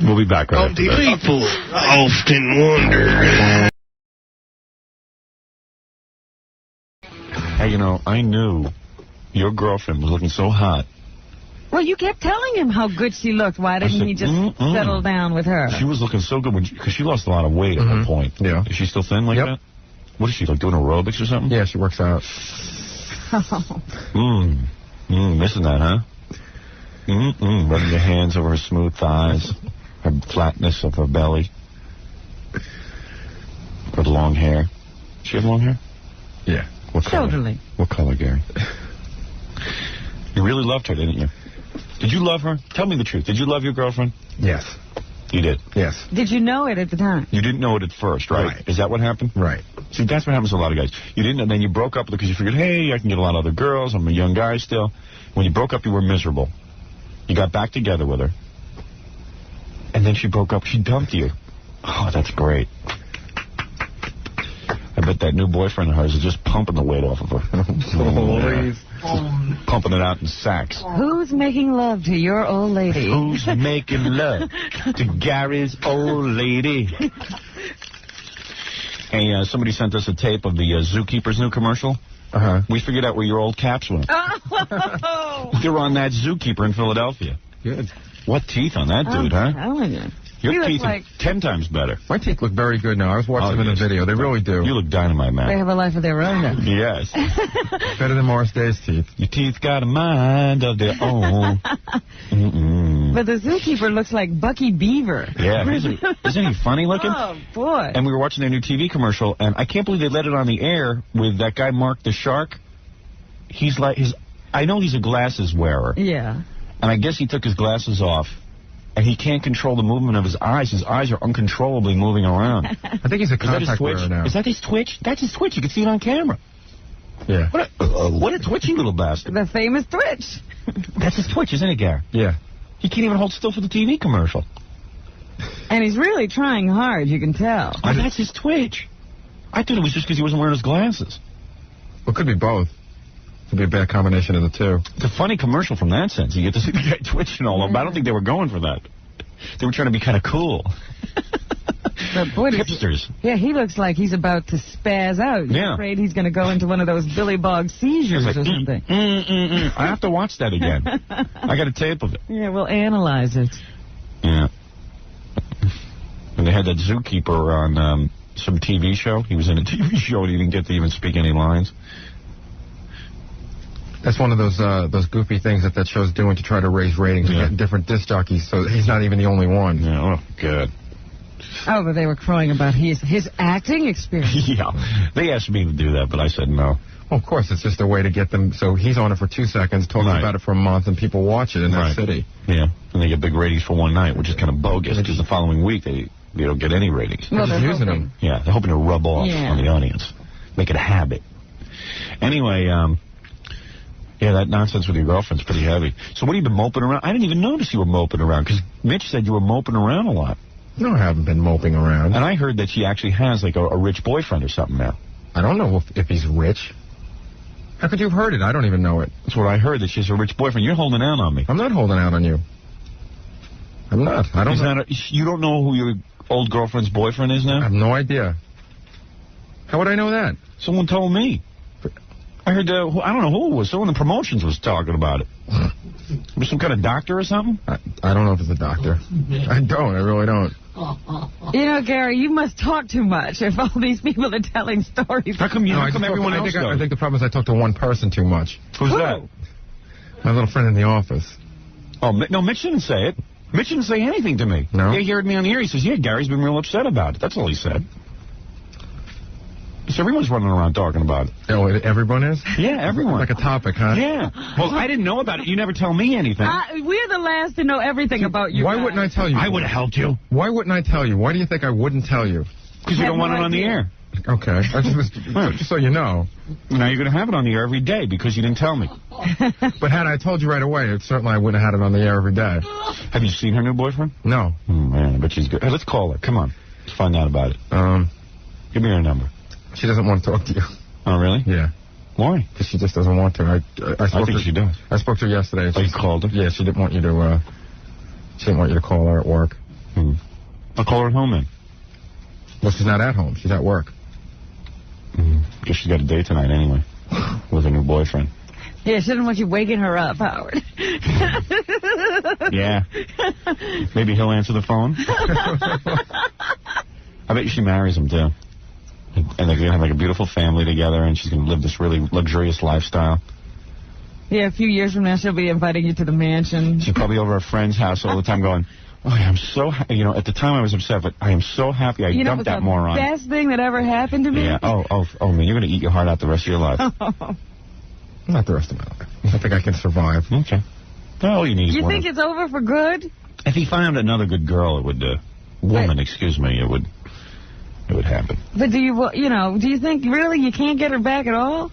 We'll be back right after that. People often wonder. Hey, you know, I knew your girlfriend was looking so hot. Well, you kept telling him how good she looked. Why didn't he just settle down with her? She was looking so good because she lost a lot of weight at one point. Yeah. Is she still thin like that? What is she, like doing aerobics or something? Yeah, she works out. Missing that, huh? Rubbing your hands over her smooth thighs, her flatness of her belly, her long hair. Does she have long hair? Yeah. What color? Totally. What color, Gary? You really loved her, didn't you? Did you love her? Tell me the truth. Did you love your girlfriend? Yes. You did? Yes. Did you know it at the time? You didn't know it at first, right? Is that what happened? Right. See, that's what happens to a lot of guys. You didn't, and then you broke up because you figured, hey, I can get a lot of other girls. I'm a young guy still. When you broke up, you were miserable. You got back together with her. And then she broke up. She dumped you. Oh, that's great. I bet that new boyfriend of hers is just pumping the weight off of her. Pumping it out in sacks. Who's making love to your old lady? Who's making love to Gary's old lady? Hey, somebody sent us a tape of the Zookeeper's new commercial. We figured out where your old caps went. You're on that Zookeeper in Philadelphia. Good. What teeth on that dude, huh? I'm telling you. Your look teeth like- are 10 times better. My teeth look very good now. I was watching them in the video. They really do. You look dynamite, man. They have a life of their own now. Yes. Better than Morris Day's teeth. Your teeth got a mind of their own. But the zookeeper looks like Bucky Beaver. Yeah, isn't he funny looking? Oh, boy. And we were watching their new TV commercial, and I can't believe they let it on the air with that guy Mark the Shark. He's like, his I know he's a glasses wearer. Yeah. And I guess he took his glasses off, and he can't control the movement of his eyes. His eyes are uncontrollably moving around. I think he's a contact wearer now. Is that his twitch? That's his twitch. You can see it on camera. Yeah. What a twitchy little bastard. The famous twitch. That's his twitch, isn't it, Gary? Yeah. He can't even hold still for the TV commercial. And he's really trying hard, you can tell. Oh, that's his twitch. I thought it was just because he wasn't wearing his glasses. Well, it could be both. It could be a bad combination of the two. It's a funny commercial from that sense. You get to see the guy twitching all over. But I don't think they were going for that. They were trying to be kind of cool. Hipsters. Yeah, he looks like he's about to spaz out. You're afraid he's going to go into one of those Billy Bog seizures or something. I have to watch that again. I got a tape of it. Yeah, we'll analyze it. Yeah. And they had that zookeeper on some TV show. He was in a TV show and he didn't get to even speak any lines. That's one of those goofy things that show's doing to try to raise ratings and get different disc jockeys, so he's not even the only one. Yeah, oh, good. Oh, but they were crowing about his acting experience. Yeah. They asked me to do that, but I said no. Well, of course, it's just a way to get them. So he's on it for 2 seconds, talking about it for a month, and people watch it in that city. Yeah, and they get big ratings for one night, which is kind of bogus, because the following week they don't get any ratings. Well, they're using them. Yeah, they're hoping to rub off on the audience. Make it a habit. Anyway, yeah, that nonsense with your girlfriend's pretty heavy. So what have you been moping around? I didn't even notice you were moping around, because Mitch said you were moping around a lot. No, I haven't been moping around. And I heard that she actually has, like, a rich boyfriend or something now. I don't know if he's rich. How could you have heard it? I don't even know it. That's what I heard, that she's a rich boyfriend. You're holding out on me. I'm not holding out on you. I'm not. I don't know. You don't know who your old girlfriend's boyfriend is now? I have no idea. How would I know that? Someone told me. I heard, I don't know who it was. Someone in the promotions was talking about it. Was some kind of doctor or something? I don't know if it's a doctor. I really don't. You know, Gary, you must talk too much if all these people are telling stories. How come everyone else does? I think the problem is I talk to one person too much. Who's that? My little friend in the office. Oh, no, Mitch didn't say it. Mitch didn't say anything to me. No? Yeah, he heard me on the air. He says, yeah, Gary's been real upset about it. That's all he said. So everyone's running around talking about it. Oh, everyone is? Yeah, everyone. Like a topic, huh? Yeah. Well, I didn't know about it. You never tell me anything. We're the last to know everything about you. Why wouldn't I tell you? I would have helped you. Why wouldn't I tell you? Why do you think I wouldn't tell you? Because you don't want it on the air. Okay. Just so you know. Now you're going to have it on the air every day because you didn't tell me. But had I told you right away, certainly I wouldn't have had it on the air every day. Have you seen her new boyfriend? No. Oh, man, I bet she's good. Hey, let's call her. Come on. Let's find out about it. Give me her number. She doesn't want to talk to you. Oh, really? Yeah. Why? Because she just doesn't want to. I think she does. I spoke to her yesterday. Oh, you called her? Yeah, she didn't want you to. She didn't want you to call her at work. I'll call her at home then. Well, she's not at home. She's at work. Guess she's got a date tonight anyway with her new boyfriend. Yeah, she doesn't want you waking her up, Howard. Yeah. Maybe he'll answer the phone. I bet you she marries him, too. And they're going to have like a beautiful family together, and she's going to live this really luxurious lifestyle. Yeah, a few years from now, she'll be inviting you to the mansion. She's probably over at a friend's house all the time going, oh, I'm so happy. You know, at the time I was upset, but I am so happy I dumped that moron. You know, the best thing that ever happened to me? Yeah. Oh, man, you're going to eat your heart out the rest of your life. Not the rest of my life. I think I can survive. Okay. All you need is You one. think it's over for good? If he found another good girl, it would, it would happen. But do you think really you can't get her back at all?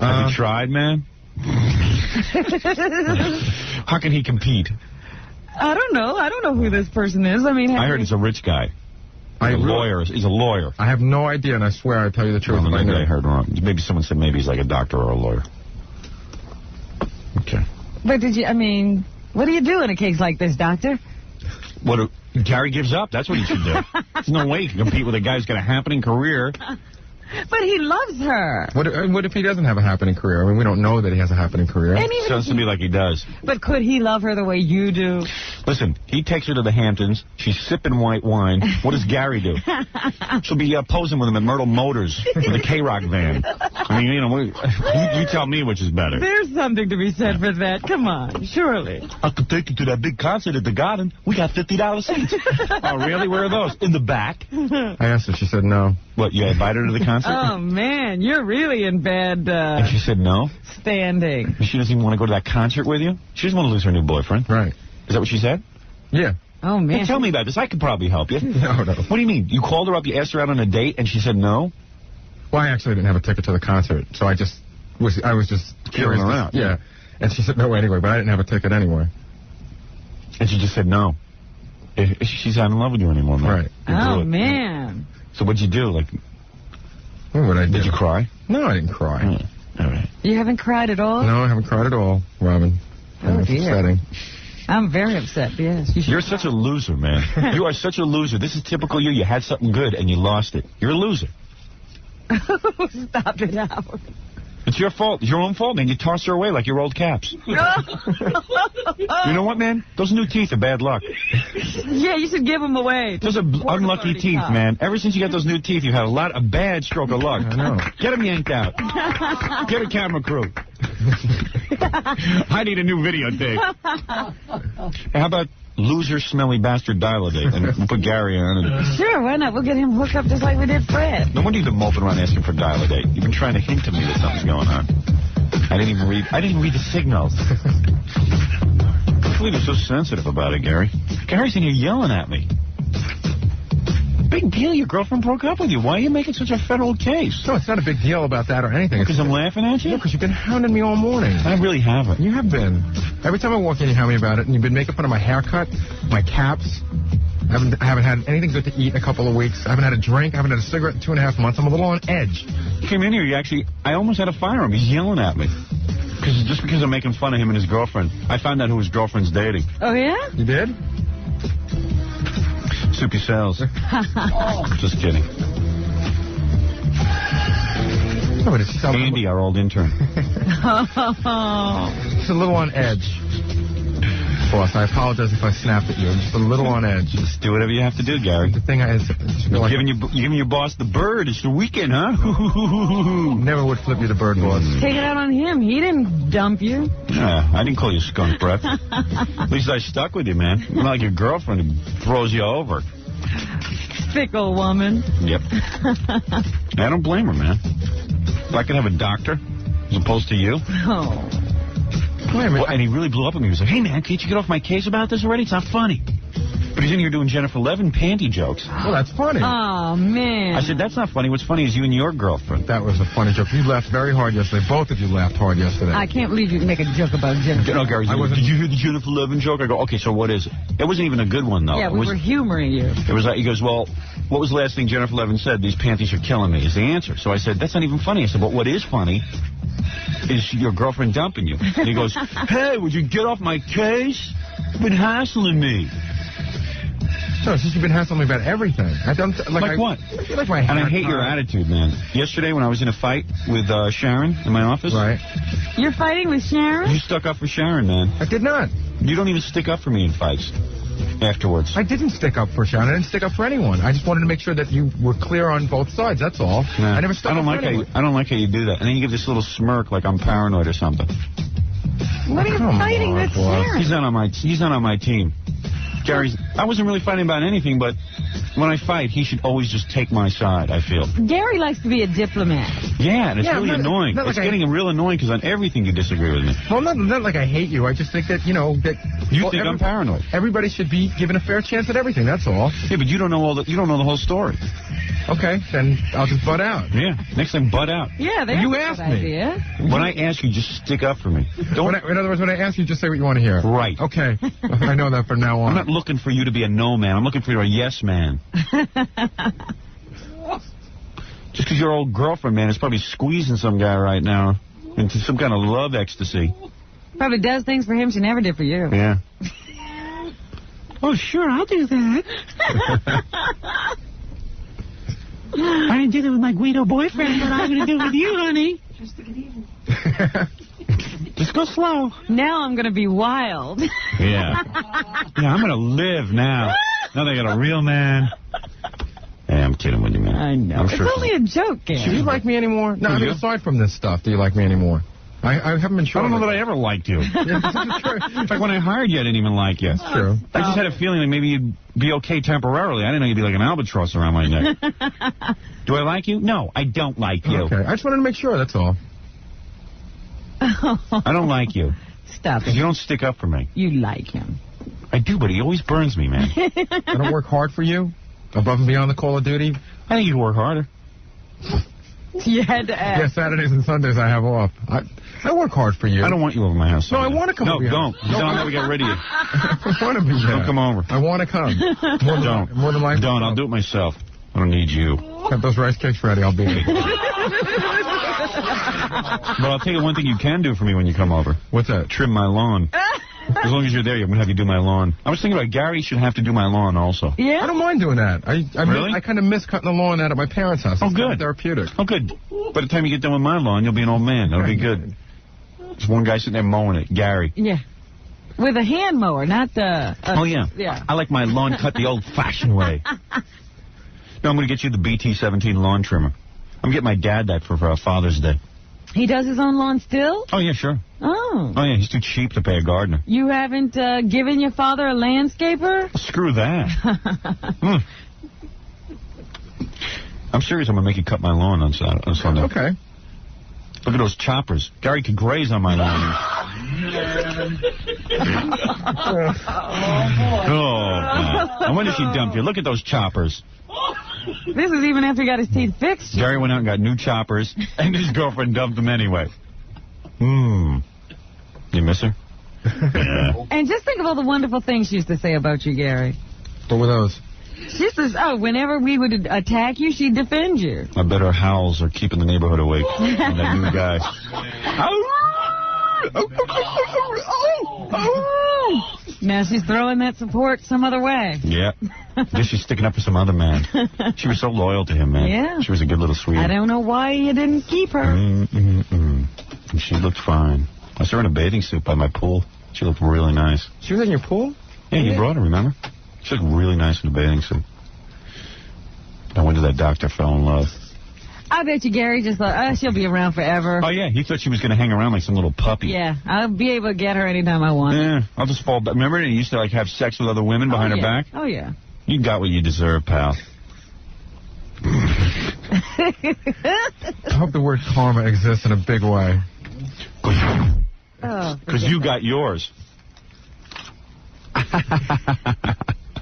Have you tried, man? How can he compete? I don't know. I don't know who this person is. I mean, I heard he's a rich guy. He's a lawyer. I have no idea, and I swear I'll tell you the truth. Maybe I heard wrong. Maybe someone said maybe he's like a doctor or a lawyer. Okay. But what do you do in a case like this, doctor? Gary gives up. That's what he should do. There's no way he can compete with a guy who's got a happening career. But he loves her. What if he doesn't have a happening career? I mean, we don't know that he has a happening career. Sounds to me like he does. But could he love her the way you do? Listen, he takes her to the Hamptons. She's sipping white wine. What does Gary do? She'll be posing with him at Myrtle Motors with a K-Rock van. I mean, you know, you tell me which is better. There's something to be said for that. Come on, surely. I could take you to that big concert at the Garden. We got $50 seats. Oh, really? Where are those? In the back. I asked her. She said no. What, you invited her to the concert? Oh, man, you're really in bad and she said no? Standing. She doesn't even want to go to that concert with you? She doesn't want to lose her new boyfriend. Right. Is that what she said? Yeah. Oh, man. Hey, tell me about this. I could probably help you. No. What do you mean? You called her up, you asked her out on a date, and she said no? Well, I actually didn't have a ticket to the concert, so I was just curious around. Yeah. And she said no anyway, but I didn't have a ticket anyway. And she just said no. She's not in love with you anymore, man. Right. Oh, man. So what'd you do? Like, what I do? Did you cry? No, I didn't cry. All right. You haven't cried at all? No, I haven't cried at all, Robin. Oh, it's dear. upsetting. I'm very upset, yes. You're such a loser, man. You are such a loser. This is typical you. You had something good and you lost it. You're a loser. Stop it, Howard. It's your fault. It's your own fault, man. You tossed her away like your old caps. You know what, man? Those new teeth are bad luck. Yeah, you should give them away. Those are unlucky teeth, man. Ever since you got those new teeth, you've had a bad stroke of luck. I know. Get them yanked out. Get a camera crew. I need a new videotape. How about loser, smelly bastard dial-a-date and put Gary on it? Sure, why not? We'll get him hooked up just like we did Fred. No wonder you've been moping around asking for dial-a-date. You've been trying to hint to me that something's going on. I didn't even read the signals. I can't believe you're so sensitive about it, Gary. Gary's in here yelling at me. Big deal, your girlfriend broke up with you. Why are you making such a federal case? No, it's not a big deal about that or anything. Because I'm laughing at you? Yeah, because you've been hounding me all morning. I really haven't. You have been. Every time I walk in, you hound me about it, and you've been making fun of my haircut, my caps. I haven't had anything good to eat in a couple of weeks. I haven't had a drink. I haven't had a cigarette in 2.5 months. I'm a little on edge. You came in here, I almost had to fire him. He's yelling at me. Just because I'm making fun of him and his girlfriend. I found out who his girlfriend's dating. Oh, yeah? You did? Soupy Sales. Just kidding. No, but it's Andy, our old intern. Just a little on edge. Boss, I apologize if I snapped at you. I'm just a little on edge. Just do whatever you have to do, Gary. The thing is, you're giving your boss the bird. It's the weekend, huh? Never would flip you the bird, boss. Take it out on him. He didn't dump you. Yeah, I didn't call you skunk breath. At least I stuck with you, man. Not like your girlfriend who throws you over. Fickle woman. Yep. I don't blame her, man. If I could have a doctor as opposed to you. Oh. Well, and he really blew up at me. He was like, hey, man, can't you get off my case about this already? It's not funny. But he's in here doing Jennifer Levin panty jokes. Well, that's funny. Oh, man. I said, that's not funny. What's funny is you and your girlfriend. That was a funny joke. You laughed very hard yesterday. Both of you laughed hard yesterday. I can't believe you can make a joke about Jennifer. No, Gary, did you hear the Jennifer Levin joke? I go, okay, so what is it? It wasn't even a good one, though. Yeah, we were humoring you. It was like, he goes, well, what was the last thing Jennifer Levin said? These panties are killing me is the answer. So I said, that's not even funny. I said, but what is funny is your girlfriend dumping you. And he goes, hey, would you get off my case? You've been hassling me. No, it's just you've been hassling me about everything. I don't like what? I feel like my hair. And I hate your attitude, man. Yesterday when I was in a fight with Sharon in my office. Right. You're fighting with Sharon? You stuck up for Sharon, man. I did not. You don't even stick up for me in fights afterwards. I didn't stick up for Sharon. I didn't stick up for anyone. I just wanted to make sure that you were clear on both sides. That's all. Nah, I never stuck up for anyone. I don't like how you do that. And then you give this little smirk like I'm paranoid or something. What are you fighting with Sharon? He's not on my team. Gary's. I wasn't really fighting about anything, but when I fight, he should always just take my side, I feel. Gary likes to be a diplomat. Yeah, and it's really annoying. It's getting real annoying because on everything you disagree with me. Well, not like I hate you. I just think that, that... You think I'm paranoid. Everybody should be given a fair chance at everything, that's all. Yeah, but you don't know the whole story. Okay, then I'll just butt out. Yeah, next time, butt out. Yeah, that's you a asked good me. idea. When I ask you, just stick up for me. Don't. In other words, when I ask you, just say what you want to hear. Right. Okay, I know that from now on. I'm not looking for you to be a no man. I'm looking for you a yes man. Just because your old girlfriend, man, is probably squeezing some guy right now into some kind of love ecstasy. Probably does things for him she never did for you. Yeah. Oh, sure, I'll do that. I didn't do that with my Guido boyfriend, but I'm going to do it with you, honey. Just to get even. Just go slow. Now I'm going to be wild. Yeah. Yeah, I'm going to live now. Now they got a real man. Hey, I'm kidding with you, man. I know. It's only a joke, Gary. Do you like me anymore? No, I mean, aside from this stuff, do you like me anymore? I haven't been sure. I don't know that I ever liked you. Like when I hired you, I didn't even like you. That's true. I just had a feeling that maybe you'd be okay temporarily. I didn't know you'd be like an albatross around my neck. Do I like you? No, I don't like you. Okay, I just wanted to make sure, that's all. I don't like you. Stop it. You don't stick up for me. You like him. I do, but he always burns me, man. I don't work hard for you? Above and beyond the Call of Duty? I think you work harder. You had to ask. Yeah, Saturdays and Sundays I have off. I work hard for you. I don't want you over my house. No, I want to come over. No, don't. You don't have to get rid of you. I want to be there. Don't come over. I want to come. More than likely. Don't. I'll do it myself. I don't need you. Have those rice cakes ready. I'll be there. But I'll tell you one thing you can do for me when you come over. What's that? Trim my lawn. As long as you're there, I'm going to have you do my lawn. I was thinking about Gary should have to do my lawn also. Yeah? I don't mind doing that. Really? I kind of miss cutting the lawn out at my parents' house. It's kind of therapeutic. Oh, good. By the time you get done with my lawn, you'll be an old man. That'll be good. There's one guy sitting there mowing it, Gary. Yeah. With a hand mower, not the... oh, yeah. Yeah. I like my lawn cut the old-fashioned way. No, I'm going to get you the BT-17 lawn trimmer. I'm getting my dad that for Father's Day. He does his own lawn still? Oh, yeah, sure. Oh. Oh, yeah, he's too cheap to pay a gardener. You haven't given your father a landscaper? Screw that. I'm serious. I'm going to make you cut my lawn on Sunday. Okay. Look at those choppers. Gary could graze on my lawn. Oh, man. And when did she dump you? Look at those choppers. This is even after he got his teeth fixed. Gary went out and got new choppers, and his girlfriend dumped them anyway. You miss her? Yeah. And just think of all the wonderful things she used to say about you, Gary. What were those? She says, whenever we would attack you, she'd defend you. I bet her howls are keeping the neighborhood awake. And that new guy. Now she's throwing that support some other way. Yeah. Guess she's sticking up for some other man. She was so loyal to him, man. Yeah. She was a good little sweetie. I don't know why you didn't keep her. And she looked fine. I saw her in a bathing suit by my pool. She looked really nice. She was in your pool? Yeah, you brought her, remember? She looked really nice in a bathing suit. I went to that doctor, fell in love. I bet you Gary just thought, she'll be around forever. Oh, yeah, he thought she was going to hang around like some little puppy. Yeah, I'll be able to get her anytime I want. Yeah, I'll just fall back. Remember, he used to, have sex with other women behind her back? Oh, yeah. You got what you deserve, pal. I hope the word karma exists in a big way. Because you got yours.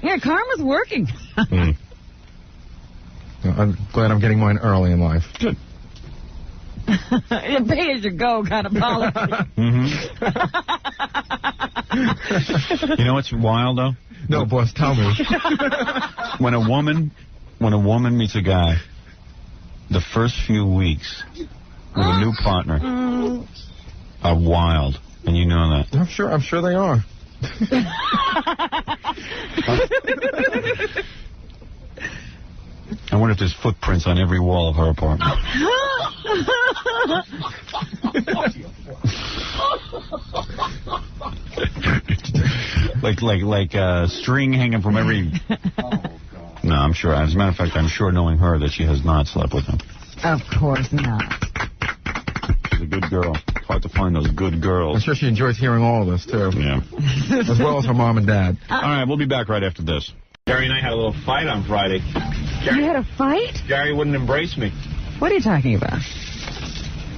Yeah, karma's working. I'm glad I'm getting mine early in life. Good. Pay as you go kind of policy. You know what's wild, though? No, boss, tell me. When a woman meets a guy, the first few weeks with a new partner are wild, and you know that. I'm sure they are. I wonder if there's footprints on every wall of her apartment. like string hanging from every... No, I'm sure. As a matter of fact, I'm sure, knowing her, that she has not slept with him. Of course not. She's a good girl. It's hard to find those good girls. I'm sure she enjoys hearing all of this, too. Yeah. As well as her mom and dad. All right, we'll be back right after this. Gary and I had a little fight on Friday. You had a fight? Gary wouldn't embrace me. What are you talking about?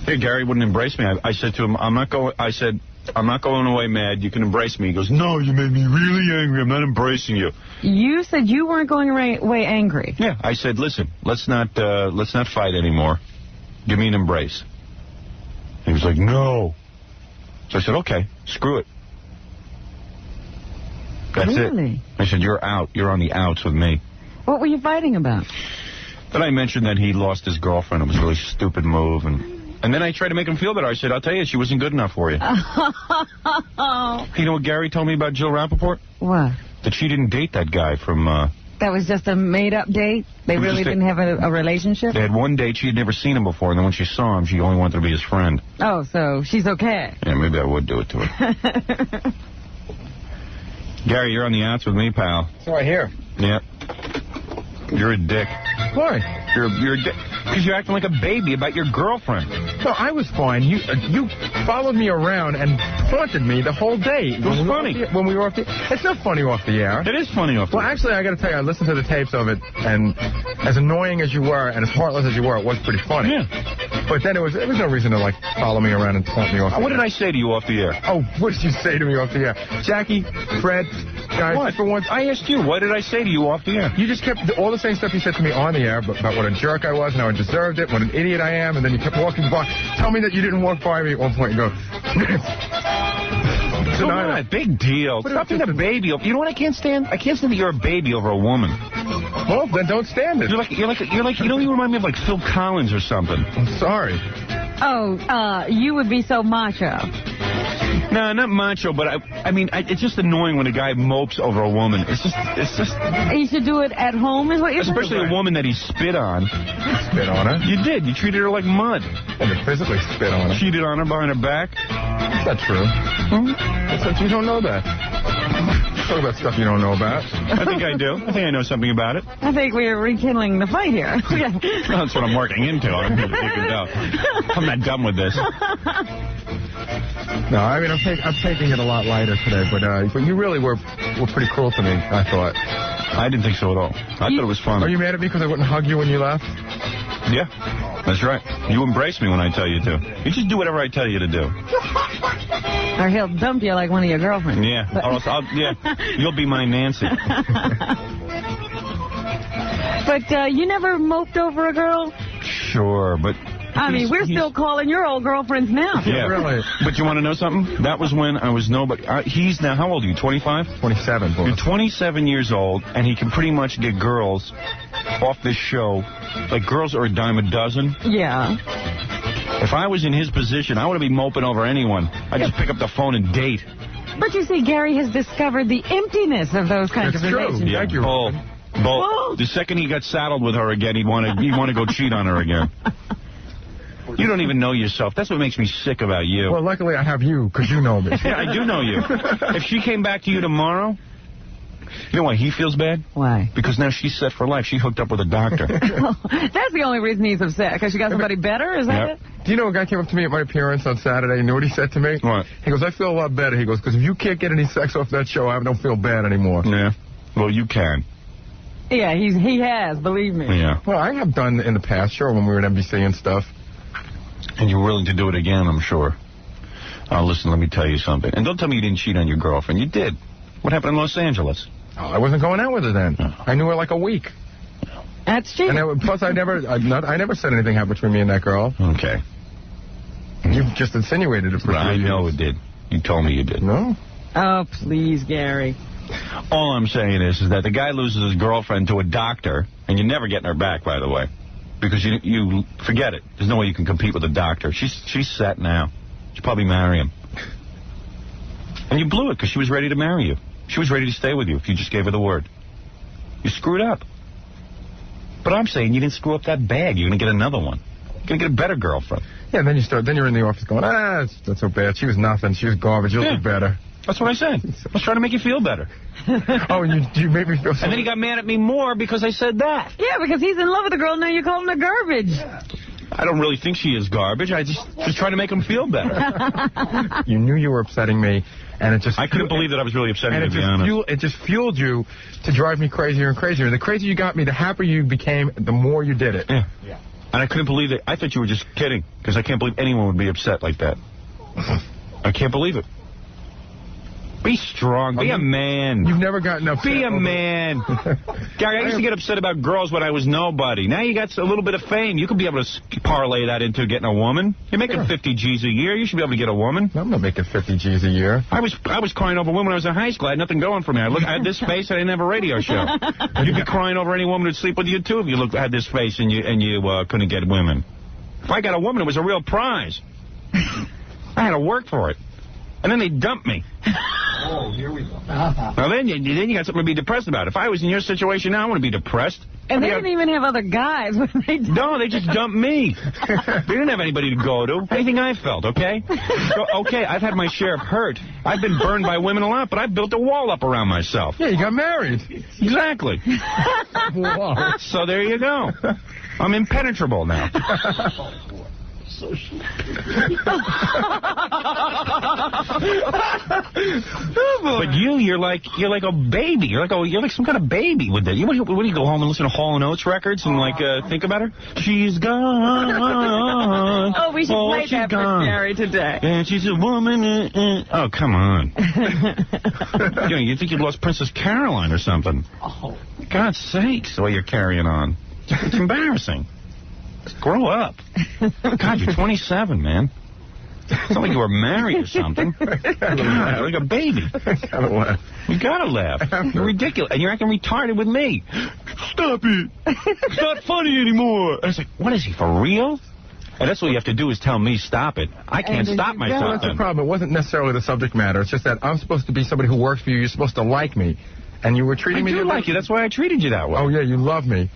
Hey, Gary wouldn't embrace me. I said to him, I'm not going away mad. You can embrace me. He goes, no, you made me really angry. I'm not embracing you. You said you weren't going away angry. Yeah, I said, listen, let's not fight anymore. Give me an embrace. He was like, no. So I said, okay, screw it. That's really? it. I said, you're out. You're on the outs with me. What were you fighting about? Then I mentioned that he lost his girlfriend. It was a really stupid move. And then I tried to make him feel better. I said, I'll tell you, she wasn't good enough for you. You know what Gary told me about Jill Rappaport? What? That she didn't date that guy from... That was just a made-up date? They really didn't have a relationship? They had one date. She had never seen him before, and then when she saw him, she only wanted to be his friend. Oh, so she's okay. Yeah, maybe I would do it to her. Gary, you're on the outs with me, pal. So I hear. Yep. You're a dick. Why? You're a dick. Because you're acting like a baby about your girlfriend. No, I was fine. You followed me around and taunted me the whole day. It was funny. When we were off the air. It's not funny off the air. It is funny off the air. Well, actually, I got to tell you, I listened to the tapes of it, and as annoying as you were and as heartless as you were, it was pretty funny. Yeah. But then there was no reason to, like, follow me around and taunt me off the air. What did I say to you off the air? Oh, what did you say to me off the air? Jackie, Fred, guys, what? for once. I asked you, what did I say to you off the air? You just kept all the same stuff you said to me on the air about what a jerk I was and how I deserved it, what an idiot I am, and then you kept walking by. Tell me that you didn't walk by me at one point and go... So what? Big deal. Stop being a baby. You know what I can't stand? I can't stand that you're a baby over a woman. Well, then don't stand it. You're like, you know, you remind me of like Phil Collins or something. I'm sorry. Oh, you would be so macho. No, not macho, but I mean, it's just annoying when a guy mopes over a woman. It's just. You should do it at home, is what you're saying? Especially a woman that he spit on. Spit on her? You did. You treated her like mud. I didn't physically spit on her. Cheated on her behind her back. That's not true. You don't know that. Talk about stuff you don't know about. I think I do. I think I know something about it. I think we're rekindling the fight here. That's what I'm working into. I'm not done with this. No, I mean, I'm taking it a lot lighter today, but you really were pretty cruel to me, I thought. I didn't think so at all. I thought it was fun. Are you mad at me because I wouldn't hug you when you left? Yeah, that's right. You embrace me when I tell you to. You just do whatever I tell you to do. Or he'll dump you like one of your girlfriends. Yeah, or else you'll be my Nancy. But you never moped over a girl? Sure, but... I mean, we're still calling your old girlfriends now. Yeah, really. But you want to know something? That was when I was nobody. He's now, how old are you, 25? 27. Boy. You're 27 years old, and he can pretty much get girls off this show. Like, girls are a dime a dozen. Yeah. If I was in his position, I wouldn't be moping over anyone. I'd just pick up the phone and date. But you see, Gary has discovered the emptiness of those kinds of relationships. Yeah, Bull. The second he got saddled with her again, he'd want to go cheat on her again. You don't even know yourself. That's what makes me sick about you. Well, luckily I have you, because you know me. Yeah, I do know you. If she came back to you tomorrow, you know why he feels bad? Why? Because now she's set for life. She hooked up with a doctor. That's the only reason he's upset, because she got somebody better? Is that it? Do you know a guy came up to me at my appearance on Saturday, and you know what he said to me? What? He goes, I feel a lot better. He goes, because if you can't get any sex off that show, I don't feel bad anymore. Yeah. Well, you can. Yeah, he has, believe me. Yeah. Well, I have done in the past, sure, when we were at NBC and stuff. And you're willing to do it again, I'm sure. Listen, let me tell you something. And don't tell me you didn't cheat on your girlfriend. You did. What happened in Los Angeles? Oh, I wasn't going out with her then. Oh. I knew her like a week. That's cheating. And plus, I never said anything happened between me and that girl. Okay. You just insinuated it for 3 years. I know it did. You told me you did. No? Oh, please, Gary. All I'm saying is that the guy loses his girlfriend to a doctor, and you're never getting her back, by the way. Because you forget it. There's no way you can compete with a doctor. She's set now. She'll probably marry him. And you blew it because she was ready to marry you. She was ready to stay with you if you just gave her the word. You screwed up. But I'm saying you didn't screw up that bad. You're going to get another one. You're going to get a better girlfriend. Yeah, then you're in the office going, that's not so bad. She was nothing. She was garbage. You'll do better. That's what I said. I was trying to make you feel better. Oh, and you made me feel so... And then he got mad at me more because I said that. Yeah, because he's in love with the girl, now you're calling her garbage. I don't really think she is garbage. I just trying to make him feel better. You knew you were upsetting me, and it just... I couldn't believe that I was really upsetting you, to be honest. It just fueled you to drive me crazier and crazier. The crazier you got me, the happier you became, the more you did it. Yeah. And I couldn't believe it. I thought you were just kidding, because I can't believe anyone would be upset like that. I can't believe it. Be strong. Be a man. You've never gotten upset. Be a man. Gary, I used to get upset about girls when I was nobody. Now you got a little bit of fame. You could be able to parlay that into getting a woman. You're making 50 G's a year. You should be able to get a woman. I'm not making 50 G's a year. I was crying over women when I was in high school. I had nothing going for me. I had this face. I didn't have a radio show. You'd be crying over any woman who'd sleep with you, too, if you had this face and you couldn't get women. If I got a woman, it was a real prize. I had to work for it. And then they dumped me. Oh, here we go. Well, then you got something to be depressed about. If I was in your situation now, I wouldn't be depressed. And they didn't even have other guys when they did. No, they just dumped me. They didn't have anybody to go to. Anything I felt, okay? So, okay, I've had my share of hurt. I've been burned by women a lot, but I built a wall up around myself. Yeah, you got married. Exactly. Wow. So there you go. I'm impenetrable now. So but you're like a baby. You're like some kind of baby with that. What do you go home and listen to Hall & Oates records and think about her? She's gone. Oh, we should play that for Gary today. And she's a woman. Oh, come on. You think you lost Princess Caroline or something? Oh. For God's sakes, the way you're carrying on. It's embarrassing. Grow up. God, you're 27, man. It's not like you were married or something. God, you're like a baby. You gotta laugh. You're ridiculous. And you're acting retarded with me. Stop it. It's not funny anymore. And it's like, what is he, for real? And that's what you have to do is tell me stop it. I can't stop myself. No, that's the problem. It wasn't necessarily the subject matter. It's just that I'm supposed to be somebody who works for you. You're supposed to like me. And you were treating me... I do like you. That's why I treated you that way. Oh, yeah, you love me.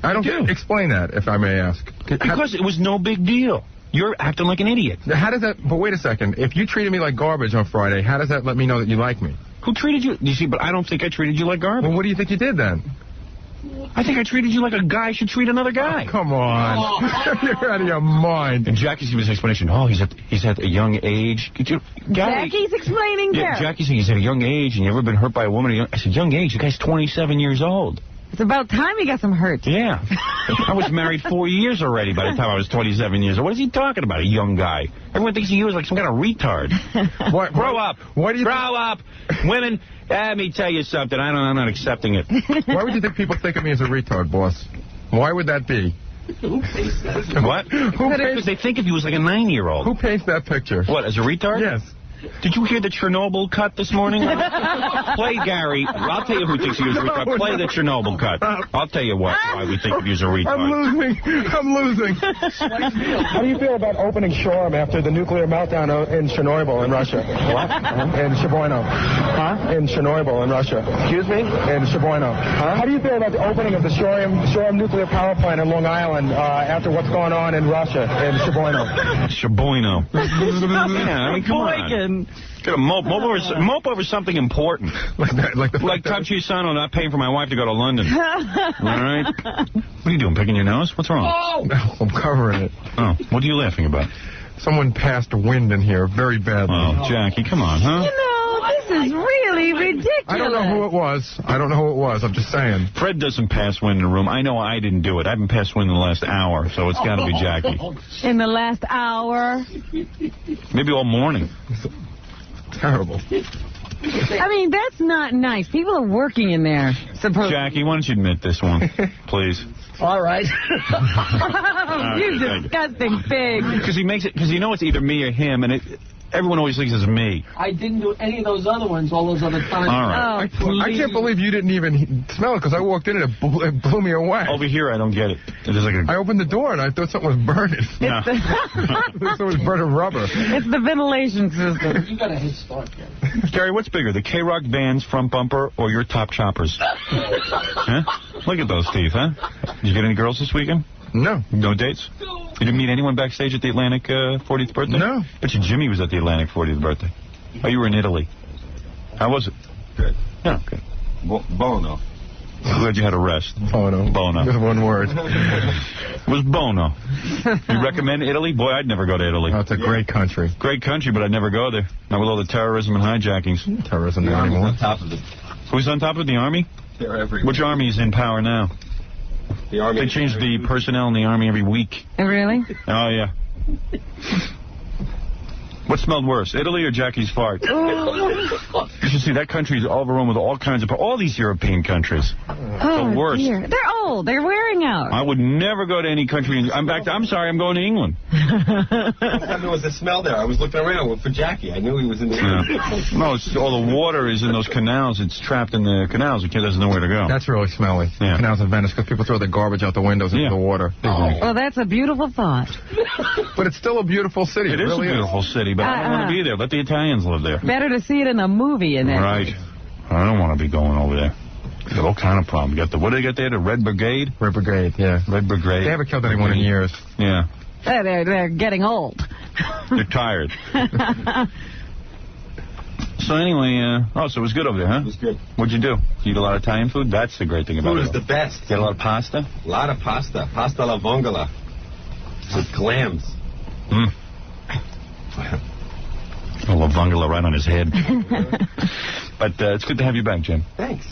I don't do. Explain that, if I may ask. Because it was no big deal. You're acting like an idiot. How does that... But wait a second. If you treated me like garbage on Friday, how does that let me know that you like me? Who treated you? You see, but I don't think I treated you like garbage. Well, what do you think you did then? I think I treated you like a guy should treat another guy. Oh, come on. You're out of your mind. And Jackie's giving us an explanation. Oh, he's at a young age. Jackie's explaining there. Yeah, Jackie's saying he's at a young age and you ever been hurt by a woman. I said, young age? The guy's 27 years old. It's about time he got some hurt. Yeah. I was married 4 years already by the time I was 27 years old. What is he talking about, a young guy? Everyone thinks he was like some kind of retard. Grow up. Grow up. Women, let me tell you something. I'm not accepting it. Why would you think people think of me as a retard, boss? Why would that be? What? Because they think of you as like a 9-year-old. Who paints that picture? What, as a retard? Yes. Did you hear the Chernobyl cut this morning? Play, Gary. I'll tell you who thinks he was a retard. Play the Chernobyl cut. I'll tell you why we think of you as a retard. I'm losing. How do you feel about opening Shoreham after the nuclear meltdown in Chernobyl in Russia? What? In Sheboyno. Huh? In Chernobyl in Russia. Excuse me? In Sheboyno. Huh? How do you feel about the opening of the Shoreham nuclear power plant in Long Island after what's going on in Russia in Sheboyno? Sheboyno. Yeah, I mean, come on. Gonna mope over something important. Like Tom Chiusano not paying for my wife to go to London. All right? What are you doing, picking your nose? What's wrong? Oh! No, I'm covering it. Oh, what are you laughing about? Someone passed wind in here very badly. Oh, Jackie, come on, huh? You know, this is really ridiculous. I don't know who it was. I'm just saying. Fred doesn't pass wind in the room. I know I didn't do it. I haven't passed wind in the last hour, so it's got to be Jackie. In the last hour? Maybe all morning. Terrible. I mean, that's not nice. People are working in there. Jackie, why don't you admit this one, please? All right. You disgusting pig. Because he makes it, because you know it's either me or him, and everyone always thinks it's me. I didn't do any of those other ones all those other times. All right. I can't believe you didn't even smell it, because I walked in and it blew me away. Over here, I don't get it. I opened the door and I thought something was burning. No. Someone was burning rubber. It's the ventilation system. You got a head start, Gary. Gary, what's bigger, the K-Rock band's front bumper or your top choppers? Huh? Look at those teeth, huh? Did you get any girls this weekend? No. No dates? You didn't meet anyone backstage at the Atlantic 40th birthday? No. Bet you Jimmy was at the Atlantic 40th birthday. Oh, you were in Italy. How was it? Good. Yeah, good. Bono. Glad you had a rest. Bono. With one word. It was Bono. You recommend Italy? Boy, I'd never go to Italy. Oh, it's a great country. Great country, but I'd never go there. Not with all the terrorism and hijackings. Terrorism there anymore. On top of it. Who's on top of it? The Army? They're everywhere. Which Army is in power now? The Army. They change the personnel in the Army every week. Really? Oh, yeah. What smelled worse, Italy or Jackie's fart? You should see, that country is overrun with all kinds of... All these European countries. Oh, the worst. Dear. They're all cold. They're wearing out. I would never go to any country. I'm sorry, I'm going to England. There was a smell there. I was looking around for Jackie. I knew he was in the No, all the water is in those canals. It's trapped in the canals. The kid doesn't know where to go. That's really smelly. Yeah. Canals of Venice, because people throw their garbage out the windows into the water. Well, that's a beautiful thought. But it's still a beautiful city. It is really a beautiful city, but I don't want to be there. Let the Italians live there. Better to see it in a movie in that. Right. I don't want to be going over there. They got all kind of problems. What do they get there? The Red Brigade? Red Brigade, yeah. Red Brigade. They haven't killed anyone in years. Yeah. They're getting old. They're tired. So anyway, so it was good over there, huh? It was good. What'd you do? Eat a lot of Italian food? That's the great thing about it. Food is the best. Get a lot of pasta? A lot of pasta. Pasta alla vongola. With clams. A lavungula right on his head. But it's good to have you back, Jim. Thanks.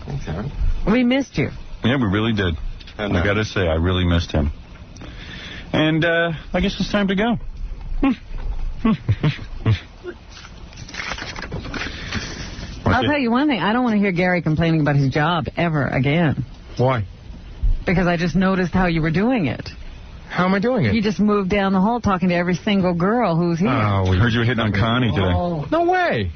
Thanks, Howard. We missed you. Yeah, we really did. I got to say, I really missed him. And I guess it's time to go. I'll tell you one thing. I don't want to hear Gary complaining about his job ever again. Why? Because I just noticed how you were doing it. How am I doing it? You just moved down the hall talking to every single girl who's here. Oh, we heard you were hitting on Connie today. No way.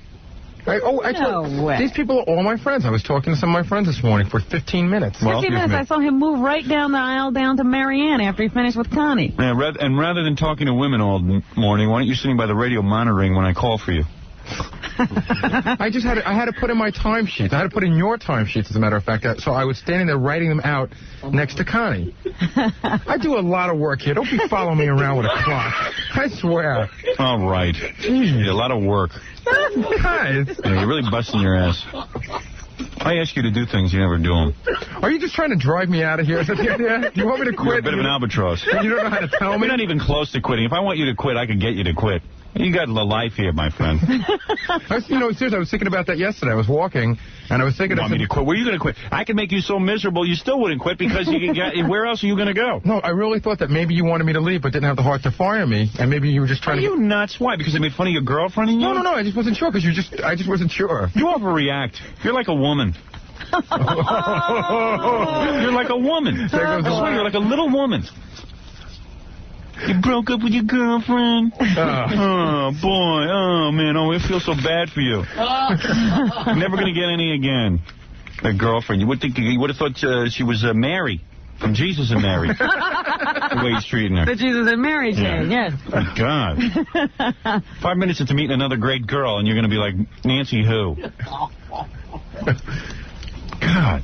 No way. These people are all my friends. I was talking to some of my friends this morning for 15 minutes. 15 minutes. I saw him move right down the aisle down to Marianne after he finished with Connie. Yeah, and rather than talking to women all morning, why don't you sitting by the radio monitoring when I call for you? I had to put in my timesheets. I had to put in your timesheets, as a matter of fact. So I was standing there writing them out next to Connie. I do a lot of work here. Don't be following me around with a clock. I swear. All right. Jeez, a lot of work. Guys. Yeah, you're really busting your ass. I ask you to do things, you never do them. Are you just trying to drive me out of here? Is that the idea? Do you want me to quit? You're a bit of an albatross. You don't know how to tell me? We're not even close to quitting. If I want you to quit, I can get you to quit. You got a life here, my friend. Seriously, I was thinking about that yesterday. I was walking, and I was thinking... You want me to quit? Where are you going to quit? I can make you so miserable you still wouldn't quit because you can get... Where else are you going to go? No, I really thought that maybe you wanted me to leave but didn't have the heart to fire me, and maybe you were just trying to... Are you nuts? Why? Because they made fun of your girlfriend and you? No, I just wasn't sure because I just wasn't sure. You overreact. You're like a woman. You're like a woman. You're like a little woman. You broke up with your girlfriend? Oh, boy. Oh, man. Oh, it feels so bad for you. You're never going to get any again. That girlfriend. You would have thought she was Mary from Jesus and Mary. The way he's treating her. The Jesus and Mary chain, yes. My God. 5 minutes into meeting another great girl, and you're going to be like, Nancy who? God.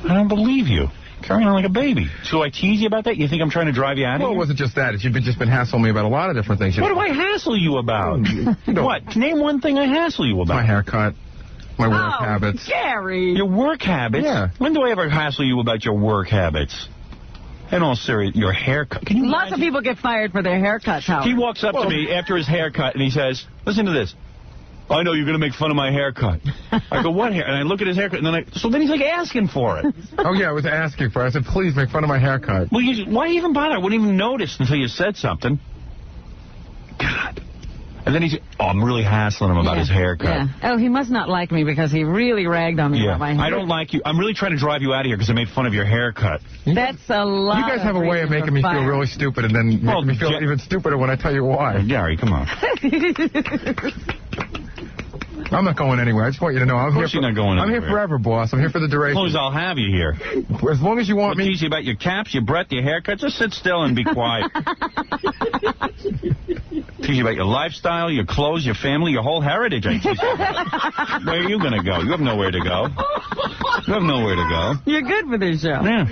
I don't believe you. Carrying on like a baby. So I tease you about that? You think I'm trying to drive you out of here? Well, it wasn't just that. You've just been hassling me about a lot of different things. What do I hassle you about? What? Name one thing I hassle you about. My haircut. My work habits. Gary! Your work habits? Yeah. When do I ever hassle you about your work habits? In all seriousness, your haircut. Can you Lots of people get fired for their haircuts, Howard. He walks up to me after his haircut and he says, listen to this. I know you're going to make fun of my haircut. I go, what hair? And I look at his haircut, and then so then he's like asking for it. Oh, yeah, I was asking for it. I said, please make fun of my haircut. Well, why even bother? I wouldn't even notice until you said something. God. And then I'm really hassling him about his haircut. Yeah. Oh, he must not like me because he really ragged on me about my haircut. I don't like you. I'm really trying to drive you out of here because I made fun of your haircut. That's a lot. You guys have a way of making me feel really stupid and then making me feel even stupider when I tell you why. Gary, come on. I'm not going anywhere. I just want you to know I'm here. You're not going anywhere. I'm here forever, boss. I'm here for the duration. As long as I'll have you here. As long as you want me. Tease you about your caps, your breath, your haircut. Just sit still and be quiet. Tease you about your lifestyle, your clothes, your family, your whole heritage. I tease you about. Where are you going to go? You have nowhere to go. You have nowhere to go. You're good for this show. Yeah.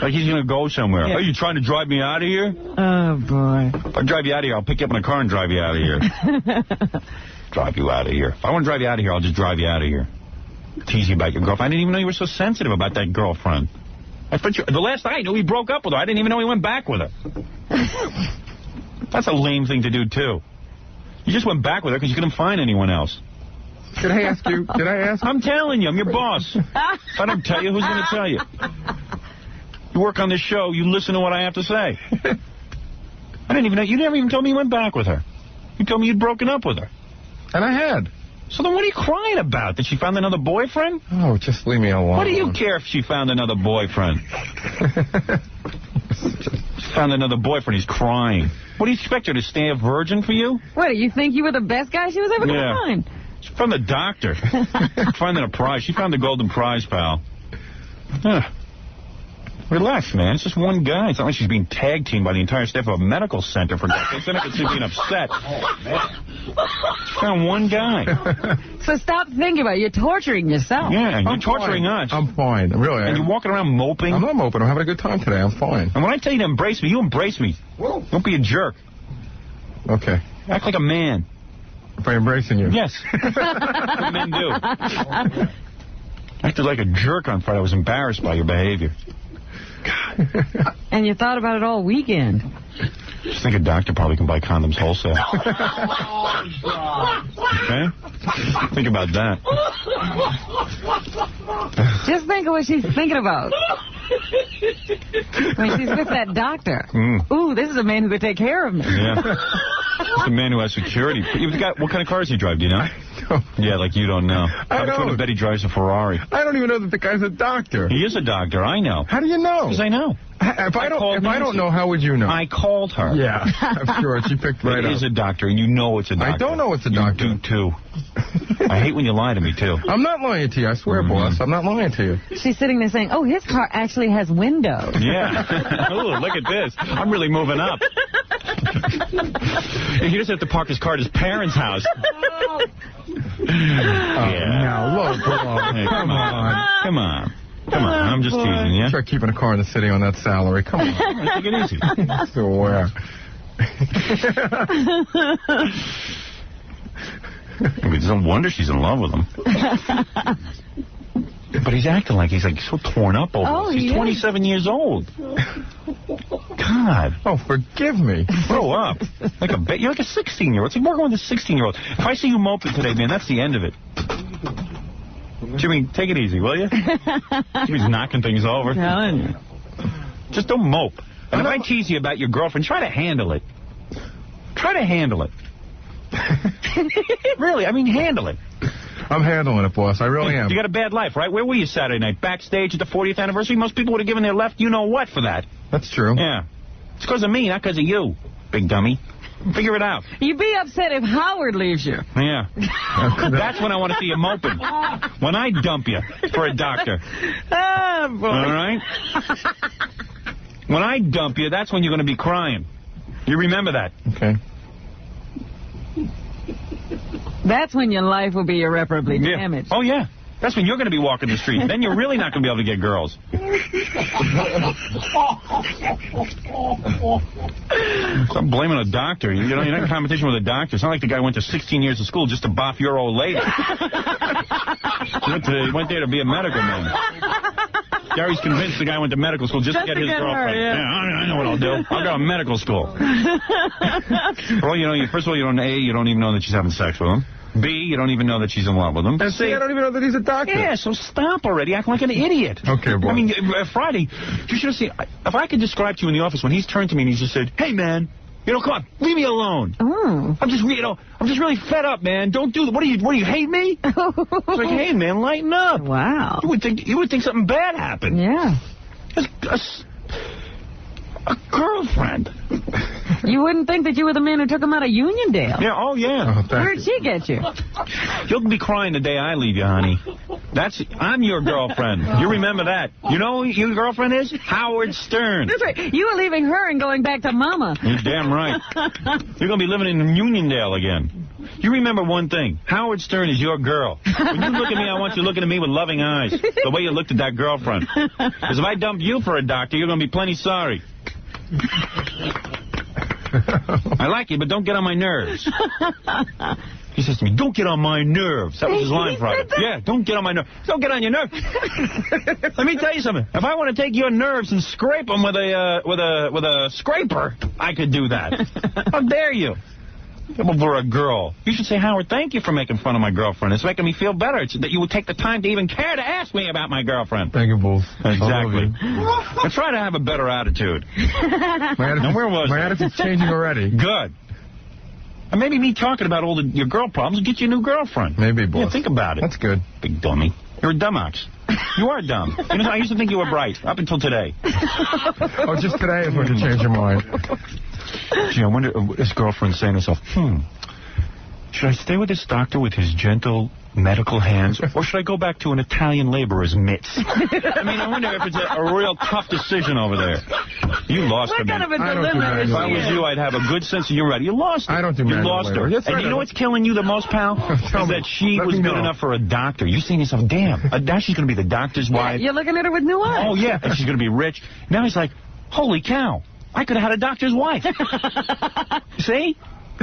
Like he's going to go somewhere. Yeah. Are you trying to drive me out of here? Oh, boy. If I drive you out of here, I'll pick you up in a car and drive you out of here. Drive you out of here. If I want to drive you out of here, I'll just drive you out of here. Tease you about your girlfriend. I didn't even know you were so sensitive about that girlfriend. The last I knew, he broke up with her. I didn't even know he went back with her. That's a lame thing to do, too. You just went back with her because you couldn't find anyone else. Did I ask you? I'm telling you. I'm your boss. If I don't tell you, who's going to tell you? You work on this show. You listen to what I have to say. I didn't even know. You never even told me you went back with her. You told me you'd broken up with her. And I had. So then what are you crying about? That she found another boyfriend? Oh, just leave me alone. What do you care if she found another boyfriend? She found another boyfriend. He's crying. What do you expect her to stay a virgin for you? What, you think you were the best guy she was ever going to find? She found the doctor. Finding a prize. She found the golden prize, pal. Relax, man. It's just one guy. It's not like she's being tag teamed by the entire staff of a medical center for God's sake. Then I could see being upset. She found one guy. So stop thinking about it. You're torturing yourself. Yeah, and you're torturing us. I'm fine, really. And you're walking around moping. I'm not moping. I'm having a good time today. I'm fine. And when I tell you to embrace me, you embrace me. Don't be a jerk. Okay. Act like a man. By embracing you? Yes. That's what men do. Acted like a jerk on Friday. I was embarrassed by your behavior. God. And you thought about it all weekend. Just think a doctor probably can buy condoms wholesale. Okay? Think about that. Just think of what she's thinking about. When she's with that doctor. Ooh, this is a man who could take care of me. Yeah. It's a man who has security. What kind of cars does he drive? Do you know? Yeah, like you don't know. I don't. Bet he drives a Ferrari. I don't even know that the guy's a doctor. He is a doctor. I know. How do you know? Because I know. If I don't know, how would you know? I called her. Yeah, I'm sure. She picked right up. It is a doctor, and you know it's a doctor. I don't know it's a doctor. You do, too. I hate when you lie to me, too. I'm not lying to you. I swear, boss. I'm not lying to you. She's sitting there saying, oh, his car actually has windows. Yeah. Ooh, look at this. I'm really moving up. He doesn't have to park his car at his parents' house. Now, look, hey, come on. Come on. Come on, I'm just teasing you. Try keeping a car in the city on that salary. Come on. Take it easy. So where? It's no wonder she's in love with him. But he's acting like he's like so torn up over this. He's 27 years old. God. Oh, forgive me. Grow up. You're like a 16-year-old. It's like working with a 16-year-old. If I see you moping today, man, that's the end of it. Jimmy, take it easy, will you? Jimmy's knocking things over. Just don't mope. And if I tease you about your girlfriend, try to handle it. Try to handle it. Really, I mean, handle it. I'm handling it, boss. I really am. You got a bad life, right? Where were you Saturday night? Backstage at the 40th anniversary? Most people would have given their left you-know-what for that. That's true. Yeah. It's because of me, not because of you, big dummy. Figure it out. You'd be upset if Howard leaves you. Yeah. That's when I want to see you moping. When I dump you for a doctor. Oh, boy. All right? When I dump you, that's when you're going to be crying. You remember that. Okay. That's when your life will be irreparably damaged. Oh, yeah. That's when you're going to be walking the street. Then you're really not going to be able to get girls. Stop blaming a doctor. You're not in competition with a doctor. It's not like the guy went to 16 years of school just to boff your old lady. He went there to be a medical man. Gary's convinced the guy went to medical school just to get his girlfriend. I know what I'll do. I'll go to medical school. Well, first of all, you don't even know that she's having sex with him. B, you don't even know that she's in love with him. And C, I don't even know that he's a doctor. Yeah, so stop already. Act like an idiot. Okay, boy. I mean, Friday, you should have seen. If I could describe to you in the office when he's turned to me and he just said, "Hey, man, come on, leave me alone. Oh. I'm just really fed up, man. Don't do that. What do you hate me?" It's like, hey, man, lighten up. Wow. You would think something bad happened. Yeah. A girlfriend. You wouldn't think that you were the man who took him out of Uniondale. Yeah, oh, yeah. Where'd she get you? You'll be crying the day I leave you, honey. I'm your girlfriend. You remember that. You know who your girlfriend is? Howard Stern. That's right. You were leaving her and going back to Mama. You're damn right. You're going to be living in Uniondale again. You remember one thing. Howard Stern is your girl. When you look at me, I want you looking at me with loving eyes. The way you looked at that girlfriend. Because if I dump you for a doctor, you're going to be plenty sorry. I like you, but don't get on my nerves. He says to me, don't get on my nerves. That was his line Friday. Yeah, don't get on my nerves. Don't get on your nerves. Let me tell you something. If I want to take your nerves and scrape them with a scraper, I could do that. How dare you? For a girl. You should say, Howard, thank you for making fun of my girlfriend. It's making me feel better. It's that you would take the time to even care to ask me about my girlfriend. Thank you, Bulls. Exactly. I try to have a better attitude. My attitude's changing already. Good. And maybe me talking about all your girl problems will get you a new girlfriend. Maybe, boss. Yeah, think about it. That's good. Big dummy. You're a dumbox. You are dumb. You know, I used to think you were bright, up until today. Oh, just today is when you change your mind. Gee, I wonder, his girlfriend's saying to herself, should I stay with this doctor with his gentle medical hands, or should I go back to an Italian laborer's mitts? I mean, I wonder if it's a real tough decision over there. You lost her, man. What kind of a dilemma is If I was you, I'd have a good sense of you're right. You lost her. I don't do You manual lost labor. her. That's And right. you know what's killing you the most, pal? Is that she was good enough for a doctor. You're saying to yourself, damn, now she's going to be the doctor's wife. You're looking at her with new eyes. Oh, yeah, and she's going to be rich. Now he's like, holy cow, I could have had a doctor's wife. See?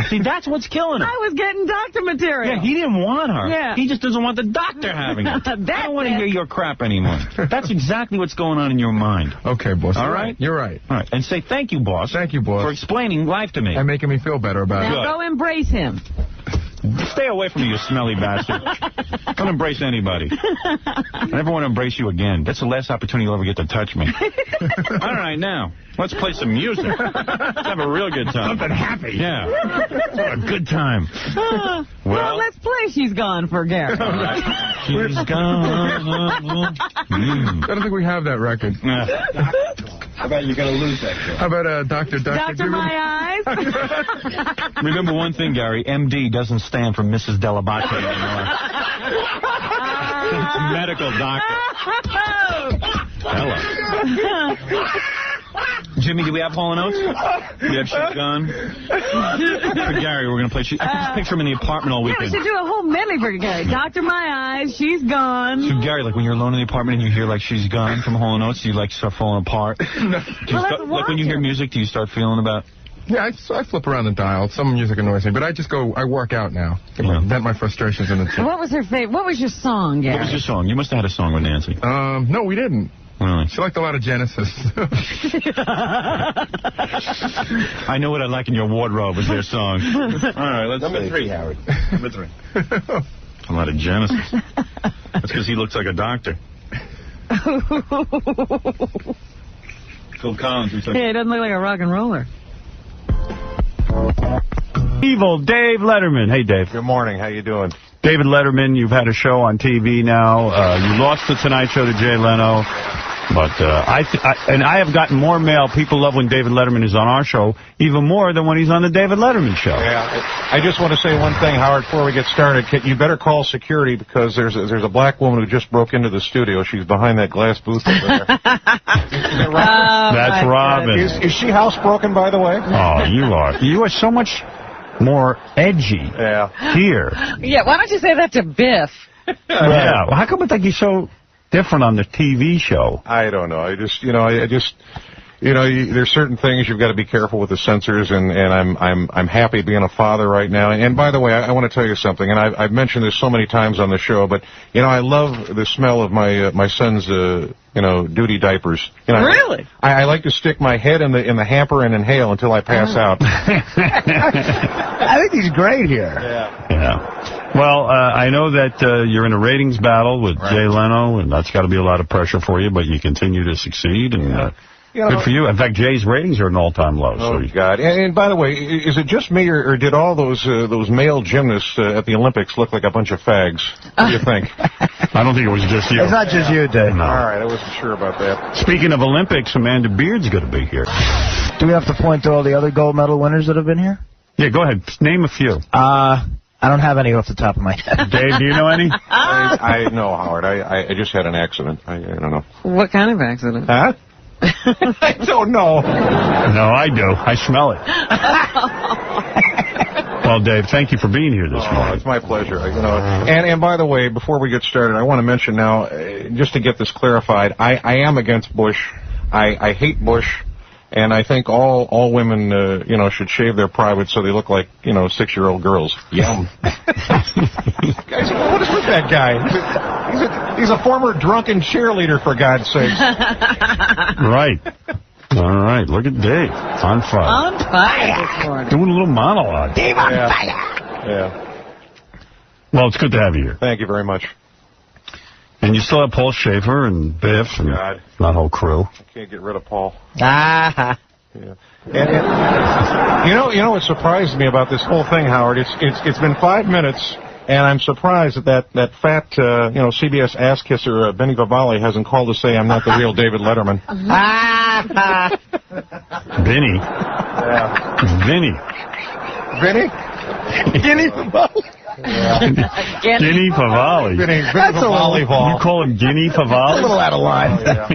See, that's what's killing her. I was getting doctor material. Yeah, he didn't want her. Yeah. He just doesn't want the doctor having her. I don't want to hear your crap anymore. That's exactly what's going on in your mind. Okay, boss. All right? You're right. All right. And say thank you, boss. Thank you, boss. For explaining life to me. And making me feel better about it. Now go embrace him. Stay away from me, you smelly bastard. Don't embrace anybody. I never want to embrace you again. That's the last opportunity you'll ever get to touch me. All right, now, let's play some music. Let's have a real good time. Something happy. Yeah. Let's have a good time. Well, let's play She's Gone for Gary. All right. She's gone. I don't think we have that record. How about you're going to lose that girl? How about Dr. My eyes. Remember one thing, Gary. MD doesn't stand for Mrs. Delabate anymore. Medical doctor. Hello. Jimmy, do we have Hall & Oates? We have She's Gone? For Gary, we're going to play. I can just picture him in the apartment all Yeah, we weekend. should do a whole medley for Gary. Doctor My Eyes, She's Gone. So, Gary, like when you're alone in the apartment and you hear like She's Gone from Hall & Oates, do you like start falling apart? Like when you hear music, do you start feeling about... Yeah, I flip around the dial. Some music annoys me, but I work out now. Vent my frustrations in the gym. What was her favorite? What was your song, Gary? What was your song? You must have had a song with Nancy. No, we didn't. Really? She liked a lot of Genesis. I know what I like in your wardrobe is their song. All right, let's Number see. 3, Howard. Number 3. A lot of Genesis. That's because he looks like a doctor. Phil Collins. Yeah, he doesn't look like a rock and roller. Evil Dave Letterman. Hey, Dave. Good morning. How you doing? David Letterman, you've had a show on TV now. You lost the Tonight Show to Jay Leno. But I have gotten more mail. People love when David Letterman is on our show, even more than when he's on the David Letterman show. Yeah, I just want to say one thing, Howard, before we get started. You better call security because there's a black woman who just broke into the studio. She's behind that glass booth over there. That's Robin. Is she housebroken, by the way? Oh, you are so much more edgy here. Yeah, why don't you say that to Biff? Yeah, well, how come it's like you're so different on the TV show? I don't know. There's certain things you've got to be careful with the censors, and I'm happy being a father right now. And by the way, I want to tell you something, and I've mentioned this so many times on the show, but I love the smell of my son's duty diapers. Really? I like to stick my head in the hamper and inhale until I pass out. I think he's great here. Yeah. Well, I know that you're in a ratings battle with Jay Leno, and that's got to be a lot of pressure for you, but you continue to succeed, and good for you. In fact, Jay's ratings are at an all-time low. Oh, God. And by the way, is it just me, or did all those male gymnasts at the Olympics look like a bunch of fags? What do you think? I don't think it was just you. It's not just you, Dave. No. All right, I wasn't sure about that. Speaking of Olympics, Amanda Beard's going to be here. Do we have to point to all the other gold medal winners that have been here? Yeah, go ahead. Name a few. I don't have any off the top of my head. Dave, do you know any? I know, Howard. I just had an accident. I don't know. What kind of accident? Huh? I don't know. No, I do. I smell it. Well, Dave, thank you for being here this morning. It's my pleasure. And by the way, before we get started, I want to mention now, just to get this clarified, I am against Bush. I hate Bush. And I think all women, should shave their privates so they look like, 6-year-old girls. Yum. Guys, what is with that guy? He's a former drunken cheerleader, for God's sakes. Right. All right. Look at Dave. On fire. On fire this morning. Doing a little monologue. Dave on fire. Yeah. Well, it's good to have you here. Thank you very much. And you still have Paul Schaefer and Biff and that whole crew. I can't get rid of Paul. Ah. Yeah. And you know what surprised me about this whole thing, Howard? It's been 5 minutes, and I'm surprised that fat CBS ass kisser Vinny Vivalli hasn't called to say I'm not the real David Letterman. Vinny. Yeah. Vinny. Guinea Vivalli. Yeah. Guinea Favali. That's a volleyball. You call him Guinea Favali? A little out of line. Oh, yeah.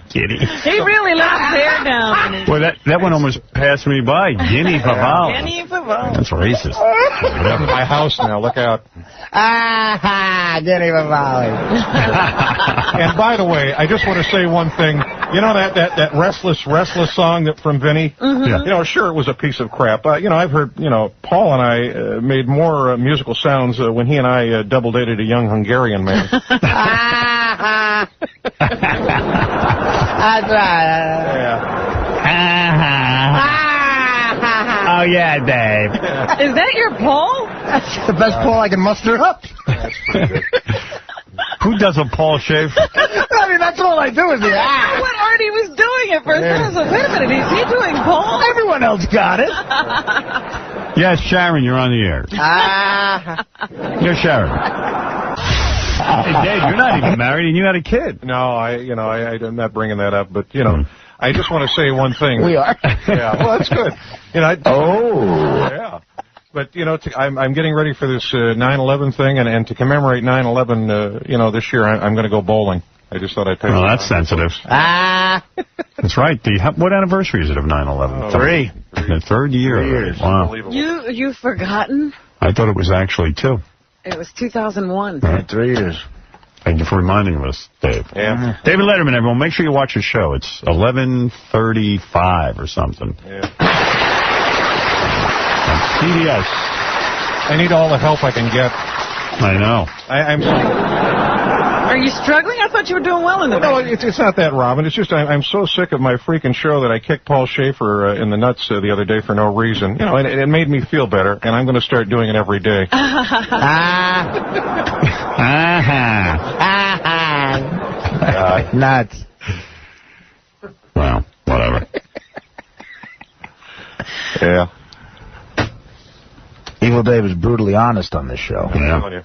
Guinea. He really let his hair down. Well, that one almost passed me by. Guinea Favali. Guinea Favali. That's racist. Whatever. My house now. Look out. Guinea Favali. And by the way, I just want to say one thing. You know that restless song from Vinny? Mm-hmm. You know, sure, it was a piece of crap. I've heard, Paul and I made more musical sounds when he and I double dated a young Hungarian man. That's right. Yeah. Oh, yeah, Dave. Is that your Paul? That's the best Paul I can muster up. That's pretty good. Who does a Paul Schaefer? I mean, that's all I do is the What Artie was doing at first. I was like, wait a minute, is he doing Paul? Everyone else got it. Yes, Sharon, you're on the air. You're Sharon. Hey, Dave, you're not even married and you had a kid. No, I'm not bringing that up, but, I just want to say one thing. We are. Yeah, well, that's good. Yeah. But, I'm getting ready for this 9/11 thing, and to commemorate 9/11, this year I'm going to go bowling. I just thought I'd tell you. Well, that's sensitive. That's right. What anniversary is it of 9/11? 3. The third year. 3 years. Wow. You've forgotten? I thought it was actually 2. It was 2001. Right. 3 years. Thank you for reminding us, Dave. Yeah. David Letterman, everyone, make sure you watch his show. It's 11:35 or something. Yeah. CBS. I need all the help I can get. I know. Are you struggling? I thought you were doing well in the No, it's not that, Robin. It's just I'm so sick of my freaking show that I kicked Paul Schaefer in the nuts the other day for no reason. And it made me feel better, and I'm going to start doing it every day. Nuts. Well, whatever. Yeah. Evil Dave is brutally honest on this show. Yeah.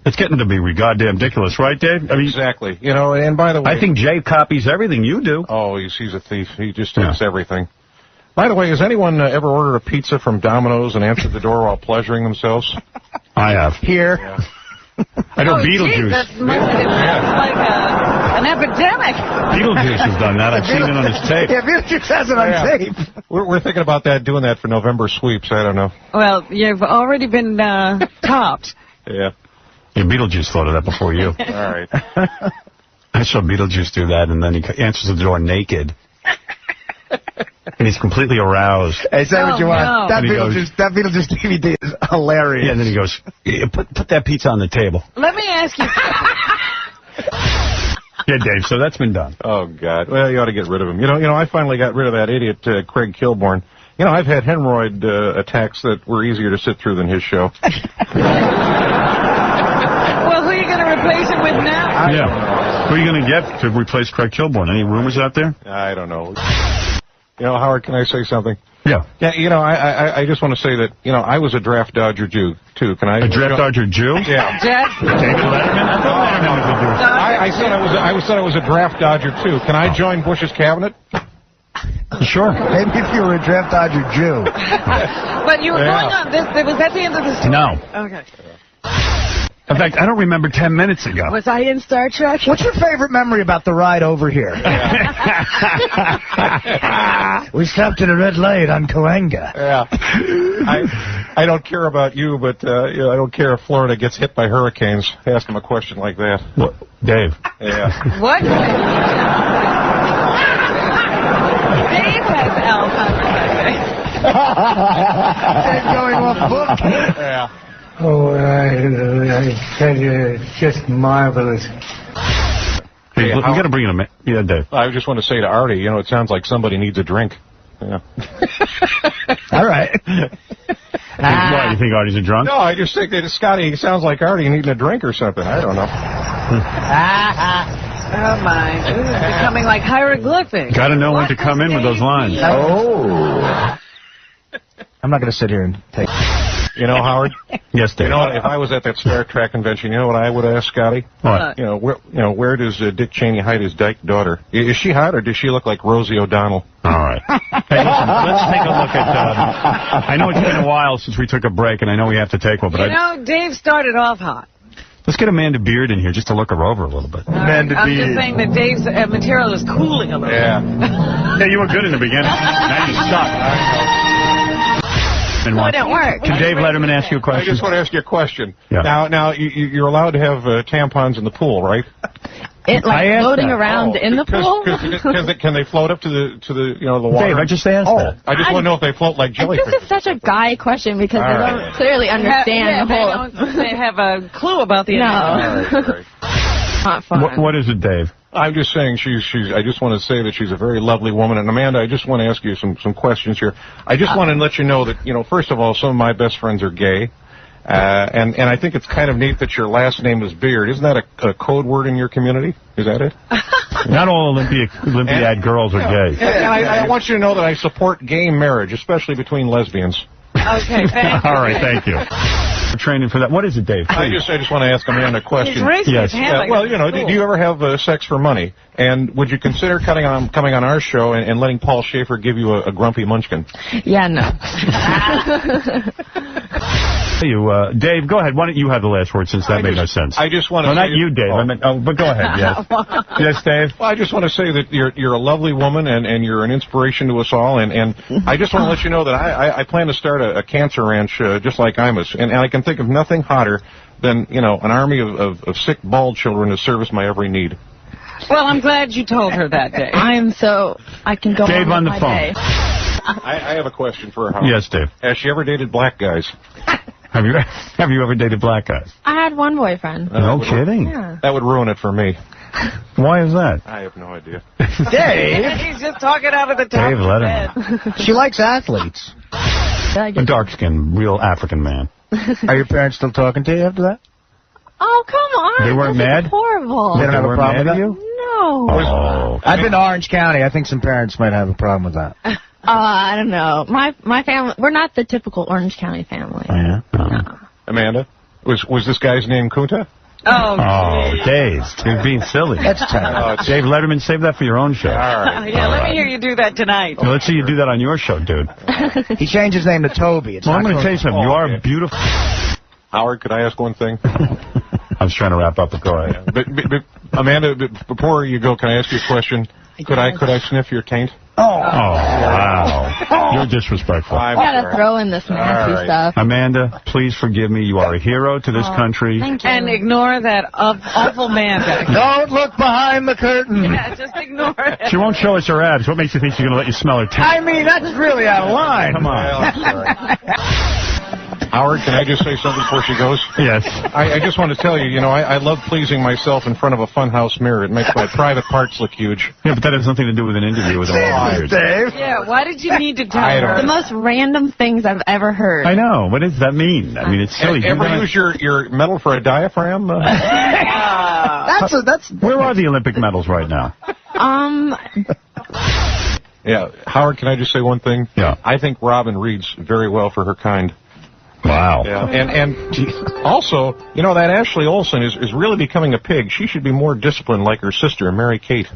It's getting to be goddamn ridiculous, right, Dave? I mean, exactly. And by the way, I think Jay copies everything you do. Oh, he's a thief. He just takes everything. By the way, has anyone ever ordered a pizza from Domino's and answered the door while pleasuring themselves? I have. Here. Yeah. I know Beetlejuice. That's like an epidemic. Beetlejuice has done that. I've seen it on his tape. Yeah, Beetlejuice has it on tape. We're thinking about doing that for November sweeps. I don't know. Well, you've already been topped. Yeah. Yeah, Beetlejuice thought of that before you. All right. I saw Beetlejuice do that, and then he answers the door naked. And he's completely aroused. Hey, say what you want. No. That Beetlejuice DVD is hilarious. Yeah, and then he goes, put that pizza on the table. Let me ask you. Yeah, Dave, so that's been done. Oh, God. Well, you ought to get rid of him. I finally got rid of that idiot Craig Kilborn. I've had hemorrhoid attacks that were easier to sit through than his show. Well, who are you going to replace him with now? Yeah. Who are you going to get to replace Craig Kilborn? Any rumors out there? I don't know. Howard, can I say something? Yeah. Yeah, I just want to say that, I was a draft dodger Jew, too. Can I? A draft dodger Jew? Yeah. David Letterman? I thought Letterman was a Jew. I said I was a draft dodger, too. Can I join Bush's cabinet? Sure. Maybe if you were a draft dodger Jew. But you were going on this. Was that the end of the story? No. Okay. In fact, I don't remember 10 minutes ago. Was I in Star Trek? What's your favorite memory about the ride over here? We stopped at a red light on Coanga. Yeah. I don't care about you, but I don't care if Florida gets hit by hurricanes. Ask him a question like that. What? Dave. Yeah. What? Dave has Alzheimer's, It's going off book. Yeah. Oh, I tell you, it's just marvelous. Hey, you got to bring him in. Yeah, Dave. I just want to say to Artie, it sounds like somebody needs a drink. Yeah. All right. Why, you think Artie's a drunk? No, I just think that Scotty sounds like Artie needing a drink or something. I don't know. Oh, my. This is becoming like hieroglyphic. Got to know when to come in with those lines. Oh. I'm not going to sit here and take... You know, Howard? Yes, Dave. You know, if I was at that Star Trek convention, you know what I would ask Scotty? What? Where does Dick Cheney hide his dyke daughter? Is she hot, or does she look like Rosie O'Donnell? All right. Hey, listen, let's take a look at... I know it's been a while since we took a break, and I know we have to take one, but Dave started off hot. Let's get Amanda Beard in here just to look her over a little bit. Amanda Beard. I'm just saying that Dave's material is cooling a little bit. Yeah, you were good in the beginning. Now you suck. No, it didn't work. Can Dave Letterman ask you a question? I just want to ask you a question. Yeah. Now you're allowed to have tampons in the pool, right? It floating around in the pool? Can they float up to the water? Dave, I just asked that. I just want to know if they float like jellyfish. This is such a guy question because they don't clearly understand the whole... They have a clue about the... No. Right. Not fun. What is it, Dave? I'm just saying I just want to say that she's a very lovely woman. And Amanda, I just want to ask you some questions here. I just want to let you know that, first of all, some of my best friends are gay. And I think it's kind of neat that your last name is Beard. Isn't that a code word in your community? Is that it? Not all Olympiad girls are gay. And I want you to know that I support gay marriage, especially between lesbians. Okay, thank you. All right, thank you. We're training for that. What is it, Dave? I just want to ask Amanda a question. He's raising his hand do you ever have sex for money? And would you consider coming on our show and letting Paul Schaefer give you a grumpy munchkin? Yeah, no. Dave, go ahead. Why don't you have the last word since that made no sense? I just want to. No, not you, Dave. But go ahead. Yes. Yes, Dave. Well, I just want to say that you're a lovely woman and you're an inspiration to us all. And I just want to let you know that I plan to start a cancer ranch just like Imus, and I can think of nothing hotter than an army of sick bald children to service my every need. Well, I'm glad you told her that, Dave. I can go Dave on the phone. Day. I have a question for her. Yes, Dave. Has she ever dated black guys? Have you ever dated black guys? I had one boyfriend. No kidding. Yeah. That would ruin it for me. Why is that? I have no idea. Dave? He's just talking out of the top Dave of his Letterman. head. She likes athletes. A dark-skinned, real African man. Are your parents still talking to you after that? Oh, come on. They weren't mad? Horrible. They don't have a problem with you? No. Oh. I've been to Orange County. I think some parents might have a problem with that. I don't know. My family, we're not the typical Orange County family. Oh, yeah? No. Amanda, was this guy's name Kunta? Oh, Dave, you're being silly. That's terrible. Dave Letterman, save that for your own show. All right. Let me hear you do that tonight. Well, let's see you do that on your show, dude. He changed his name to Toby. I'm going to tell you something. You are beautiful. Howard, could I ask one thing? I was trying to wrap up the go ahead. But Amanda, before you go, can I ask you a question? Could I sniff your taint? Oh, wow. You're disrespectful. I gotta throw in this nasty stuff. Amanda, please forgive me. You are a hero to this country. Thank you. And ignore that awful man back there. Don't look behind the curtain. Yeah, just ignore it. She won't show us her abs. What makes you think she's going to let you smell her taint? I mean, that's really out of line. Come on. Howard, can I just say something before she goes? Yes. I just want to tell you, I love pleasing myself in front of a funhouse mirror. It makes my private parts look huge. Yeah, but that has nothing to do with an interview with a lawyer. Dave. Yeah, why did you need to tell her? The most random things I've ever heard. I know. What does that mean? I mean, it's silly. Ever use your medal for a diaphragm? That's. Where are the Olympic medals right now? Yeah, Howard, can I just say one thing? Yeah. I think Robin reads very well for her kind. Wow. Yeah. And also, that Ashley Olsen is really becoming a pig. She should be more disciplined like her sister, Mary Kate.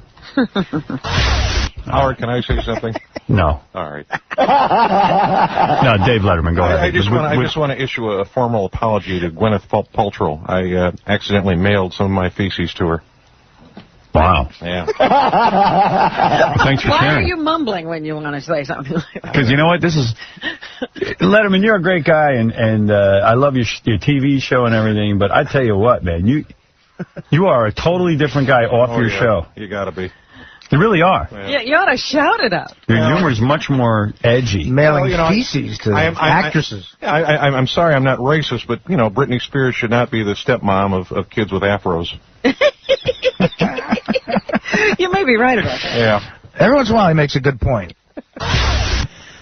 Howard, can I say something? No. All right. No, Dave Letterman, go ahead. I just want to issue a formal apology to Gwyneth Paltrow. I accidentally mailed some of my feces to her. Wow. Yeah. Thanks for Why sharing. are you mumbling when you want to say something like that? Because you know what? This is... Letterman, you're a great guy, and I love your TV show and everything, but I tell you what, man, you are a totally different guy off your show. You got to be. You really are. Yeah, you ought to shout it out. Your humor is much more edgy. Mailing feces to actresses. I'm sorry I'm not racist, but, Britney Spears should not be the stepmom of kids with afros. You may be right about that. Yeah. Every once in a while he makes a good point.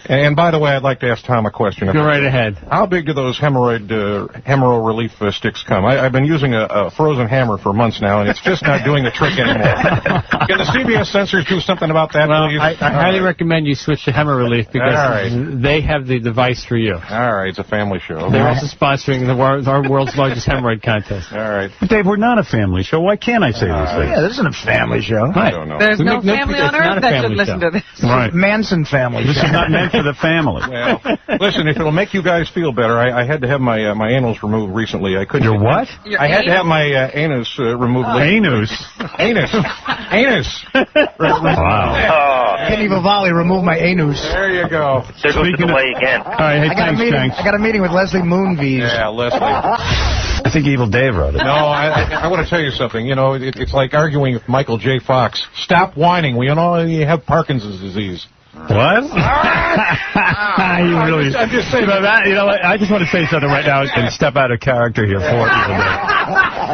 And by the way, I'd like to ask Tom a question. Go right ahead. How big do those hemorrhoid relief sticks come? I've been using a frozen hammer for months now, and it's just not doing the trick anymore. Can the CBS censors do something about that, please? I highly recommend you switch to Hemorrhoid Relief because they have the device for you. All right, it's a family show. They're also sponsoring our world's largest hemorrhoid contest. All right. But Dave, we're not a family show. Why can't I say these things? Yeah, this isn't a family show. Right. I don't know. There's no family on earth that should listen to this. Right. Manson family. This is not meant for the family. Well, listen, if it'll make you guys feel better, I had to have my anus removed recently. I couldn't. Your what? I had to have my anus removed. Anus? Anus. Wow. Kenny Vivali removed my anus. There you go. There goes the delay again. All right, hey, I got a meeting with Leslie Moonves. Yeah, Leslie. I think Evil Dave wrote it. No, I want to tell you something. You know, it's like arguing with Michael J. Fox. Stop whining. We all you have Parkinson's disease. What? You really? I'm just saying. You know what? I just want to say something right now and step out of character here for Evil Dave.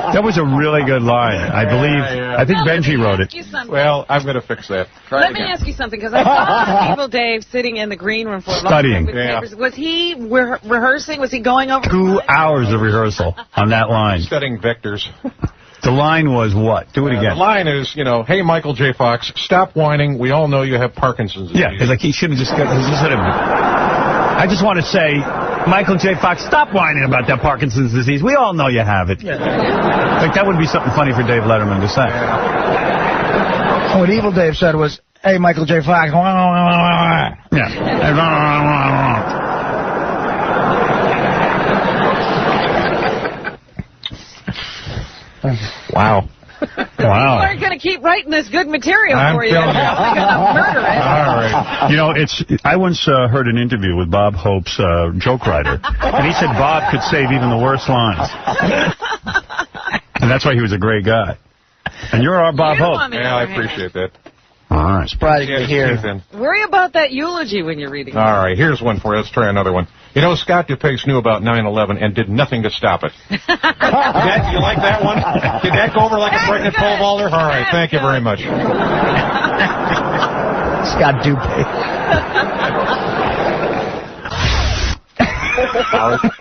That was a really good line. I believe. I think Benji wrote it. Well, I'm going to fix that. Let me ask you something, because I saw Evil Dave sitting in the green room for a long Studying. time with papers. Was he rehearsing? Was he going over? 2 hours of rehearsal on that line. Studying vectors. The line was what? Do it again. The line is, hey, Michael J. Fox, stop whining. We all know you have Parkinson's disease. Yeah, because he should have just got. I just want to say, Michael J. Fox, stop whining about that Parkinson's disease. We all know you have it. Like, that would be something funny for Dave Letterman to say. What Evil Dave said was, hey, Michael J. Fox. Yeah. Wow. People aren't going to keep writing this good material for you. They're only going to murder it. All right. You know, I once heard an interview with Bob Hope's joke writer, and he said Bob could save even the worst lines. And that's why he was a great guy. And you're our Bob Hope. Yeah, I appreciate that. All right. Surprised you're here. Worry about that eulogy when you're reading. All right, here's one for you. Let's try another one. You know, Scott DuPace knew about 9/11 and did nothing to stop it. You like that one? Did that go over like a pregnant pole vaulter? All right, thank you very much. Scott DuPace.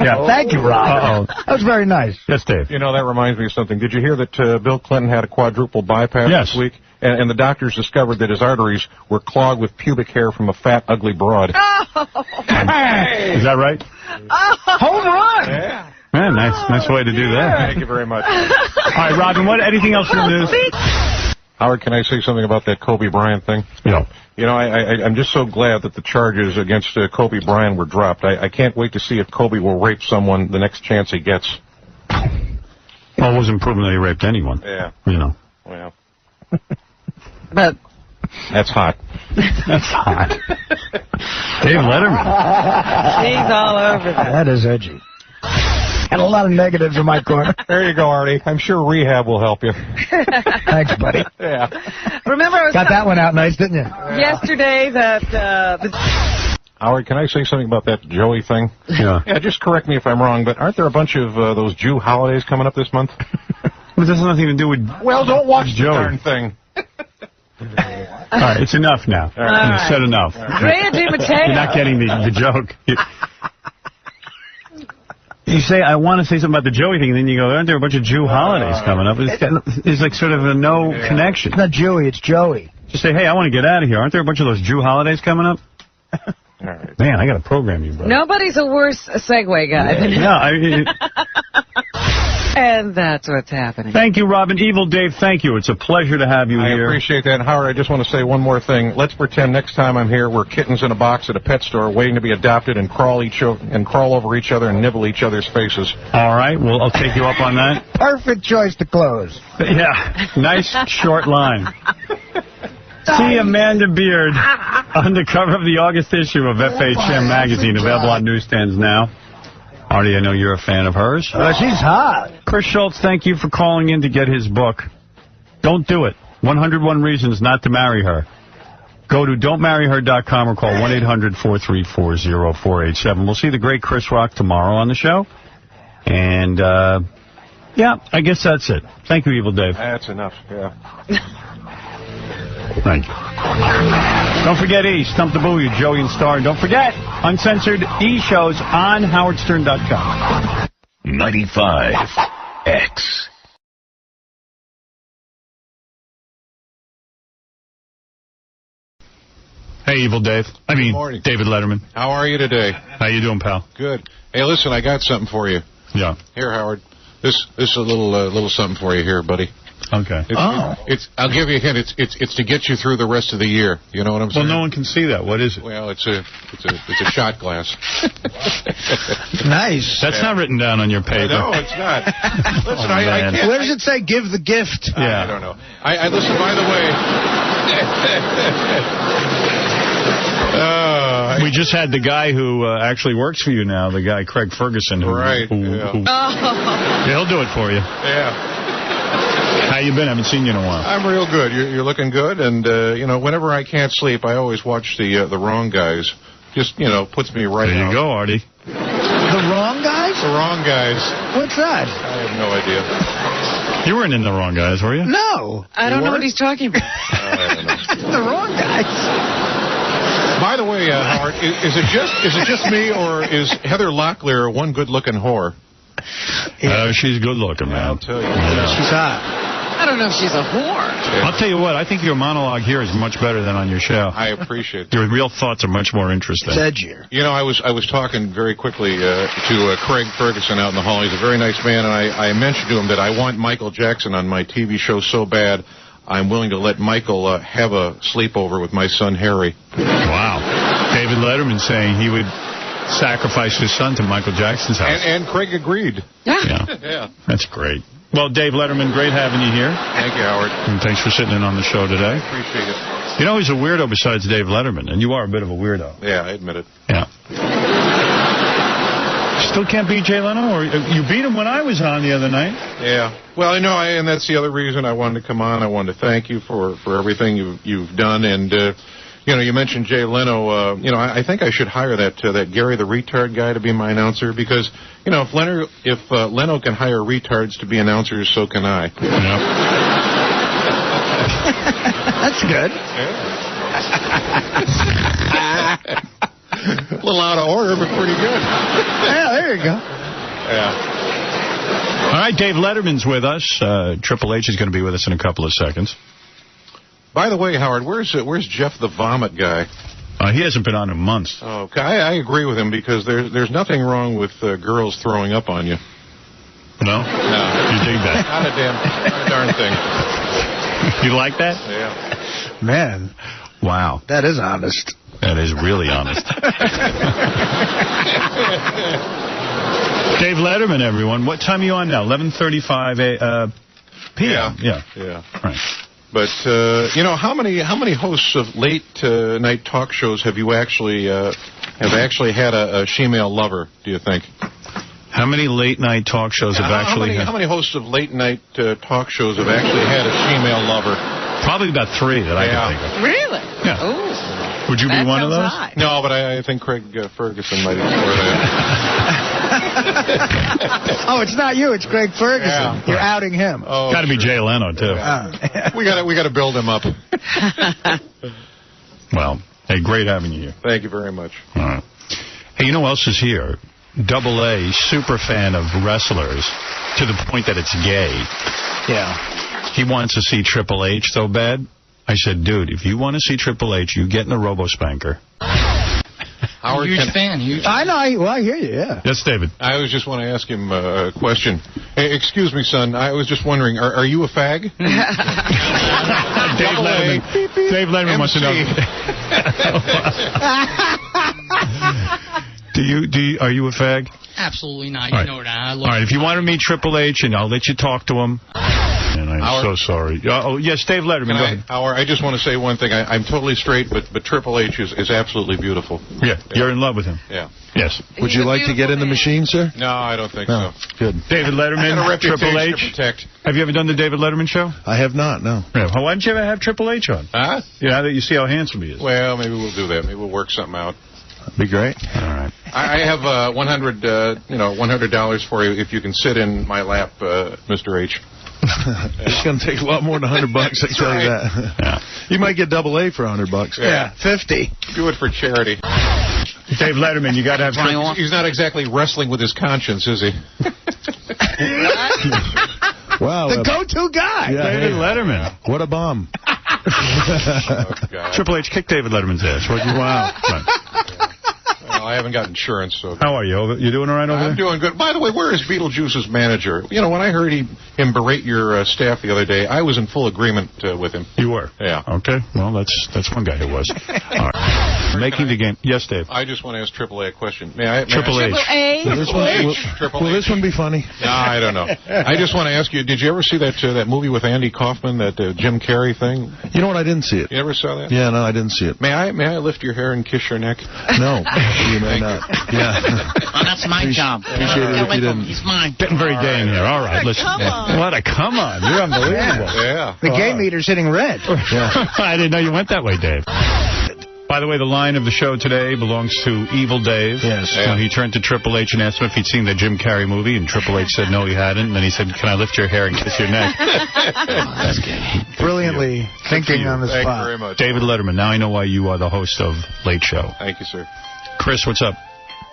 Yeah. Thank you, Rob. That was very nice. Yes, Dave. You know, that reminds me of something. Did you hear that Bill Clinton had a quadruple bypass this week? And the doctors discovered that his arteries were clogged with pubic hair from a fat, ugly broad. Is that right? Home run! Yeah. Yeah, nice way to do that. Thank you very much. All right, Robin, anything else in the news? Howard, can I say something about that Kobe Bryant thing? Yeah. You know, I'm just so glad that the charges against Kobe Bryant were dropped. I can't wait to see if Kobe will rape someone the next chance he gets. Well, it wasn't proven that he raped anyone. Yeah. You know. Well. But that's hot. That's hot. Dave Letterman. He's all over that. That is edgy. And a lot of negatives in my corner. There you go, Artie. I'm sure rehab will help you. Thanks, buddy. Yeah. Remember, I was got that one out nice, didn't you? Yesterday that Howard, can I say something about that Joey thing? Yeah. Yeah, just correct me if I'm wrong, but aren't there a bunch of those Jew holidays coming up this month? But this has nothing to do with. Well, don't watch the Joey. darn thing. All right, it's enough now. All right. You've said enough. Drea Di Matteo. You're not getting the joke. You say, I want to say something about the Joey thing, and then you go, aren't there a bunch of Jew holidays coming up? It's like sort of a no connection. It's not Joey, it's Joey. Just say, hey, I want to get out of here. Aren't there a bunch of those Jew holidays coming up? All right. Man, I got to program you, bro. Nobody's a worse segue guy than you. No, And that's what's happening. Thank you, Robin. Evil Dave, thank you. It's a pleasure to have you here. I appreciate that. And Howard, I just want to say one more thing. Let's pretend next time I'm here, we're kittens in a box at a pet store waiting to be adopted and crawl over each other and nibble each other's faces. All right. Well, I'll take you up on that. Perfect choice to close. Yeah. Nice short line. See Amanda Beard on the cover of the August issue of FHM magazine, available on newsstands now. Artie, I know you're a fan of hers. She's hot. Chris Schultz, thank you for calling in to get his book. Don't do it. 101 Reasons Not to Marry Her. Go to don'tmarryher.com or call 1-800-434-0487. We'll see the great Chris Rock tomorrow on the show. And, yeah, I guess that's it. Thank you, Evil Dave. That's enough, yeah. Thank you. Don't forget E, Stump the Boogie, Joey and Star. Don't forget, uncensored E shows on howardstern.com. 95X. Hey, Evil Dave. Good morning. David Letterman. How are you today? How you doing, pal? Good. Hey, listen, I got something for you. Yeah. Here, Howard. This is a little something for you here, buddy. Okay. I'll give you a hint. It's to get you through the rest of the year. You know what I'm saying? Well, no one can see that. What is it? Well, it's a shot glass. Nice. That's not written down on your paper. No, it's not. Listen, I can't. Where does it say give the gift? Yeah. I don't know. I listen, by the way. We just had the guy who actually works for you now, the guy Craig Ferguson. Who, Right. He'll do it for you. Yeah. How you been? I haven't seen you in a while. I'm real good. You're looking good, and whenever I can't sleep, I always watch the Wrong Guys. Just puts me right. There you go, Artie. The Wrong Guys? The Wrong Guys. What's that? I have no idea. You weren't in The Wrong Guys, were you? No. I don't know what he's talking about. I don't know. The Wrong Guys. By the way, Howard, is it just me, or is Heather Locklear one good-looking whore? She's good looking, man. I'll tell you. Yeah. She's hot. I don't know if she's a whore. I'll tell you what, I think your monologue here is much better than on your show. I appreciate that. Your real thoughts are much more interesting. It's edgier. I was talking very quickly to Craig Ferguson out in the hall. He's a very nice man, and I mentioned to him that I want Michael Jackson on my TV show so bad, I'm willing to let Michael have a sleepover with my son Harry. Wow. David Letterman saying he would sacrifice his son to Michael Jackson's house. And Craig agreed. Yeah. That's great. Well, Dave Letterman, great having you here. Thank you, Howard. And thanks for sitting in on the show today. Appreciate it. You know he's a weirdo besides Dave Letterman, and you are a bit of a weirdo. Yeah, I admit it. Yeah. Still can't beat Jay Leno? Or you beat him when I was on the other night. Yeah. Well, and that's the other reason I wanted to come on. I wanted to thank you for everything you've done, and you mentioned Jay Leno. I think I should hire that Gary the retard guy to be my announcer, because if Leno can hire retards to be announcers, so can I. Yeah. That's good. A little out of order, but pretty good. Yeah, there you go. Yeah. All right, Dave Letterman's with us. Triple H is going to be with us in a couple of seconds. By the way, Howard, where's Jeff the Vomit guy? He hasn't been on in months. Oh, I agree with him, because there's nothing wrong with girls throwing up on you. No? No. You dig that? Not a darn thing. You like that? Yeah. Man. Wow. That is honest. That is really honest. Dave Letterman, everyone. What time are you on now? 11:35 p.m. Yeah. Right. But how many hosts of late night talk shows have you actually had a shemale lover? Do you think? How many late night talk shows have actually had? How many hosts of late night talk shows have actually had a shemale lover? Probably about 3 that I can think of. Really? Yeah. Ooh. Would you be one of those? High. No, but I think Craig Ferguson might explore that. Oh, it's not you. It's Craig Ferguson. Yeah. You're outing him. Oh, got to be Jay Leno too. We got to build him up. Well, hey, great having you here. Thank you very much. All right. Hey, you know who else is here? Double A, super fan of wrestlers to the point that it's gay. Yeah. He wants to see Triple H so bad. I said, dude, if you want to see Triple H, you get in a robo-spanker. Howard, huge fan. I know. I hear you, yeah. Yes, David. I was just want to ask him a question. Hey, excuse me, son. I was just wondering, are you a fag? Dave Letterman wants to know. Are you a fag? Absolutely not. All right. You know that. All right, if you want to meet Triple H, and I'll let you talk to him. And I'm so sorry. Oh, yes, Dave Letterman, go ahead. Howard, I just want to say one thing. I'm totally straight, but Triple H is absolutely beautiful. Yeah, you're in love with him. Yeah. Yes. Would you like to get in the machine, sir? No, I don't think so. Good. David Letterman, Triple H. Have you ever done the David Letterman show? I have not, no. Yeah. Why didn't you ever have Triple H on? Huh? Yeah, that you see how handsome he is. Well, maybe we'll do that. Maybe we'll work something out. That'd be great. All right. I have $100 for you if you can sit in my lap, Mr. H. It's going to take a lot more than $100, I tell you that. Yeah. You might get double A for $100. Yeah, 50. Do it for charity. Dave Letterman, you got to have... He's not exactly wrestling with his conscience, is he? Wow. The go-to guy. Yeah, David Letterman. What a bomb. Triple H kicked David Letterman's ass. Wow. Right. Well, I haven't got insurance, so... How are you? You doing all right over there? I'm doing good. By the way, where is Beetlejuice's manager? You know, when I heard him berate your staff the other day, I was in full agreement with him. You were? Yeah. Okay. Well, that's one guy who was. All right. Making the game. Yes, Dave. I just want to ask Triple A a question. May I? Triple H. Will this one be funny? No, I don't know. I just want to ask you, did you ever see that movie with Andy Kaufman, that Jim Carrey thing? You know what? I didn't see it. You ever saw that? Yeah, no, I didn't see it. May I lift your hair and kiss your neck? No, you may not. Yeah. Oh, that's my job. Appreciate it if you didn't. He's mine. Getting very gay in here. All right, listen. What a come on. You're unbelievable. Yeah. The gay meter's hitting red. Yeah. I didn't know you went that way, Dave. By the way, the line of the show today belongs to Evil Dave. Yes. When he turned to Triple H and asked him if he'd seen the Jim Carrey movie, and Triple H said no, he hadn't. And then he said, can I lift your hair and kiss your neck? That's good. Brilliantly thinking on the spot. Thank you very much. David Letterman, now I know why you are the host of Late Show. Thank you, sir. Chris, what's up?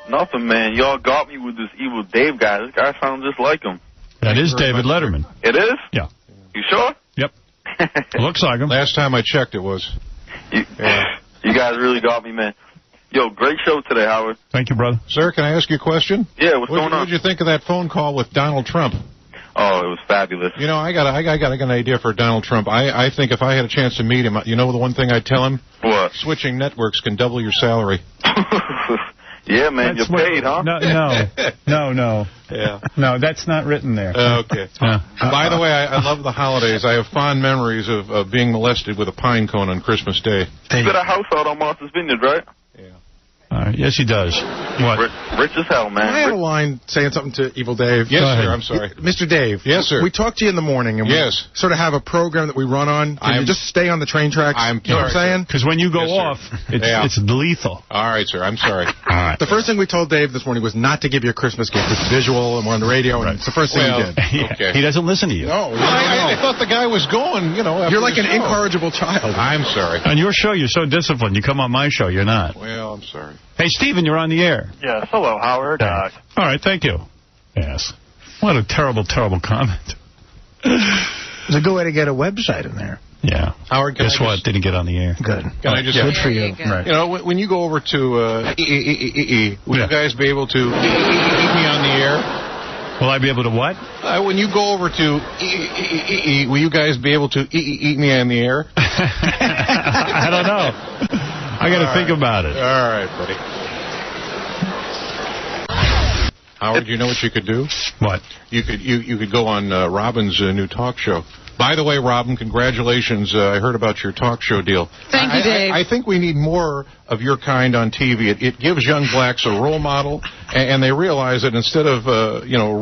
Nothing, man. Y'all got me with this Evil Dave guy. This guy sounds just like him. That is David Letterman. It is? Yeah. You sure? Yep. Looks like him. Last time I checked, it was. You guys really got me, man. Yo, great show today, Howard. Thank you, brother. Sir, can I ask you a question? Yeah, what's going on? What did you think of that phone call with Donald Trump? Oh, it was fabulous. You know, I got an idea for Donald Trump. I think if I had a chance to meet him, you know the one thing I'd tell him? What? Switching networks can double your salary. Yeah, man, you're paid, huh? No. Yeah. No, that's not written there. Okay. By the way, I love the holidays. I have fond memories of being molested with a pine cone on Christmas Day. You got a house out on Martha's Vineyard, right? Yes, he does. What? Rich as hell, man. I have a line saying something to Evil Dave. Yes, sir. I'm sorry. Mr. Dave. Yes, sir. We talk to you in the morning, and we sort of have a program that we run on. Can you just stay on the train tracks? I'm you know what I'm saying? Because when you go off, it's lethal. All right, sir. I'm sorry. All right. The first thing we told Dave this morning was not to give you a Christmas gift. It's visual, and we're on the radio, and it's the first thing he did. Okay. He doesn't listen to you. No. I thought the guy was going, You're like an incorrigible child. I'm sorry. On your show, you're so disciplined. You come on my show, you're not. Well, I'm sorry. Hey, Stephen, you're on the air. Yes, hello, Howard. All right, thank you. Yes. What a terrible, terrible comment. It's a good way to get a website in there. Yeah. Howard, guess what? Didn't get on the air. Good. Can I just Good for you. Right. You know, when you go over to will you guys be able to eat me on the air? Will I be able to what? When you go over to will you guys be able to eat me on the air? I don't know. I got to think about it. All right, buddy. Howard, you know what you could do? What? You could go on Robin's new talk show. By the way, Robin, congratulations. I heard about your talk show deal. Thank you, Dave. I think we need more of your kind on TV. It gives young blacks a role model, and they realize that instead of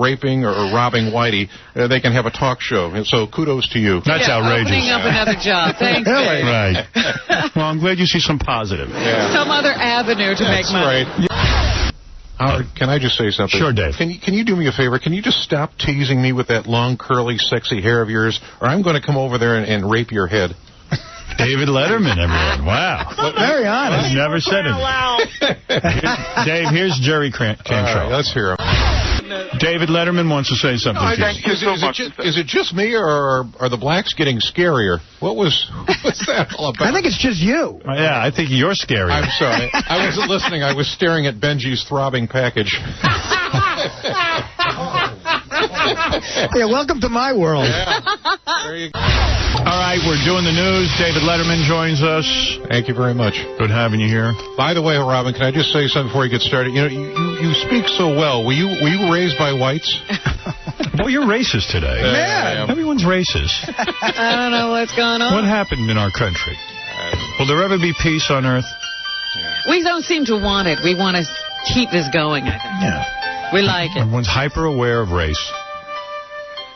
raping or robbing Whitey, they can have a talk show. And so kudos to you. That's outrageous. Opening up another job. Thanks, Dave. Right. Well, I'm glad you see some positive. Yeah. Some other avenue to make money. Right. Howard, can I just say something? Sure, Dave. Can you do me a favor? Can you just stop teasing me with that long, curly, sexy hair of yours, or I'm going to come over there and rape your head. David Letterman, everyone. Wow. Very honest. I've never said it. Dave, here's Jerry Cantrell. All right, let's hear him. David Letterman wants to say something to you. Is it just me, or are the blacks getting scarier? What's that all about? I think it's just you. Yeah, I think you're scary. I'm sorry. I wasn't listening. I was staring at Benji's throbbing package. Yeah, welcome to my world. Yeah. There you go. All right, we're doing the news. David Letterman joins us. Thank you very much. Good having you here. By the way, Robin, can I just say something before you get started? You know, you speak so well. Were you raised by whites? Well, you're racist today. Man. Everyone's racist. I don't know what's going on. What happened in our country? Will there ever be peace on Earth? We don't seem to want it. We want to keep this going, I think. Yeah. We like it. Everyone's hyper aware of race.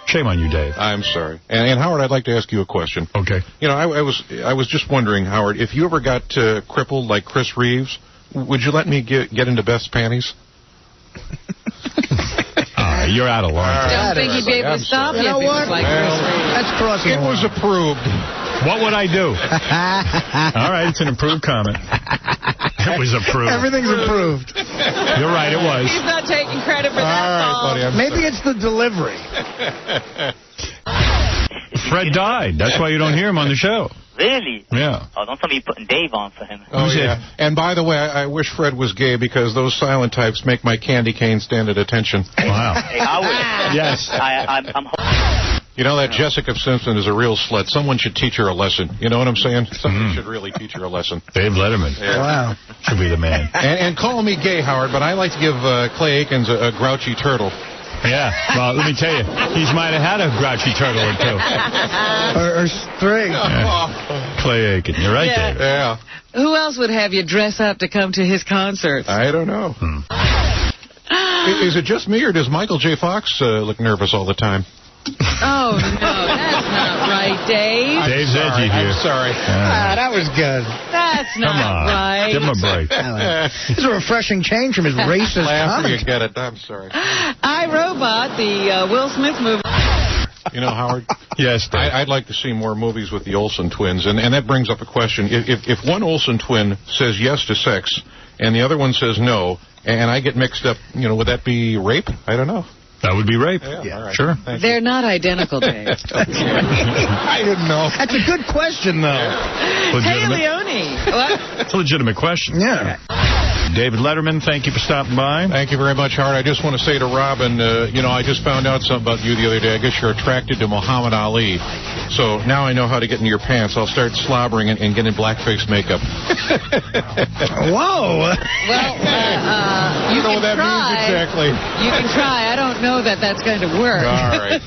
Shame on you, Dave. I'm sorry. And Howard, I'd like to ask you a question. Okay. You know, I was just wondering, Howard, if you ever got crippled like Chris Reeves, would you let me get into Beth's panties? right. You're out of line. Don't think he'd be able to stop you. You know what? That's crossing It was approved. What would I do? All right, it's an approved comment. It was approved. Everything's approved. You're right, it was. He's not taking credit for that, Paul. Maybe it's the delivery. Fred died. That's why you don't hear him on the show. Really? Yeah. Oh, don't tell me you're putting Dave on for him. Oh, yeah. And by the way, I wish Fred was gay because those silent types make my candy cane stand at attention. Wow. Hey, Howard. Yes. I'm You know, that Jessica Simpson is a real slut. Someone should teach her a lesson. You know what I'm saying? Someone should really teach her a lesson. Dave Letterman. Yeah. Wow. Should be the man. And call me gay, Howard, but I like to give Clay Aikens a grouchy turtle. Yeah, well, let me tell you, he might have had a grouchy turtle or two. Or string. Yeah. Clay Aiken, you're right, Dave. Yeah. Who else would have you dress up to come to his concerts? I don't know. Is it just me, or does Michael J. Fox look nervous all the time? Oh, no, that's not right, Dave. Dave's edgy here. I'm sorry. That was good. That's not Come on. right. Give him a break. This is a refreshing change from his racist After you comment. get it, I'm sorry. I, Robot, the Will Smith movie. You know, Howard? Yes, Dave. I'd like to see more movies with the Olsen twins, and that brings up a question. If one Olsen twin says yes to sex, and the other one says no, and I get mixed up, would that be rape? I don't know. That would be rape. Yeah, all right. Sure. They're not identical, Dave. I didn't know. That's a good question, though. Hey, Leone. What? It's a legitimate question. Yeah. David Letterman, thank you for stopping by. Thank you very much, Howard. I just want to say to Robin, I just found out something about you the other day. I guess you're attracted to Muhammad Ali. So now I know how to get into your pants. I'll start slobbering and get in blackface makeup. Whoa. Well, you know can what that try. means exactly. You can try. I don't know that that's going to work. All right.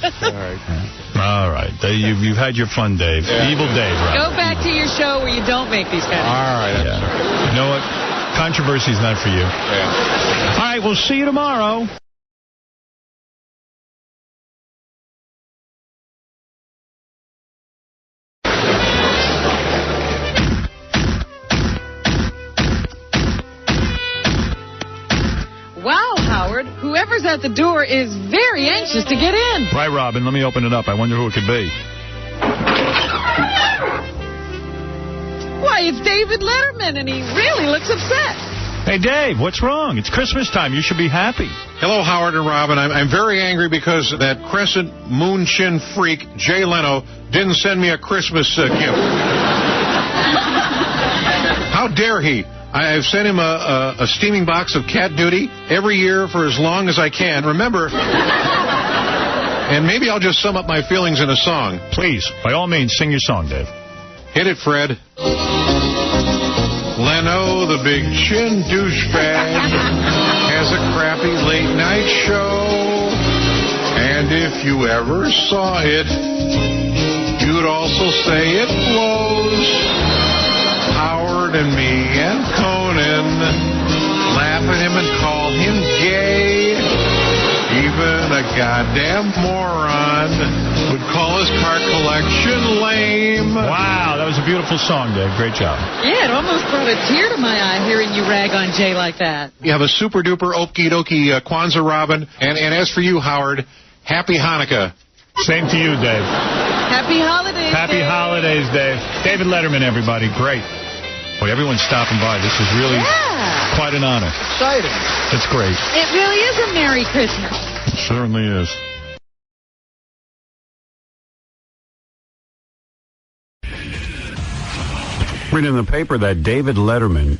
All right. You've had your fun, Dave. Yeah. Evil Dave, right? Go back to your show where you don't make these kind of... All right. You know what? Controversy's not for you. Yeah. All right, we'll see you tomorrow. Wow, Howard. Whoever's at the door is very anxious to get in. Right, Robin. Let me open it up. I wonder who it could be. Why, it's David Letterman, and he really looks upset. Hey, Dave, what's wrong? It's Christmas time. You should be happy. Hello, Howard and Robin. I'm very angry because that crescent moon chin freak, Jay Leno, didn't send me a Christmas gift. How dare he? I've sent him a steaming box of cat duty every year for as long as I can. Remember, and maybe I'll just sum up my feelings in a song. Please, by all means, sing your song, Dave. Hit it, Fred. Leno, the big chin douchebag, has a crappy late-night show. And if you ever saw it, you'd also say it blows. Howard and me and Conan laugh at him and call him gay. Even a goddamn moron would call his car collection lame. Wow, that was a beautiful song, Dave. Great job. Yeah, it almost brought a tear to my eye hearing you rag on Jay like that. You have a super-duper okie-dokie Kwanzaa, Robin. And as for you, Howard, happy Hanukkah. Same to you, Dave. Happy holidays, Happy Dave. holidays, Dave. David Letterman, everybody. Great. Boy, everyone's stopping by. This is really quite an honor. Exciting. It's great. It really is a Merry Christmas. It certainly is. Reading in the paper that David Letterman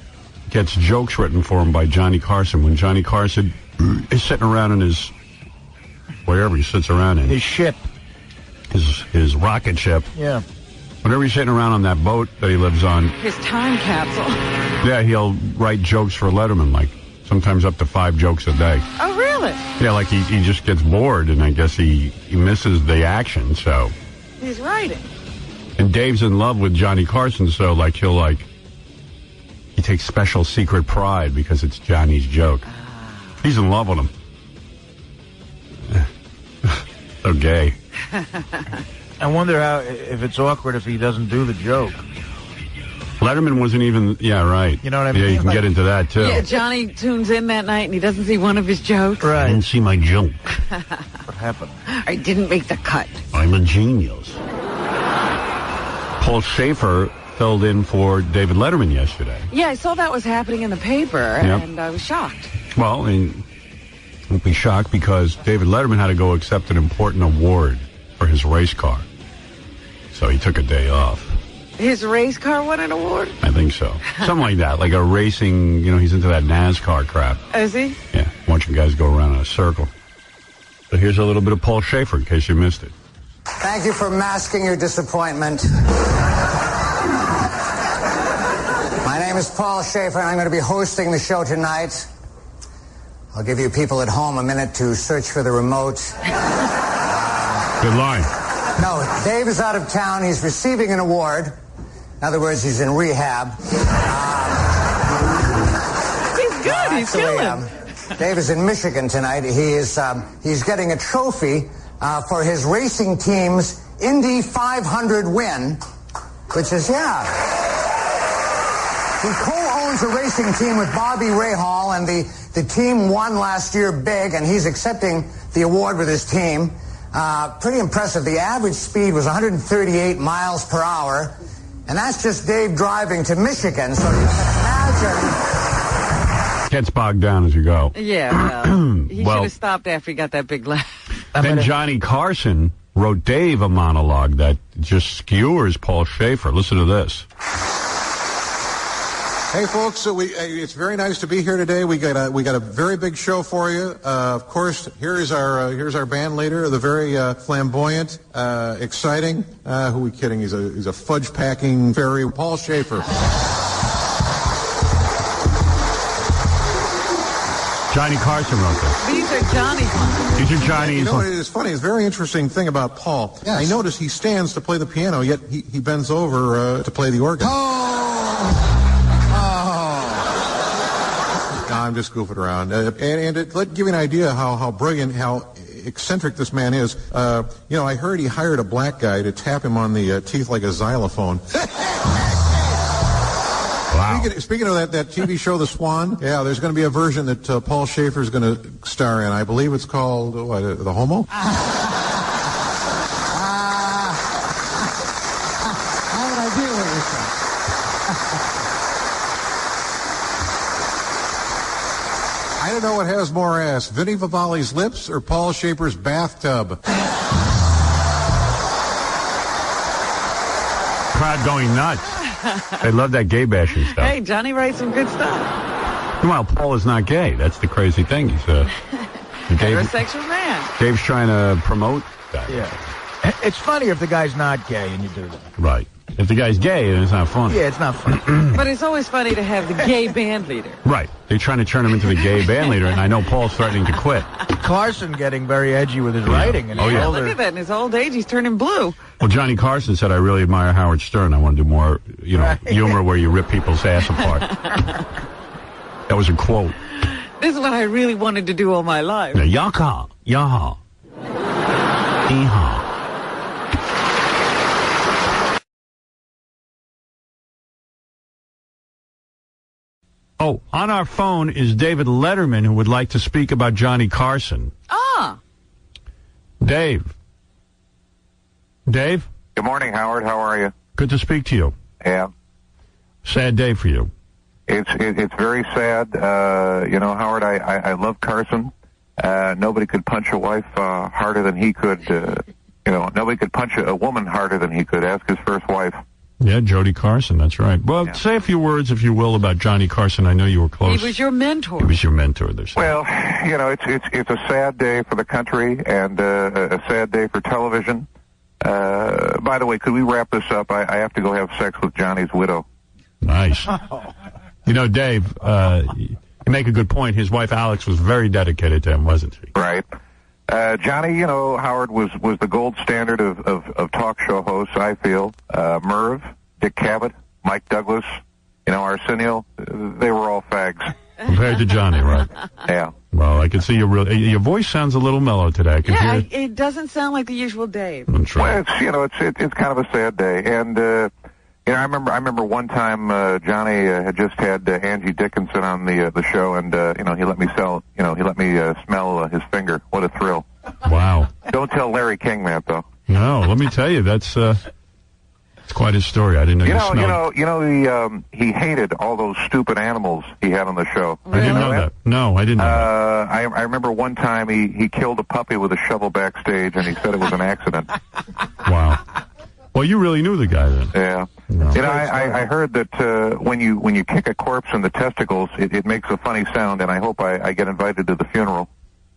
gets jokes written for him by Johnny Carson when Johnny Carson is sitting around in his, wherever he sits around in. His ship. His rocket ship. Yeah. Whenever he's sitting around on that boat that he lives on, His time capsule. yeah, he'll write jokes for Letterman, like sometimes up to 5 jokes a day. Oh, really? Yeah, like he just gets bored, and I guess he misses the action, so. He's writing. And Dave's in love with Johnny Carson, so he takes special secret pride because it's Johnny's joke. He's in love with him. So gay. I wonder if it's awkward if he doesn't do the joke. Letterman wasn't even, yeah, right. You know what I mean? Yeah, you can Like, get into that, too. Yeah, Johnny tunes in that night and he doesn't see one of his jokes. I didn't see my joke. What happened? I didn't make the cut. I'm a genius. Paul Schaefer filled in for David Letterman yesterday. Yeah, I saw that was happening in the paper, Yep. and I was shocked. Well, and won't be shocked because David Letterman had to go accept an important award for his race car. So he took a day off. His race car won an award? I think so. Something like that. Like a racing, he's into that NASCAR crap. Is he? Yeah, watching guys go around in a circle. So here's a little bit of Paul Schaefer in case you missed it. Thank you for masking your disappointment. My name is Paul Schaefer, and I'm going to be hosting the show tonight. I'll give you people at home a minute to search for the remote. Good line. No, Dave is out of town. He's receiving an award. In other words, he's in rehab. He's good. He's killing. Dave is in Michigan tonight. He's getting a trophy for his racing team's Indy 500 win, which is, he co-owns a racing team with Bobby Rahal, and the team won last year big, and he's accepting the award with his team. Pretty impressive. The average speed was 138 miles per hour, and that's just Dave driving to Michigan, so you can imagine. Gets bogged down as you go. Yeah, well, he should have stopped after he got that big laugh. Then Johnny Carson wrote Dave a monologue that just skewers Paul Schaefer. Listen to this. Hey, folks, it's very nice to be here today. We got a very big show for you. Of course, here's our band leader, the very flamboyant, exciting. Who are we kidding? He's a fudge packing fairy, Paul Schaefer. Johnny Carson wrote this. These are Johnny's lines. These are Johnny's. You know, it's funny. It's a very interesting thing about Paul. Yes. I notice he stands to play the piano, yet he bends over to play the organ. No, I'm just goofing around. And to give you an idea how brilliant, how eccentric this man is, I heard he hired a black guy to tap him on the teeth like a xylophone. Wow. Speaking of that TV show, The Swan, there's going to be a version that Paul Schaefer is going to star in. I believe it's called, The Homo? How would I deal with this? I don't know what has more ass, Vinnie Vivaldi's lips or Paul Schaefer's bathtub. Crowd going nuts. They love that gay bashing stuff. Hey, Johnny writes some good stuff. Well, Paul is not gay. That's the crazy thing. He's a heterosexual man. Dave's trying to promote that. Yeah. It's funny if the guy's not gay and you do that. Right. If the guy's gay, then it's not funny. Yeah, it's not funny. But it's always funny to have the gay band leader. Right. They're trying to turn him into the gay band leader, and I know Paul's threatening to quit. Carson getting very edgy with his writing. And Oh, yeah. Look at that. In his old age, he's turning blue. Well, Johnny Carson said, I really admire Howard Stern. I want to do more, humor where you rip people's ass apart. That was a quote. This is what I really wanted to do all my life. Yaka. Yaha. Yeehaw. Oh, on our phone is David Letterman, who would like to speak about Johnny Carson. Ah. Dave. Dave? Good morning, Howard. How are you? Good to speak to you. Yeah. Sad day for you. It's very sad. Howard, I love Carson. Nobody could punch a wife harder than he could. Nobody could punch a woman harder than he could. Ask his first wife. Yeah, Jody Carson, that's right. Well, say a few words, if you will, about Johnny Carson. I know you were close. He was your mentor. He was your mentor, they're saying. Well, it's a sad day for the country and a sad day for television. By the way, could we wrap this up? I have to go have sex with Johnny's widow. Nice. Dave, you make a good point. His wife, Alex, was very dedicated to him, wasn't she? Right. Johnny, Howard was the gold standard of talk show hosts, I feel. Merv, Dick Cavett, Mike Douglas, Arsenio, they were all fags. Compared to Johnny, right? Yeah. Well, I can see your voice sounds a little mellow today. I can hear it. It doesn't sound like the usual Dave. That's right. Well, it's kind of a sad day. And, You know, I remember one time Johnny had just had Angie Dickinson on the show, and you know, he let me smell his finger. What a thrill! Wow. Don't tell Larry King that, though. No, let me tell you, it's quite a story. I didn't know he hated all those stupid animals he had on the show. I didn't know that. No, I didn't know that. I remember one time he killed a puppy with a shovel backstage, and he said it was an accident. Wow. Well, you really knew the guy then. Yeah. No. You know, I heard that when you kick a corpse in the testicles, it makes a funny sound, and I hope I get invited to the funeral.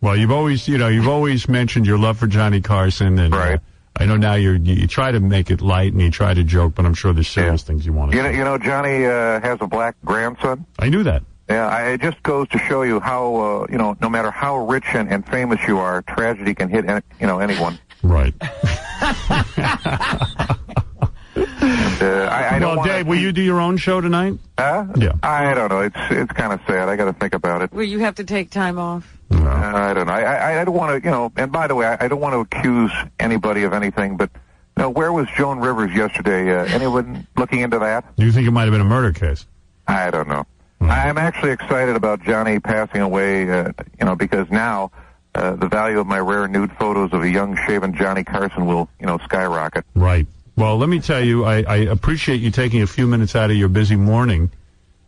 Well, you've always mentioned your love for Johnny Carson, and right. I know now you try to make it light and you try to joke, but I'm sure there's serious things you want to say. You know, Johnny has a black grandson. I knew that. Yeah, it just goes to show you how no matter how rich and famous you are, tragedy can hit anyone. Right. Well, Dave, will you do your own show tonight? Huh? Yeah. I don't know. It's kind of sad. I got to think about it. Will you have to take time off? I don't know. I don't want to, and by the way, I don't want to accuse anybody of anything, but, where was Joan Rivers yesterday? Anyone looking into that? Do you think it might have been a murder case? I don't know. I'm actually excited about Johnny passing away, because now the value of my rare nude photos of a young, shaven Johnny Carson will, skyrocket. Right. Well, let me tell you, I appreciate you taking a few minutes out of your busy morning.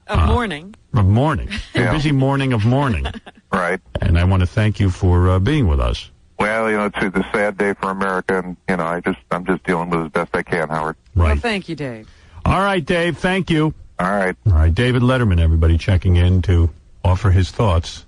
Morning. Your busy morning of mourning. Right. And I want to thank you for being with us. Well, it's a sad day for America, and, I'm just dealing with it as best I can, Howard. Right. Well, thank you, Dave. All right, Dave, thank you. All right. All right, David Letterman, everybody checking in to offer his thoughts